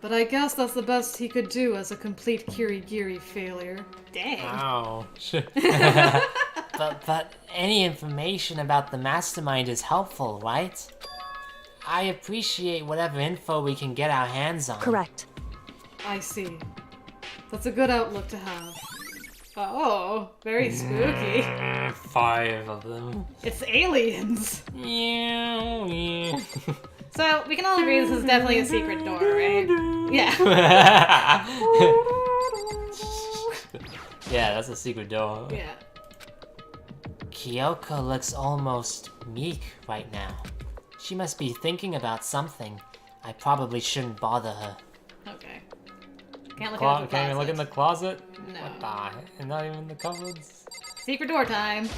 But I guess that's the best he could do as a complete Kirigiri failure. Dang. Ouch. But any information about the mastermind is helpful, right? I appreciate whatever info we can get our hands on. Correct. I see. That's a good outlook to have. Oh, very spooky. 5 of them. It's aliens. Yeah. So, we can all agree this is definitely a secret door, right? Yeah. Yeah, that's a secret door. Yeah. Kyoko looks almost meek right now. She must be thinking about something. I probably shouldn't bother her. Okay. Can't look Can't even look in the closet? No. What the heck? And not even the cupboards? Secret door time.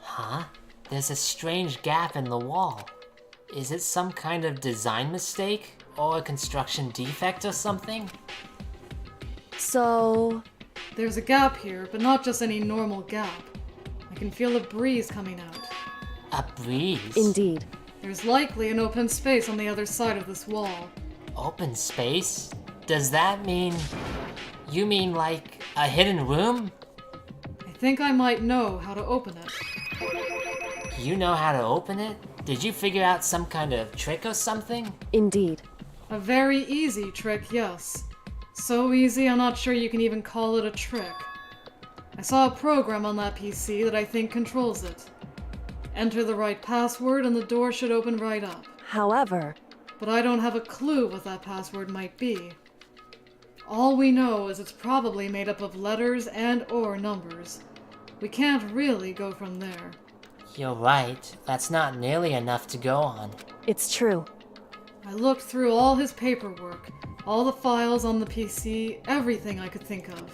Huh? There's a strange gap in the wall. Is it some kind of design mistake? Or a construction defect or something? So... There's a gap here, but not just any normal gap. I can feel a breeze coming out. A breeze? Indeed. There's likely an open space on the other side of this wall. Open space? Does that mean... You mean like a hidden room? I think I might know how to open it. You know how to open it? Did you figure out some kind of trick or something? Indeed. A very easy trick, yes. So easy, I'm not sure you can even call it a trick. I saw a program on that PC that I think controls it. Enter the right password and the door should open right up. However... But I don't have a clue what that password might be. All we know is it's probably made up of letters and/or numbers. We can't really go from there. You're right. That's not nearly enough to go on. It's true. I looked through all his paperwork, all the files on the PC, everything I could think of.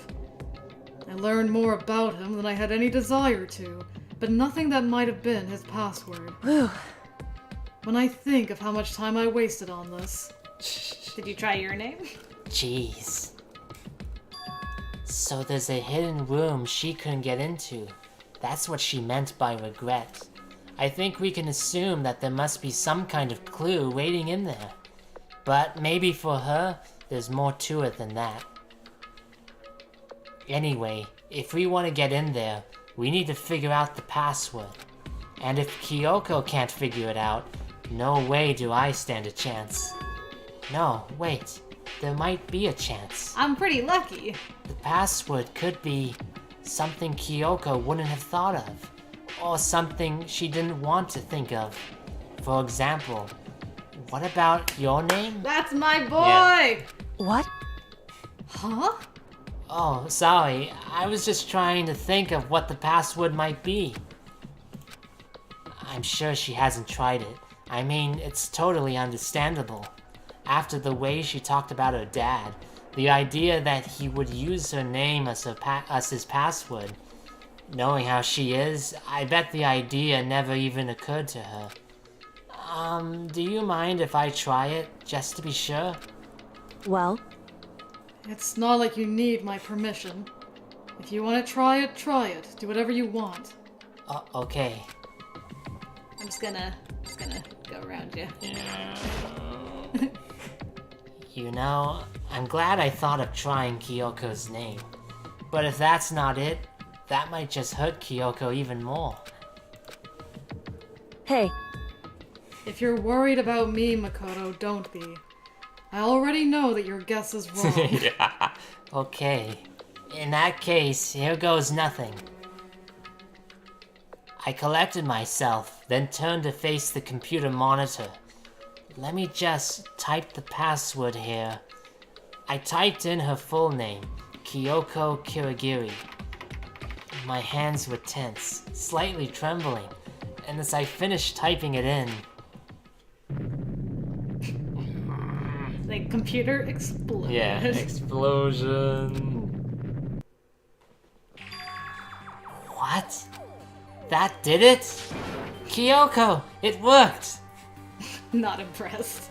I learned more about him than I had any desire to, but nothing that might have been his password. Whew. When I think of how much time I wasted on this... Did you try your name? Jeez. So there's a hidden room she couldn't get into. That's what she meant by regret. I think we can assume that there must be some kind of clue waiting in there. But maybe for her, there's more to it than that. Anyway, if we want to get in there, we need to figure out the password. And if Kyoko can't figure it out, no way do I stand a chance. No, wait. There might be a chance. I'm pretty lucky. The password could be something Kyoko wouldn't have thought of. Or something she didn't want to think of. For example, what about your name? That's my boy! Yeah. What? Huh? Oh, sorry. I was just trying to think of what the password might be. I'm sure she hasn't tried it. I mean, it's totally understandable. After the way she talked about her dad, the idea that he would use her name as his password. Knowing how she is, I bet the idea never even occurred to her. Do you mind if I try it, just to be sure? Well? It's not like you need my permission. If you want to try it, try it. Do whatever you want. Okay. I'm just gonna go around you. You know, I'm glad I thought of trying Kyoko's name. But if that's not it, that might just hurt Kyoko even more. Hey. If you're worried about me, Makoto, don't be. I already know that your guess is wrong. Yeah. Okay. In that case, here goes nothing. I collected myself, then turned to face the computer monitor. Let me just type the password here. I typed in her full name, Kyoko Kirigiri. My hands were tense, slightly trembling, and as I finished typing it in... The computer exploded. Yeah, explosion. What? That did it? Kyoko, it worked! Not impressed.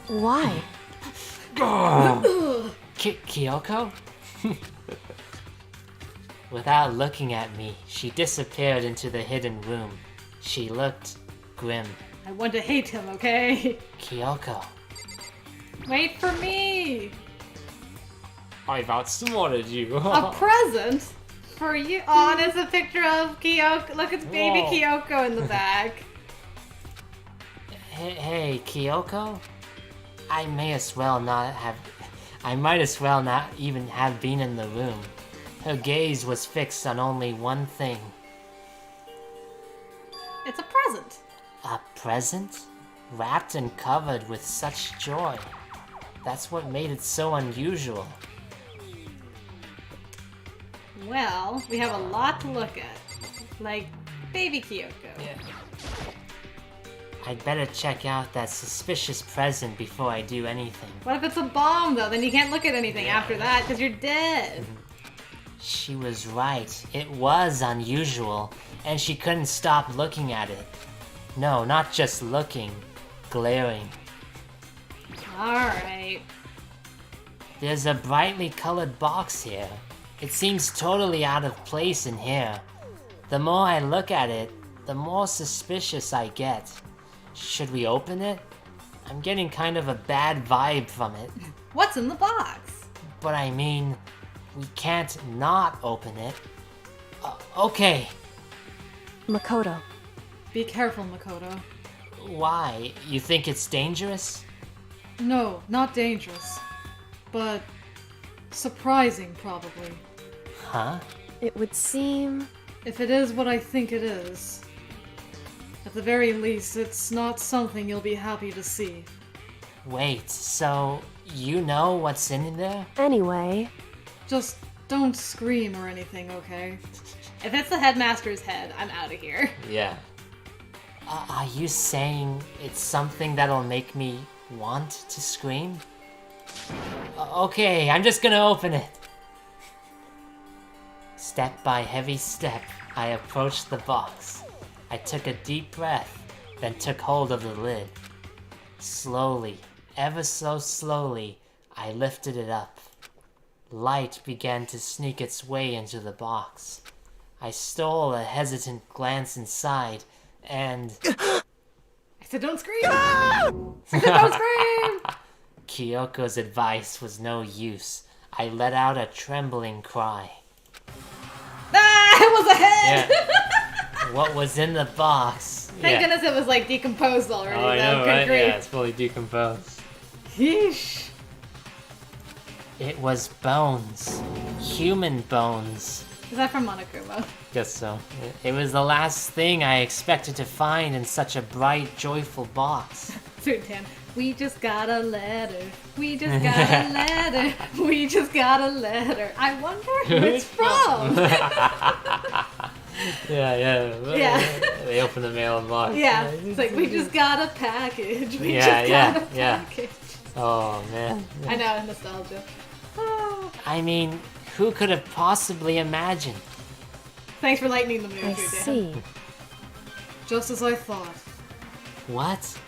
Why? Kyoko? Without looking at me, she disappeared into the hidden room. She looked grim. I want to hate him, okay? Kyoko. Wait for me! I've outsmarted you. A present? For you? Oh, there's a picture of Kyoko. Look, it's baby Whoa. Kyoko in the back. Hey, Kyoko? I might as well not even have been in the room. Her gaze was fixed on only one thing. It's a present. A present? Wrapped and covered with such joy. That's what made it so unusual. Well, we have a lot to look at. Like, baby Kyoko. Yeah. I'd better check out that suspicious present before I do anything. What if it's a bomb, though? Then you can't look at anything after that, because you're dead. She was right. It was unusual, and she couldn't stop looking at it. No, not just looking. Glaring. Alright. There's a brightly colored box here. It seems totally out of place in here. The more I look at it, the more suspicious I get. Should we open it? I'm getting kind of a bad vibe from it. What's in the box? But I mean, we can't not open it. Okay. Makoto. Be careful, Makoto. Why? You think it's dangerous? No, not dangerous. But surprising, probably. Huh? It would seem... If it is what I think it is, at the very least, it's not something you'll be happy to see. Wait, so you know what's in there? Anyway... Just don't scream or anything, okay? If it's the headmaster's head, I'm out of here. Yeah. Are you saying it's something that'll make me want to scream? Okay, I'm just gonna open it. Step by heavy step, I approached the box. I took a deep breath, then took hold of the lid. Slowly, ever so slowly, I lifted it up. Light began to sneak its way into the box. I stole a hesitant glance inside, and... I said don't scream! I said don't scream! Kyoko's advice was no use. I let out a trembling cry. Ah! It was a head! Yeah. What was in the box? Thank goodness it was like decomposed already. Oh, I though. know, Good right? grief. Yeah, it's fully decomposed. Yeesh. It was bones. Human bones. Is that from Monokuma? Guess so. It was the last thing I expected to find in such a bright, joyful box. Sweet Dan. We just got a letter. We just got a letter. We just got a letter. I wonder who it's from. Yeah. They open the mailbox. Yeah. It's like we just got a package. We Yeah, just yeah, got a yeah. package. Oh, man. I know, nostalgia. Oh. I mean, who could have possibly imagined? Thanks for lightening the mood, I Sweet Dan. see. Just as I thought. What?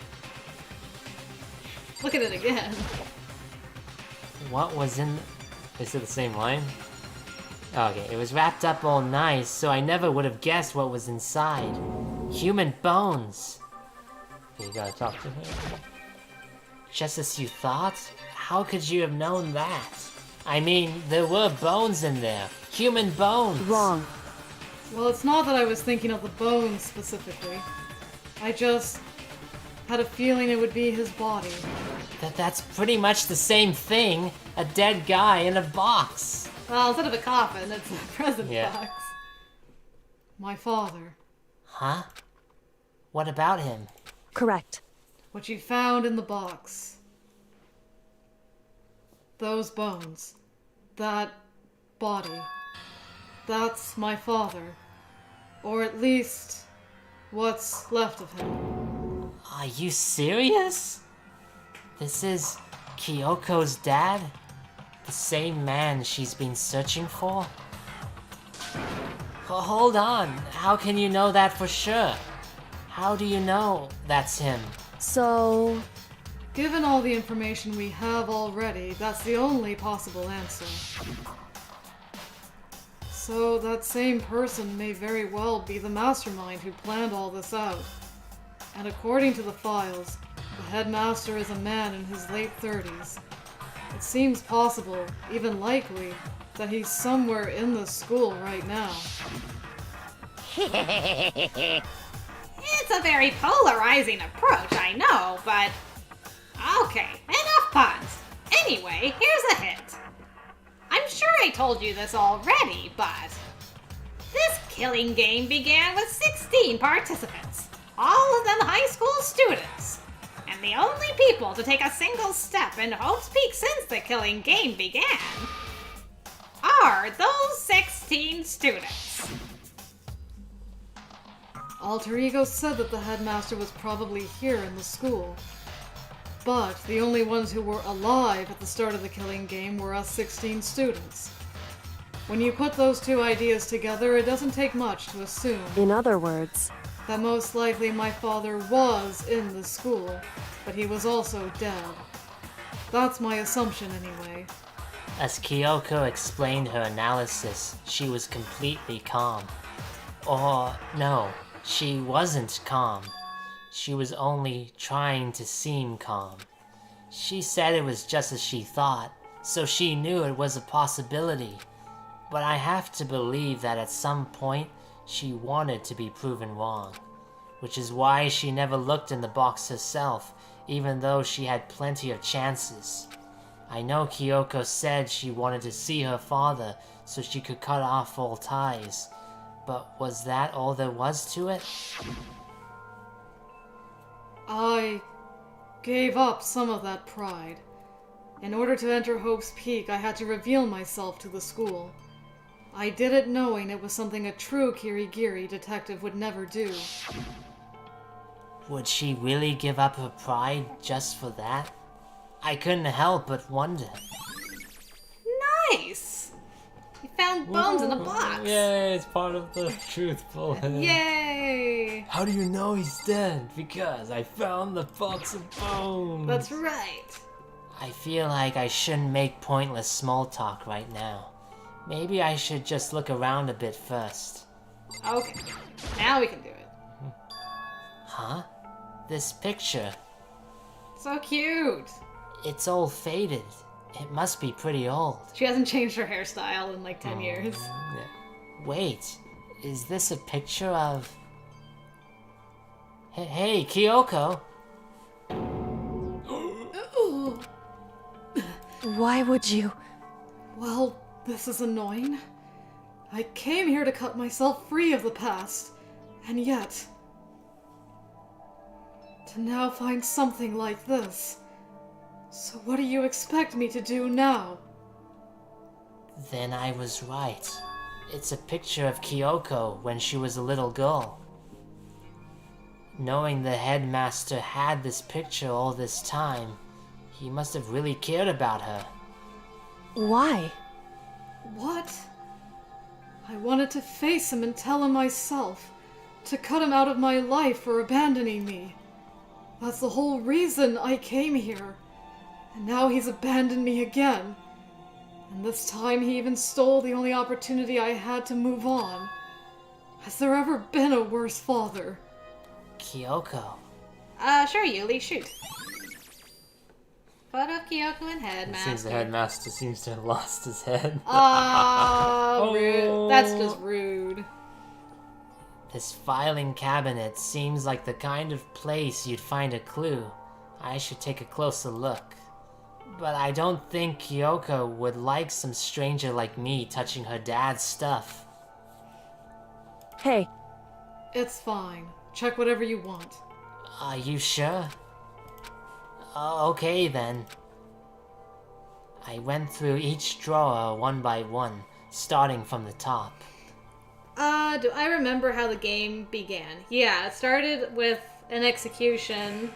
Look at it again. What was in... Is it the same line? Okay, it was wrapped up all nice, so I never would have guessed what was inside. Human bones. You gotta talk to her. Just as you thought? How could you have known that? I mean, there were bones in there. Human bones. Wrong. Well, it's not that I was thinking of the bones specifically. I just had a feeling it would be his body. That's pretty much the same thing. A dead guy in a box. Well, instead of a coffin, it's a present Yeah. box. My father. Huh? What about him? Correct. What you found in the box. Those bones. That body. That's my father. Or at least, what's left of him. Are you serious? This is Kyoko's dad? The same man she's been searching for? Hold on. How can you know that for sure? How do you know that's him? So... Given all the information we have already, that's the only possible answer. So that same person may very well be the mastermind who planned all this out. And according to the files, the headmaster is a man in his late 30s. It seems possible, even likely, that he's somewhere in the school right now. It's a very polarizing approach, I know, but... Okay, enough puns. Anyway, here's a hint. I'm sure I told you this already, but... This killing game began with 16 participants, all of them high school students. And the only people to take a single step in Hope's Peak since the killing game began are those 16 students. Alter Ego said that the headmaster was probably here in the school. But the only ones who were alive at the start of the killing game were us 16 students. When you put those two ideas together, it doesn't take much to assume. In other words, that most likely my father was in the school, but he was also dead. That's my assumption anyway. As Kyoko explained her analysis, she was completely calm. Or, no, she wasn't calm. She was only trying to seem calm. She said it was just as she thought, so she knew it was a possibility. But I have to believe that at some point, she wanted to be proven wrong. Which is why she never looked in the box herself, even though she had plenty of chances. I know Kyoko said she wanted to see her father so she could cut off all ties. But was that all there was to it? I gave up some of that pride. In order to enter Hope's Peak, I had to reveal myself to the school. I did it knowing it was something a true Kirigiri detective would never do. Would she really give up her pride just for that? I couldn't help but wonder. Nice! You found bones in a box! Yay, it's part of the truth bullet. Yay! How do you know he's dead? Because I found the box of bones. That's right. I feel like I shouldn't make pointless small talk right now. Maybe I should just look around a bit first. Okay, now we can do it. Huh? This picture. So cute! It's all faded. It must be pretty old. She hasn't changed her hairstyle in like 10 years. Yeah. Wait, is this a picture of... Hey, Kyoko! why would you? Well, this is annoying. I came here to cut myself free of the past, and yet... to now find something like this. So what do you expect me to do now? Then I was right. It's a picture of Kyoko when she was a little girl. Knowing the headmaster had this picture all this time, he must have really cared about her. Why? What? I wanted to face him and tell him myself. To cut him out of my life for abandoning me. That's the whole reason I came here. And now he's abandoned me again. And this time he even stole the only opportunity I had to move on. Has there ever been a worse father? Kyoko. Sure, Yuli, shoot. Photo of Kyoko and It headmaster. seems the headmaster seems to have lost his head. Oh, rude. That's just rude. This filing cabinet seems like the kind of place you'd find a clue. I should take a closer look. But I don't think Kyoko would like some stranger like me touching her dad's stuff. Hey. It's fine. Check whatever you want. Are you sure? Okay then. I went through each drawer one by one, starting from the top. Do I remember how the game began? Yeah, it started with an execution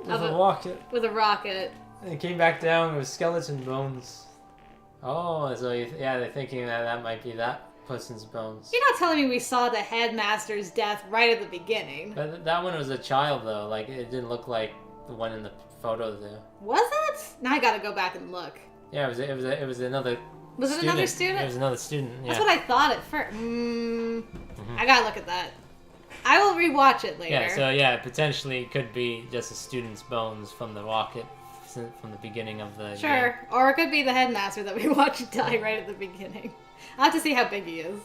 With a rocket. With a rocket. And it came back down with skeleton bones. Oh, so they're thinking that might be that person's bones. You're not telling me we saw the headmaster's death right at the beginning. But that one was a child though. Like it didn't look like the one in the photo there. Was it? Now I gotta go back and look. Yeah, it was another Was it another student? It was another student, yeah. That's what I thought at first. I gotta look at that. I will rewatch it later. Yeah, so yeah, potentially it could be just a student's bones from the rocket from the beginning of the Sure, game. or it could be the headmaster that we watched die right at the beginning. I'll have to see how big he is.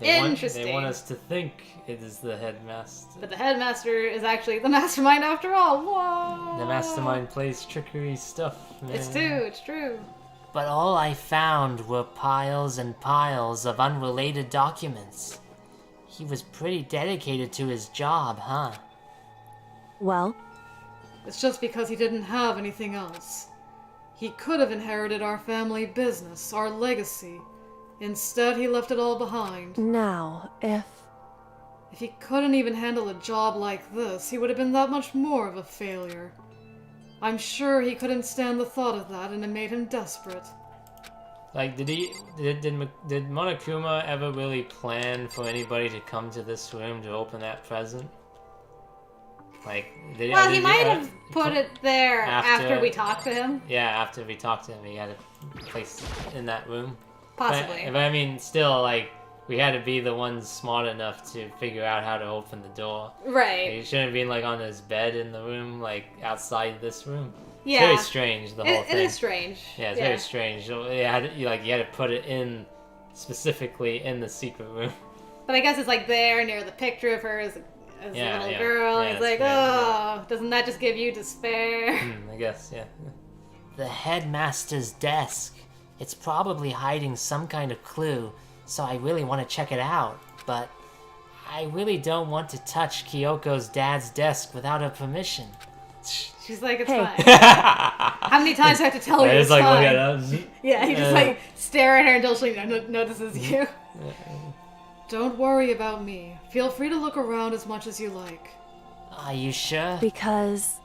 Interesting. They want us to think it is the headmaster. But the headmaster is actually the mastermind after all. Whoa! The mastermind plays trickery stuff, man. It's true. But all I found were piles and piles of unrelated documents. He was pretty dedicated to his job, huh? Well, It's just because he didn't have anything else. He could have inherited our family business, our legacy. Instead, he left it all behind. now, if... If he couldn't even handle a job like this, he would have been that much more of a failure. I'm sure he couldn't stand the thought of that, and it made him desperate. Like, did Monokuma ever really plan for anybody to come to this room to open that present? Like, he might have put it there after we talked to him. Yeah, after we talked to him, he had a place in that room. Possibly. But I mean, still, like, we had to be the ones smart enough to figure out how to open the door. Right. He shouldn't have been, like, on his bed in the room, like, outside this room. Yeah. It's very strange, the whole thing. It is strange. Yeah, it's very strange. So you had to put it in, specifically in the secret room. But I guess it's, like, there near the picture of her as a little girl. Yeah, He's like, doesn't that just give you despair? I guess, yeah. The headmaster's desk. It's probably hiding some kind of clue, so I really want to check it out. But I really don't want to touch Kyoko's dad's desk without her permission. She's like, it's Hey. fine. How many times do I have to tell you it's like, fine? look at Yeah, he just like stare at her until she notices you. Don't worry about me. Feel free to look around as much as you like. Are you sure? Because...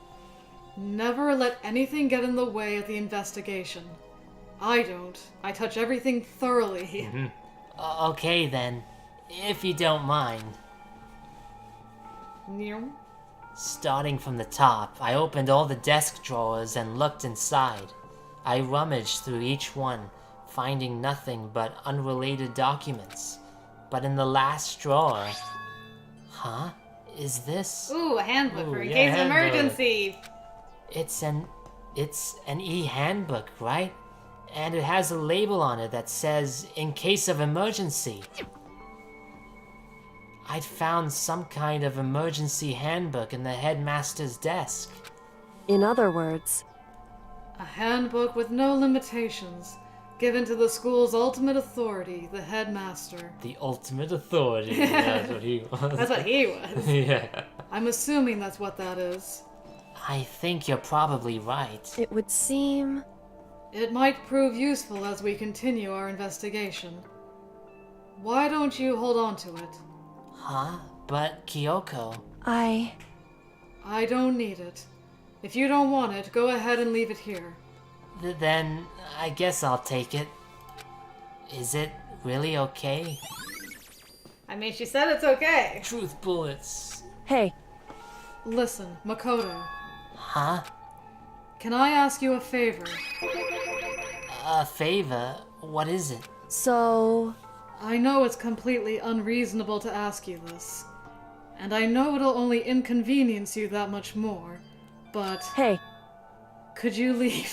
Never let anything get in the way of the investigation. I don't. I touch everything thoroughly. Okay then, if you don't mind. Starting from the top, I opened all the desk drawers and looked inside. I rummaged through each one, finding nothing but unrelated documents. But in the last drawer... Huh? Is this... Ooh, a handbook for in yeah, case of handbook. emergency. It's an e-handbook, right? And it has a label on it that says, in case of emergency. I'd found some kind of emergency handbook in the headmaster's desk. In other words... A handbook with no limitations, given to the school's ultimate authority, the headmaster. The ultimate authority. That's what he was. That's what he was. Yeah. I'm assuming that's what that is. I think you're probably right. It would seem... It might prove useful as we continue our investigation. Why don't you hold on to it? Huh? But Kyoko... I don't need it. If you don't want it, go ahead and leave it here. Then I guess I'll take it. Is it really okay? I mean, she said it's okay. Truth bullets. Hey. Listen, Makoto. Huh? Can I ask you a favor? A favor? What is it? So... I know it's completely unreasonable to ask you this. And I know it'll only inconvenience you that much more. But... Hey. Could you leave?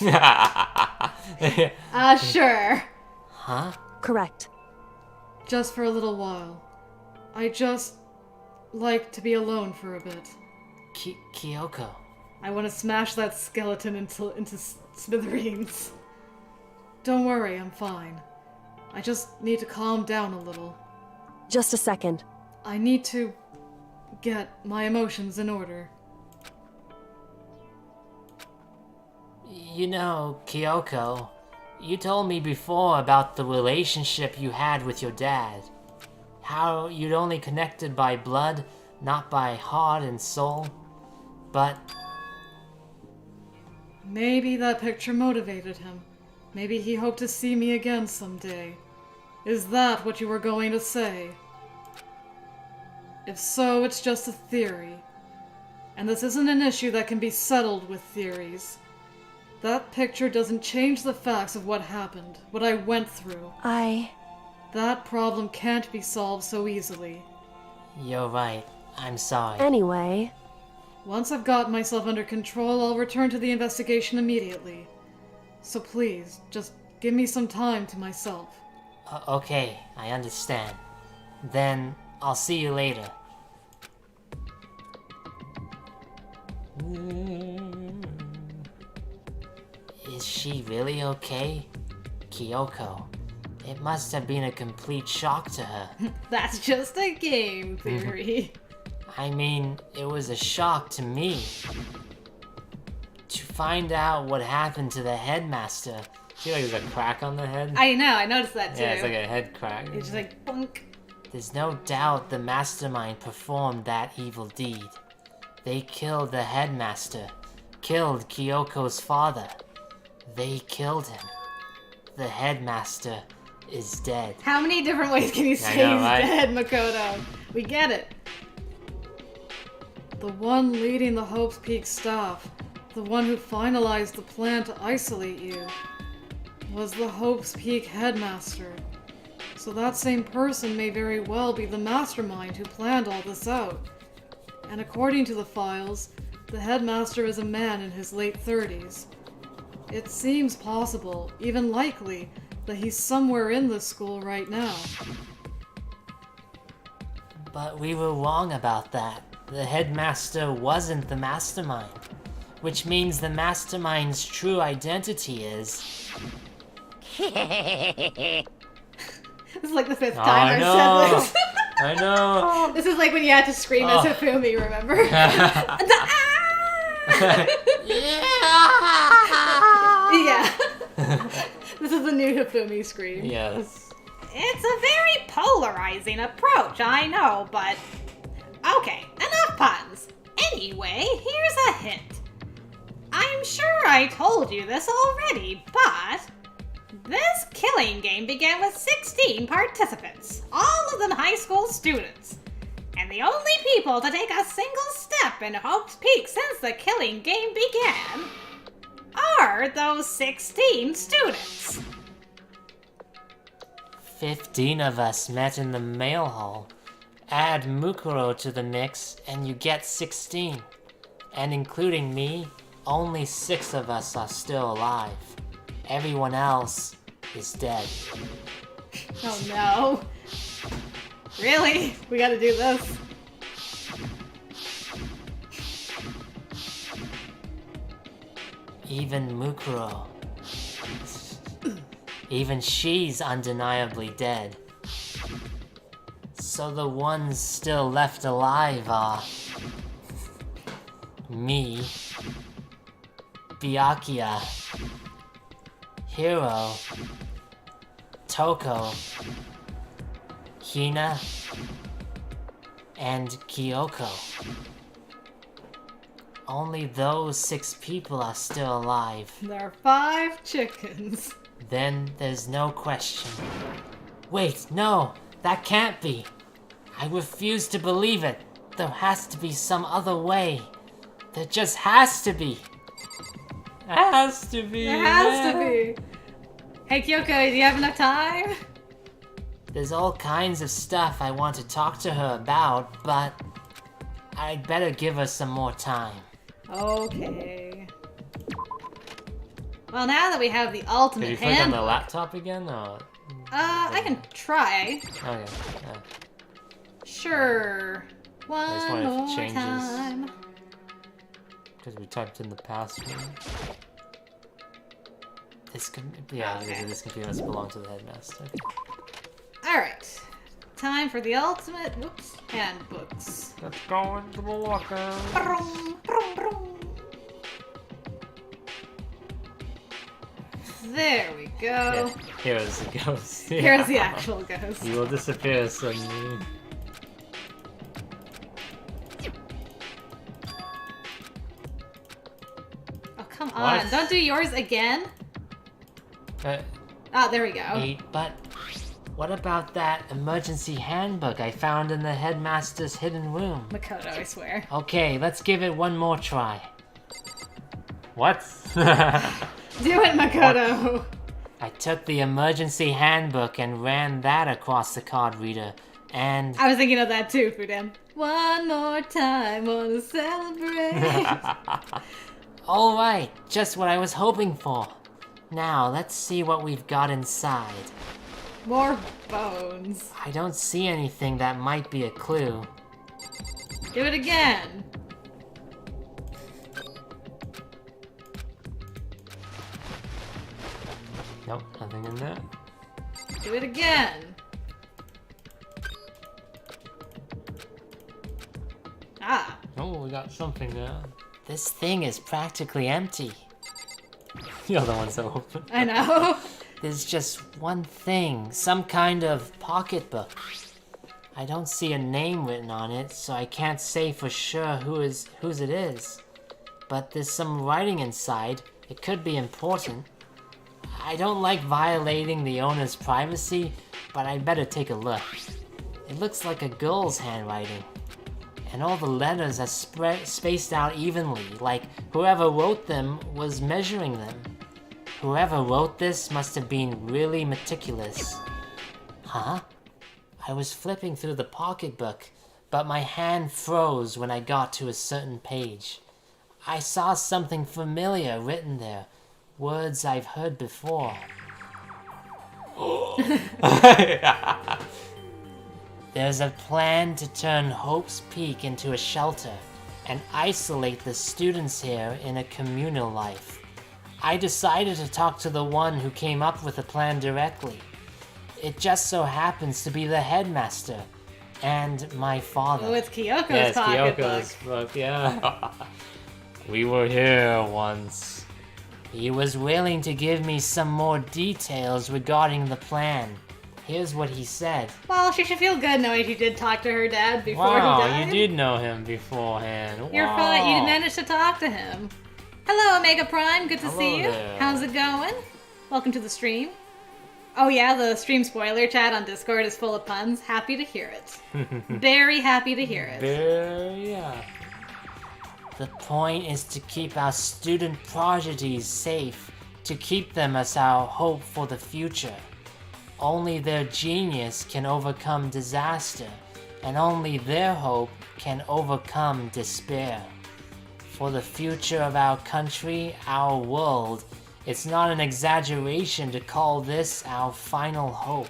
Sure. Huh? Correct. Just for a little while. I just... like to be alone for a bit. Kyoko. I want to smash that skeleton into smithereens. Don't worry, I'm fine. I just need to calm down a little. Just a second. I need to get my emotions in order. You know, Kyoko, you told me before about the relationship you had with your dad. How you'd only connected by blood, not by heart and soul. But... Maybe that picture motivated him. Maybe he hoped to see me again someday. Is that what you were going to say? If so, it's just a theory. And this isn't an issue that can be settled with theories. That picture doesn't change the facts of what happened, what I went through. That problem can't be solved so easily. You're right. I'm sorry. Anyway... Once I've got myself under control, I'll return to the investigation immediately. So please, just give me some time to myself. Okay, I understand. Then, I'll see you later. Is she really okay? Kyoko. It must have been a complete shock to her. That's just a game theory. I mean, it was a shock to me. To find out what happened to the headmaster. See, like, there's a crack on the head? I know, I noticed that too. Yeah, it's like a head crack. It's just like, bunk. There's no doubt the mastermind performed that evil deed. They killed the headmaster, killed Kyoko's father. They killed him. The headmaster is dead. How many different ways can you say he's dead, Makoto? We get it. The one leading the Hope's Peak staff, the one who finalized the plan to isolate you, was the Hope's Peak headmaster. So that same person may very well be the mastermind who planned all this out. And according to the files, the headmaster is a man in his late 30s. It seems possible, even likely, that he's somewhere in this school right now. But we were wrong about that. The headmaster wasn't the mastermind. Which means the mastermind's true identity is... This is like the 5th time I've said this. I know. This is like when you had to scream as Hifumi, remember? Yeah. This is the new Hifumi scream. Yes. It's a very polarizing approach, I know, but... Okay, enough puns. Anyway, here's a hint. I'm sure I told you this already, but... This killing game began with 16 participants, all of them high school students. And the only people to take a single step in Hope's Peak since the killing game began are those 16 students. 15 of us met in the mail hall. Add Mukuro to the mix and you get 16. And including me, only 6 of us are still alive. Everyone else is dead. Oh no. Really? We gotta do this? Even Mukuro. Even she's undeniably dead. So the ones still left alive are... me, Byakuya, Hiro, Toko, Hina, and Kyoko. Only those 6 people are still alive. There are 5 chickens. Then there's no question. Wait, no, that can't be. I refuse to believe it. There has to be some other way. There just has to be. Has to be. There has to be. Hey Kyoko, do you have enough time? There's all kinds of stuff I want to talk to her about, but I'd better give her some more time. Okay. Well, now that we have the ultimate Did you click on the handbook... laptop again, or...? I can try. Okay, yeah. Sure. One more changes. time. Because we typed in the password. This This computer must belong to the headmaster. Okay. Alright. Time for the ultimate, handbooks. Let's go into the locker. Brum, brum, brum. There we go. Yeah, here's the ghost. Yeah. Here's the actual ghost. You will disappear suddenly. Oh, come on. What? Don't do yours again. Oh, There we go. 8, but what about that emergency handbook I found in the headmaster's hidden room? Makoto, I swear. Okay, let's give it one more try. What? Do it, Makoto. I took the emergency handbook and ran that across the card reader, and... I was thinking of that too, Fudan. One more time, wanna celebrate. Alright, just what I was hoping for. Now, let's see what we've got inside. More bones. I don't see anything that might be a clue. Do it again. Nope, nothing in there. Do it again. Ah. Oh, we got something there. This thing is practically empty. You're the one so open. I know. There's just one thing, some kind of pocketbook. I don't see a name written on it, so I can't say for sure whose it is. But there's some writing inside. It could be important. I don't like violating the owner's privacy, but I'd better take a look. It looks like a girl's handwriting. And all the letters are spaced out evenly, like whoever wrote them was measuring them. Whoever wrote this must have been really meticulous. Huh? I was flipping through the pocketbook, but my hand froze when I got to a certain page. I saw something familiar written there, words I've heard before. There's a plan to turn Hope's Peak into a shelter and isolate the students here in a communal life. I decided to talk to the one who came up with the plan directly. It just so happens to be the headmaster and my father. Oh, it's Kyoko's Yes, pocketbook. Kyoko's book, yeah. We were here once. He was willing to give me some more details regarding the plan. Here's what he said. Well, she should feel good knowing she did talk to her dad before Wow, he died. you did know him beforehand. You're Wow. fine. You managed to talk to him. Hello, Omega Prime. Good to Hello see you. there. How's it going? Welcome to the stream. Oh yeah, the stream spoiler chat on Discord is full of puns. Happy to hear it. Very happy to hear it. Yeah. The point is to keep our student prodigies safe, to keep them as our hope for the future. Only their genius can overcome disaster, and only their hope can overcome despair. For the future of our country, our world, it's not an exaggeration to call this our final hope.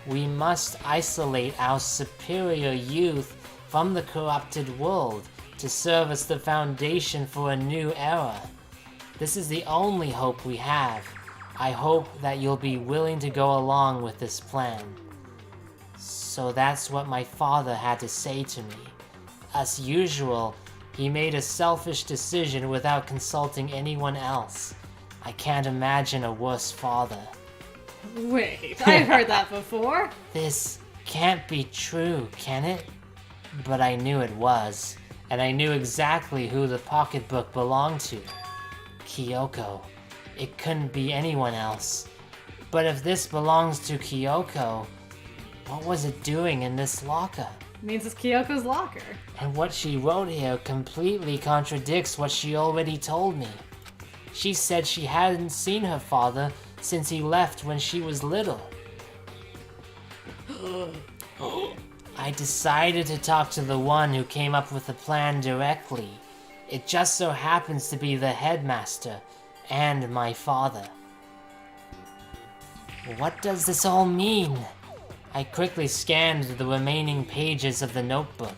We must isolate our superior youth from the corrupted world to serve as the foundation for a new era. This is the only hope we have. I hope that you'll be willing to go along with this plan. So that's what my father had to say to me. As usual, he made a selfish decision without consulting anyone else. I can't imagine a worse father. Wait, I've heard that before. This can't be true, can it? But I knew it was, and I knew exactly who the pocketbook belonged to. Kyoko. It couldn't be anyone else. But if this belongs to Kyoko, what was it doing in this locker? Means it's Kyoko's locker. And what she wrote here completely contradicts what she already told me. She said she hadn't seen her father since he left when she was little. I decided to talk to the one who came up with the plan directly. It just so happens to be the headmaster and my father. What does this all mean? I quickly scanned the remaining pages of the notebook.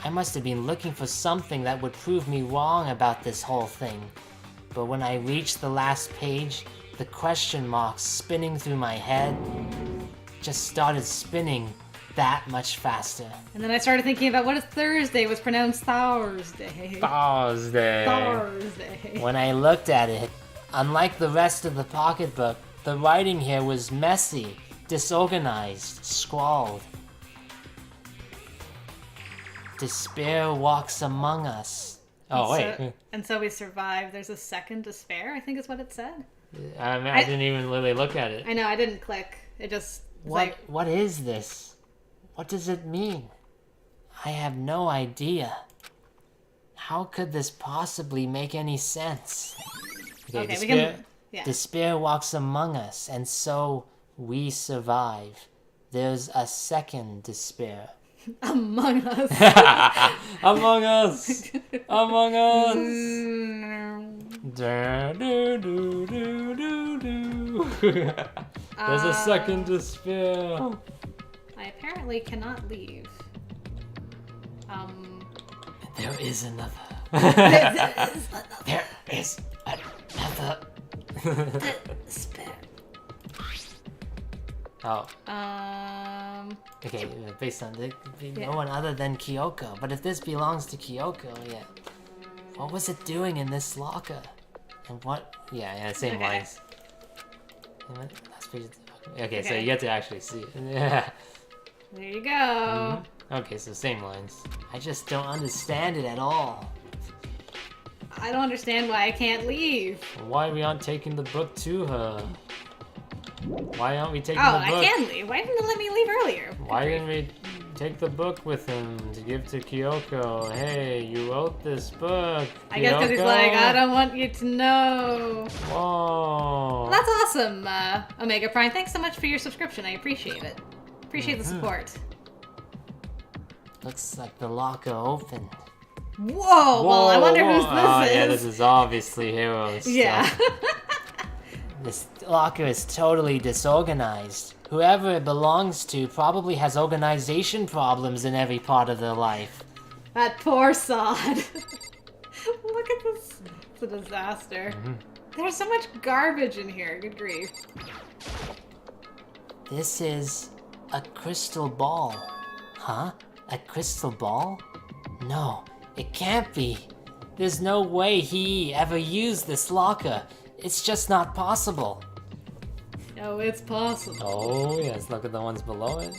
I must have been looking for something that would prove me wrong about this whole thing. But when I reached the last page, the question marks spinning through my head just started spinning that much faster. And then I started thinking about what if Thursday was pronounced Thursday. Thursday. When I looked at it, unlike the rest of the pocketbook, the writing here was messy, disorganized, scrawled. Despair walks among us. Oh, wait. And so we survived. There's a second despair, I think is what it said. I didn't even really look at it. I know, I didn't click. It just... What is this? What does it mean? I have no idea. How could this possibly make any sense? Okay, we can... Yeah. Despair walks among us, and so we survive. There's a second despair. Among us. Among us. Among us. There's a second despair. I apparently cannot leave. There is another. There is another. Despair. Oh. Okay. Okay, based on no one other than Kyoko. But if this belongs to Kyoko, yeah. What was it doing in this locker? And what? Yeah, same lines. Last page. Okay, so you get to actually see it. Yeah. There you go. Okay, so same lines. I just don't understand it at all. I don't understand why I can't leave. Why we aren't taking the book to her? Why aren't we taking the book? Oh, I can leave. Why didn't it let me leave earlier? Why didn't we take the book with him to give to Kyoko? Hey, you wrote this book, I guess because he's like, I don't want you to know. Whoa. Well, that's awesome, Omega Prime. Thanks so much for your subscription. I appreciate it. Appreciate the support. Looks like the locker opened. Whoa! Well, I wonder whose this is. Yeah, this is obviously Hero's Yeah. This locker is totally disorganized. Whoever it belongs to probably has organization problems in every part of their life. That poor sod. Look at this. It's a disaster. There's so much garbage in here. Good grief. This is a crystal ball. Huh? A crystal ball? No, it can't be. There's no way he ever used this locker. It's just not possible. Oh, it's possible. Oh, yes, look at the ones below it.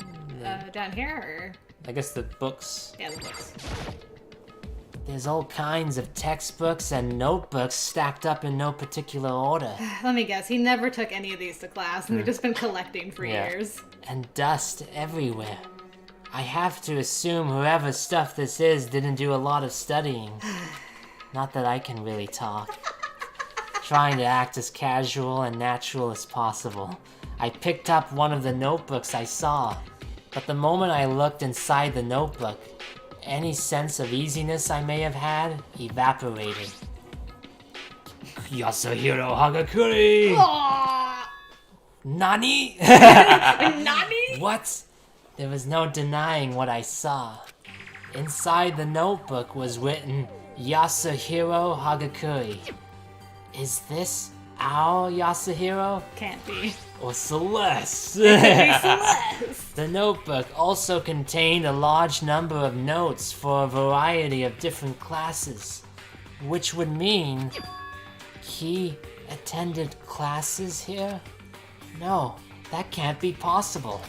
Down here, or? I guess the books. Yeah, the books. There's all kinds of textbooks and notebooks stacked up in no particular order. Let me guess, he never took any of these to class, and they've just been collecting for years. And dust everywhere. I have to assume whoever's stuff this is didn't do a lot of studying. Not that I can really talk. Trying to act as casual and natural as possible. I picked up one of the notebooks I saw, but the moment I looked inside the notebook, any sense of easiness I may have had evaporated. Yasuhiro Hagakure! Nani? Nani? What? There was no denying what I saw. Inside the notebook was written Yasuhiro Hagakure. Is this our Yasuhiro? Can't be. Or Celeste? It could be Celeste. The notebook also contained a large number of notes for a variety of different classes, which would mean he attended classes here? No, that can't be possible.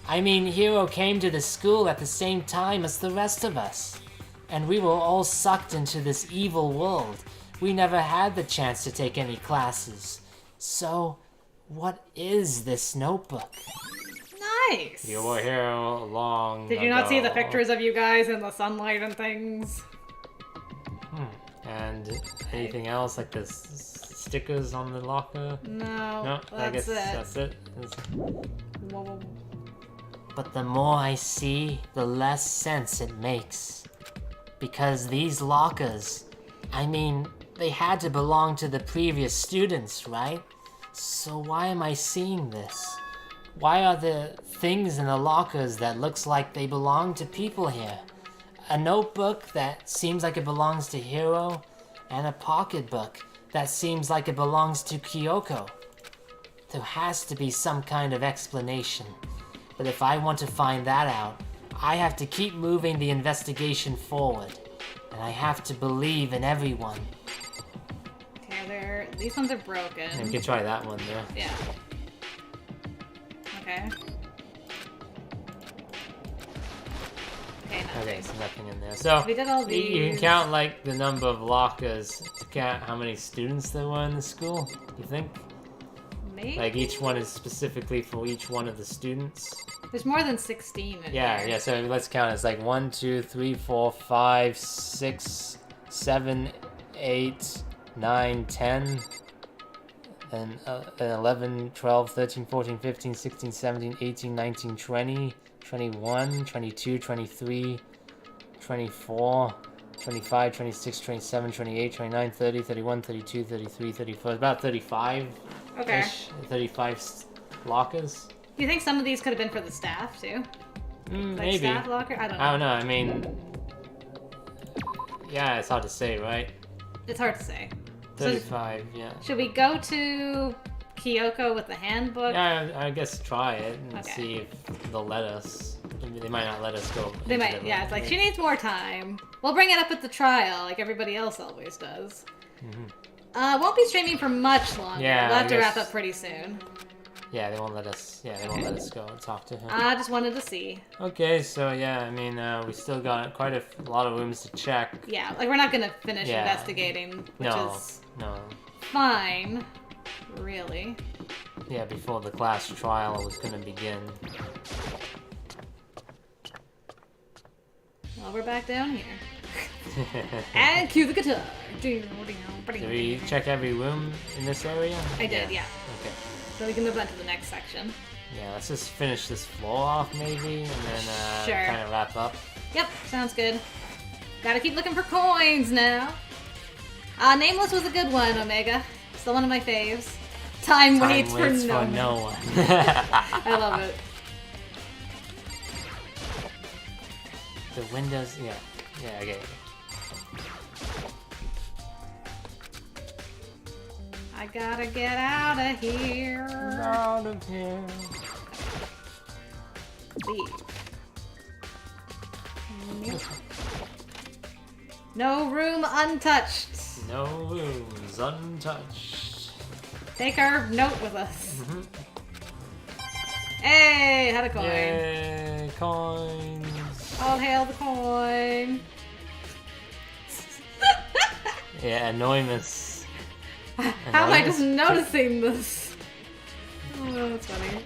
I mean, Hiro came to the school at the same time as the rest of us, and we were all sucked into this evil world. We never had the chance to take any classes. So, what is this notebook? Nice. You were here long Did you not see the pictures of you guys in the sunlight and things? And anything else, like the stickers on the locker? No, I guess that's it. Whoa. But the more I see, the less sense it makes. Because these lockers, I mean, they had to belong to the previous students, right? So why am I seeing this? Why are there things in the lockers that looks like they belong to people here? A notebook that seems like it belongs to Hiro, and a pocketbook that seems like it belongs to Kyoko. There has to be some kind of explanation. But if I want to find that out, I have to keep moving the investigation forward. And I have to believe in everyone. Okay, these ones are broken. You can try that one there. Yeah. Okay. Okay, so nothing in there. So we did all these. You can count like the number of lockers to count how many students there were in the school. You think? Maybe. Like each one is specifically for each one of the students. There's more than 16 in here. Yeah. So let's count. It's like 1, 2, 3, 4, 5, 6, 7, 8, 9, 10, and 11, 12, 13, 14, 15, 16, 17, 18, 19, 20, 21, 22, 23, 24, 25, 26, 27, 28, 29, 30, 31, 32, 33, 34, about 35. Okay. 35 lockers. Do you think some of these could have been for the staff too? Like Maybe. staff locker? I don't know. I don't know. I mean, yeah, it's hard to say, right? It's hard to say. 35, yeah. Should we go to Kyoko with the handbook? Yeah, I guess try it and Okay. see if they'll let us. Maybe they might not let us go. They might, yeah, it's like, she needs more time. We'll bring it up at the trial, like everybody else always does. Won't be streaming for much longer. Yeah, we'll have I to wrap guess- up pretty soon. Yeah, they won't let us. Yeah, they won't let us go and talk to him. I just wanted to see. Okay, so yeah, I mean, we still got quite a lot of rooms to check. Yeah, like we're not gonna finish Yeah. investigating, which No, is no. fine, really. Yeah, before the class trial was gonna begin. Well, we're back down here. And cue the guitar. Did we check every room in this area? I did, yeah. Okay. So we can move on to the next section. Yeah, let's just finish this floor off maybe, and then Sure. kind of wrap up. Yep, sounds good. Gotta keep looking for coins now. Nameless was a good one, Omega. Still one of my faves. Time waits for no one. I love it. The windows, yeah, okay. I gotta get out of here. Out of here. Leave. No room untouched. No rooms untouched. Take our note with us. Hey, had a coin. Yay, coins. All hail the coin. Yeah, anonymous. How am I just noticing this? Oh, that's funny.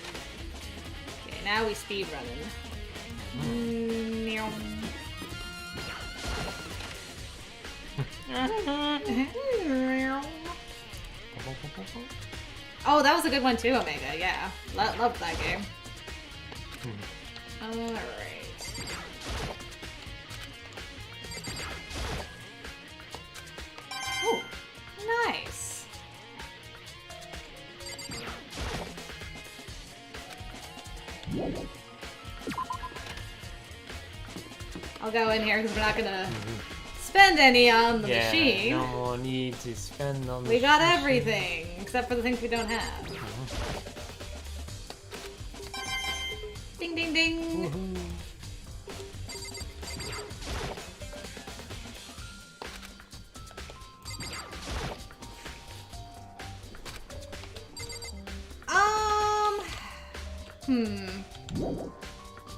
Okay, now we speed running. Oh, that was a good one too, Omega. Yeah, loved that game. All right. Oh, nice. I'll go in here because we're not gonna spend any on the machine. No more need to spend on the We got machine. everything except for the things we don't have. Ding ding ding.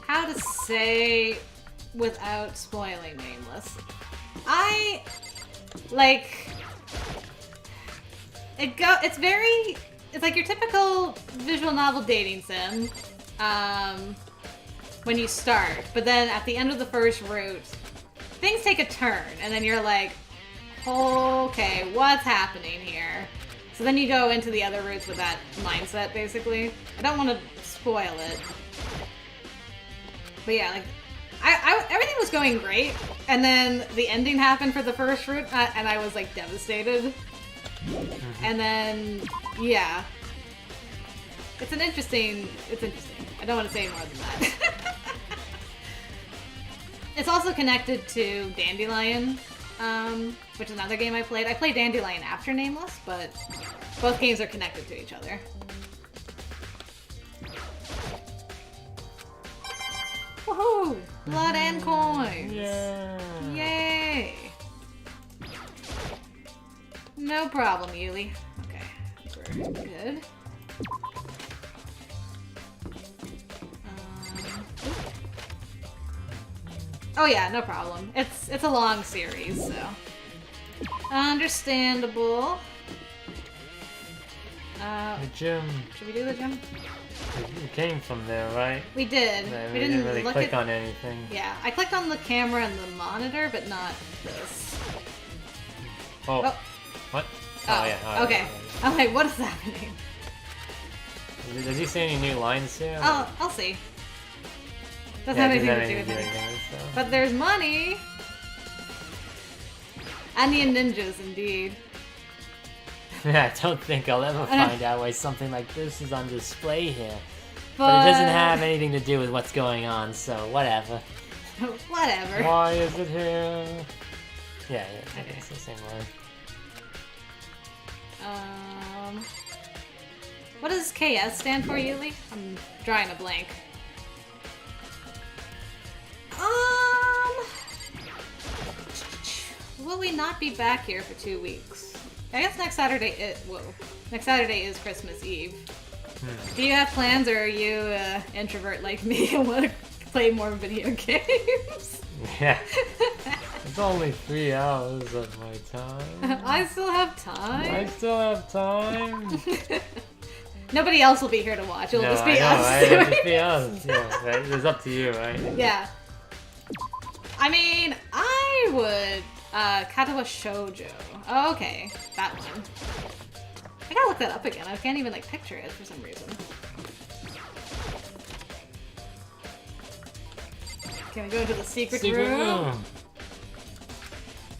How to say without spoiling Nameless. I like it's like your typical visual novel dating sim when you start, but then at the end of the first route things take a turn and then you're like, okay, what's happening here? So then you go into the other routes with that mindset, basically. I don't want to spoil it, but yeah, like everything was going great, and then the ending happened for the first route, and I was like devastated. And then, yeah, it's interesting. I don't want to say more than that. It's also connected to Dandelion, which is another game I played. I played Dandelion after Nameless, but both games are connected to each other. Woohoo! Blood and coins! Yeah. Yay! No problem, Yuli. Okay, we're good. Oh yeah, no problem. It's a long series, so. Understandable. The gym. Should we do the gym? We came from there, right? We did. Yeah, we didn't really look click at... on anything. Yeah, I clicked on the camera and the monitor, but not this. Oh. Oh. What? Oh, yeah. All right, okay. all right. I'm like, what is happening? Does he say any new lines here? I'll see. Doesn't have anything to do with it. So. But there's money! Onion ninjas, indeed. I don't think I'll ever find out why something like this is on display here. But it doesn't have anything to do with what's going on, so whatever. Whatever. Why is it here? Yeah, Okay. it's the same line. What does KS stand for, Yuli? I'm drawing a blank. Will we not be back here for 2 weeks? I guess next Saturday next Saturday is Christmas Eve. Do you have plans, or are you an introvert like me and want to play more video games? Yeah. It's only 3 hours of my time. I still have time. I still have time. Nobody else will be here to watch. It'll just be I know, us. right? It'll just be us. Yeah, right? It's up to you, right? Yeah. I mean, I would. Katawa Shoujo. Oh, okay. That one. I gotta look that up again. I can't even, like, picture it for some reason. Can we go into the secret room?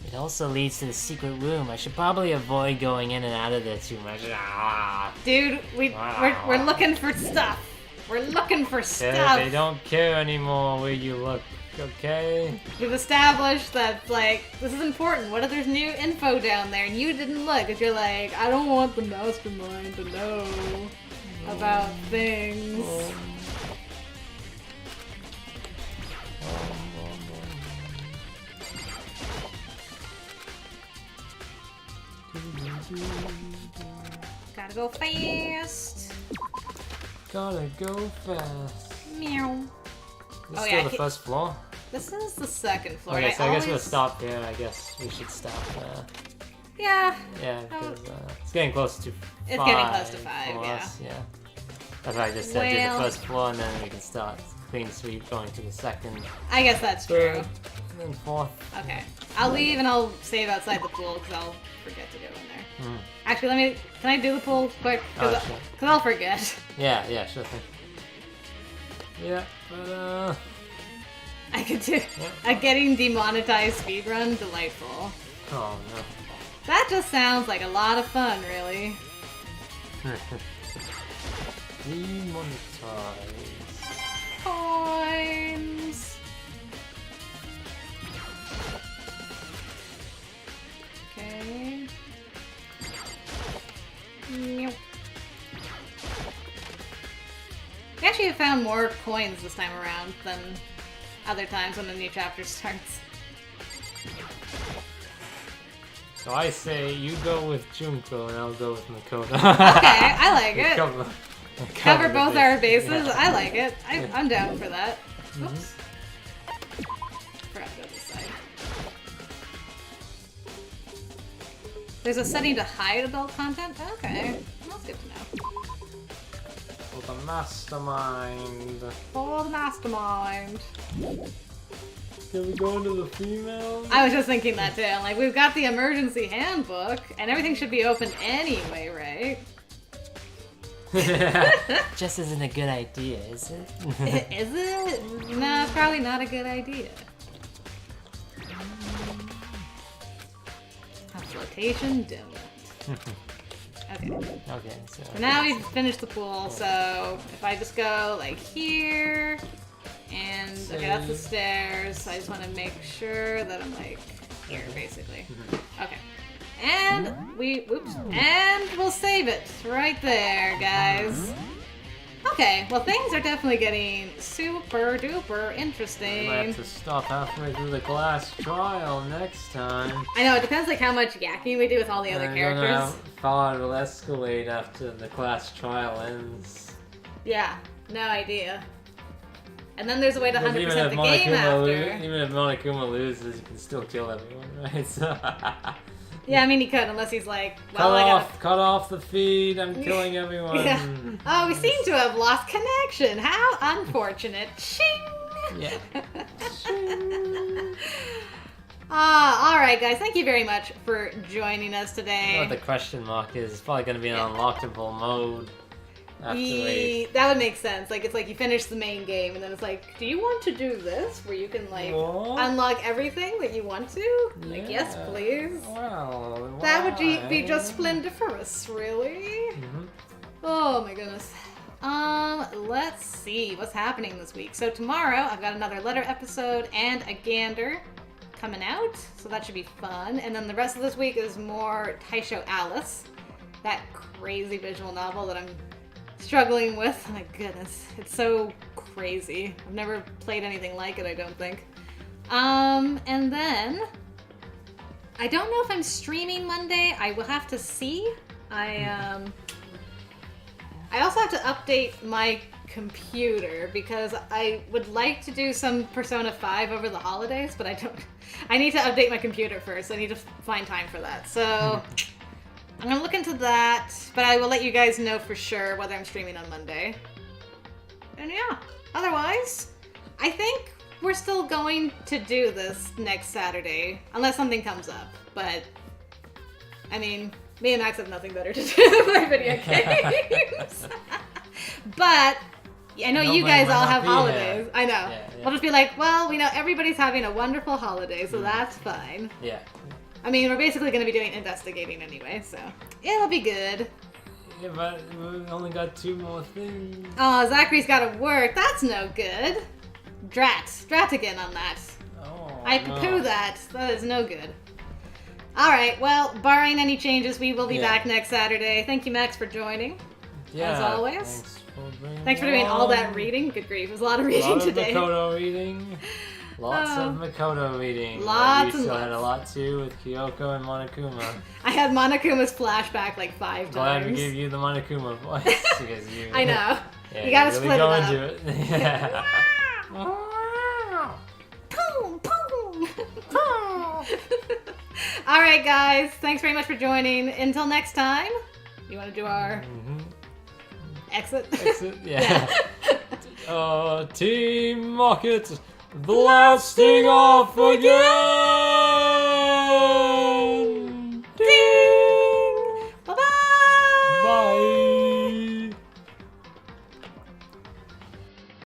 It also leads to the secret room. I should probably avoid going in and out of there too much. Dude, we're looking for stuff. We're looking for stuff. Yeah, they don't care anymore where you look, okay? We've established that, like, this is important. What if there's new info down there and you didn't look? Because you're like, I don't want the mastermind to know about things. Gotta go fast. Gotta go fast. Meow. This is still the first floor? This is the second floor. Okay, so I guess we'll stop here. I guess we should stop. Yeah. Yeah, because it's getting close to 5. It's getting close to 5, for yeah. us, yeah. That's why I just said do the first floor, and then we can start clean sweep going to the second. I guess that's true. Third, and then 4th. Okay. I'll leave and I'll save outside the pool because I'll forget to go in there. Actually, can I do the pool quick? Because sure. I'll forget. Yeah, sure thing. Yeah, but I could do a getting demonetized speedrun. Delightful. oh no. That just sounds like a lot of fun, really. Demonetize. Coins. Okay. Meow. We actually have found more coins this time around than other times when the new chapter starts. So I say you go with Junko and I'll go with Makoto. Okay, I like it. Cover the both our bases. bases. Yeah. I like it. I'm down for that. Oops. Forgot to go this side. There's a setting to hide adult content? Okay. That's good to know. For the mastermind. For the mastermind. Can we go into the females? I was just thinking that too. Like, we've got the emergency handbook, and everything should be open anyway, right? Just isn't a good idea, is it? Is it? No, it's probably not a good idea. Flotation donut. Okay, so now we've finished the pool, so if I just go like here, and okay, that's the stairs. I just want to make sure that I'm like here, basically. Okay, and and we'll save it right there, guys. Okay, well things are definitely getting super duper interesting. we might have to stop halfway through the class trial next time. I know, it depends like how much yakking we do with all the other I don't know characters. how far it'll escalate after the class trial ends. Yeah, no idea. And then there's a way to 100% Because the game after. even if Monokuma loses, you can still kill everyone, right? So Yeah, I mean he could, unless he's like, well, cut off the feed. I'm killing everyone. Yeah. Oh, we seem to have lost connection. How unfortunate. Shing. Yeah. Alright guys, thank you very much for joining us today. You know what the question mark is? It's probably going to be an unlockable mode. That would make sense. Like, it's like you finish the main game, and then it's like, do you want to do this? Where you can, like, unlock everything that you want to? Like, yes, please. Well, that would be just splendiferous, really. Oh my goodness. Let's see what's happening this week. So tomorrow, I've got another letter episode and a gander coming out, so that should be fun. And then the rest of this week is more Taisho Alice, that crazy visual novel that I'm struggling with. Oh my goodness, it's so crazy. I've never played anything like it, I don't think. And then I don't know if I'm streaming Monday. I will have to see. I also have to update my computer because I would like to do some Persona 5 over the holidays, but I need to update my computer first. I need to find time for that. So I'm gonna look into that, but I will let you guys know for sure whether I'm streaming on Monday. And yeah, otherwise, I think we're still going to do this next Saturday, unless something comes up. But, I mean, me and Max have nothing better to do than play video games. But, I know you guys all have holidays. I know. Yeah. We'll just be like, well, we know everybody's having a wonderful holiday, so that's fine. Yeah. I mean, we're basically going to be doing investigating anyway, so it'll be good. Yeah, but we only got 2 more things. Oh, Zachary's got to work. That's no good. Drat again on that. Oh, I poo that. That is no good. Alright, well, barring any changes, we will be back next Saturday. Thank you, Max, for joining. Yeah, as always. Thanks for doing all that reading. Good grief. It was a lot of reading today. Makoto reading. Lots of Makoto reading. Lots you and still lots. had a lot too with Kyoko and Monokuma. I had Monokuma's flashback like 5 Glad times. we gave you the Monokuma voice because you. I know. Yeah, you gotta really split go it up. into it. Yeah. Boom, boom. Alright guys, thanks very much for joining. Until next time, you want to do our exit? Exit, yeah. Team Rocket blasting off again!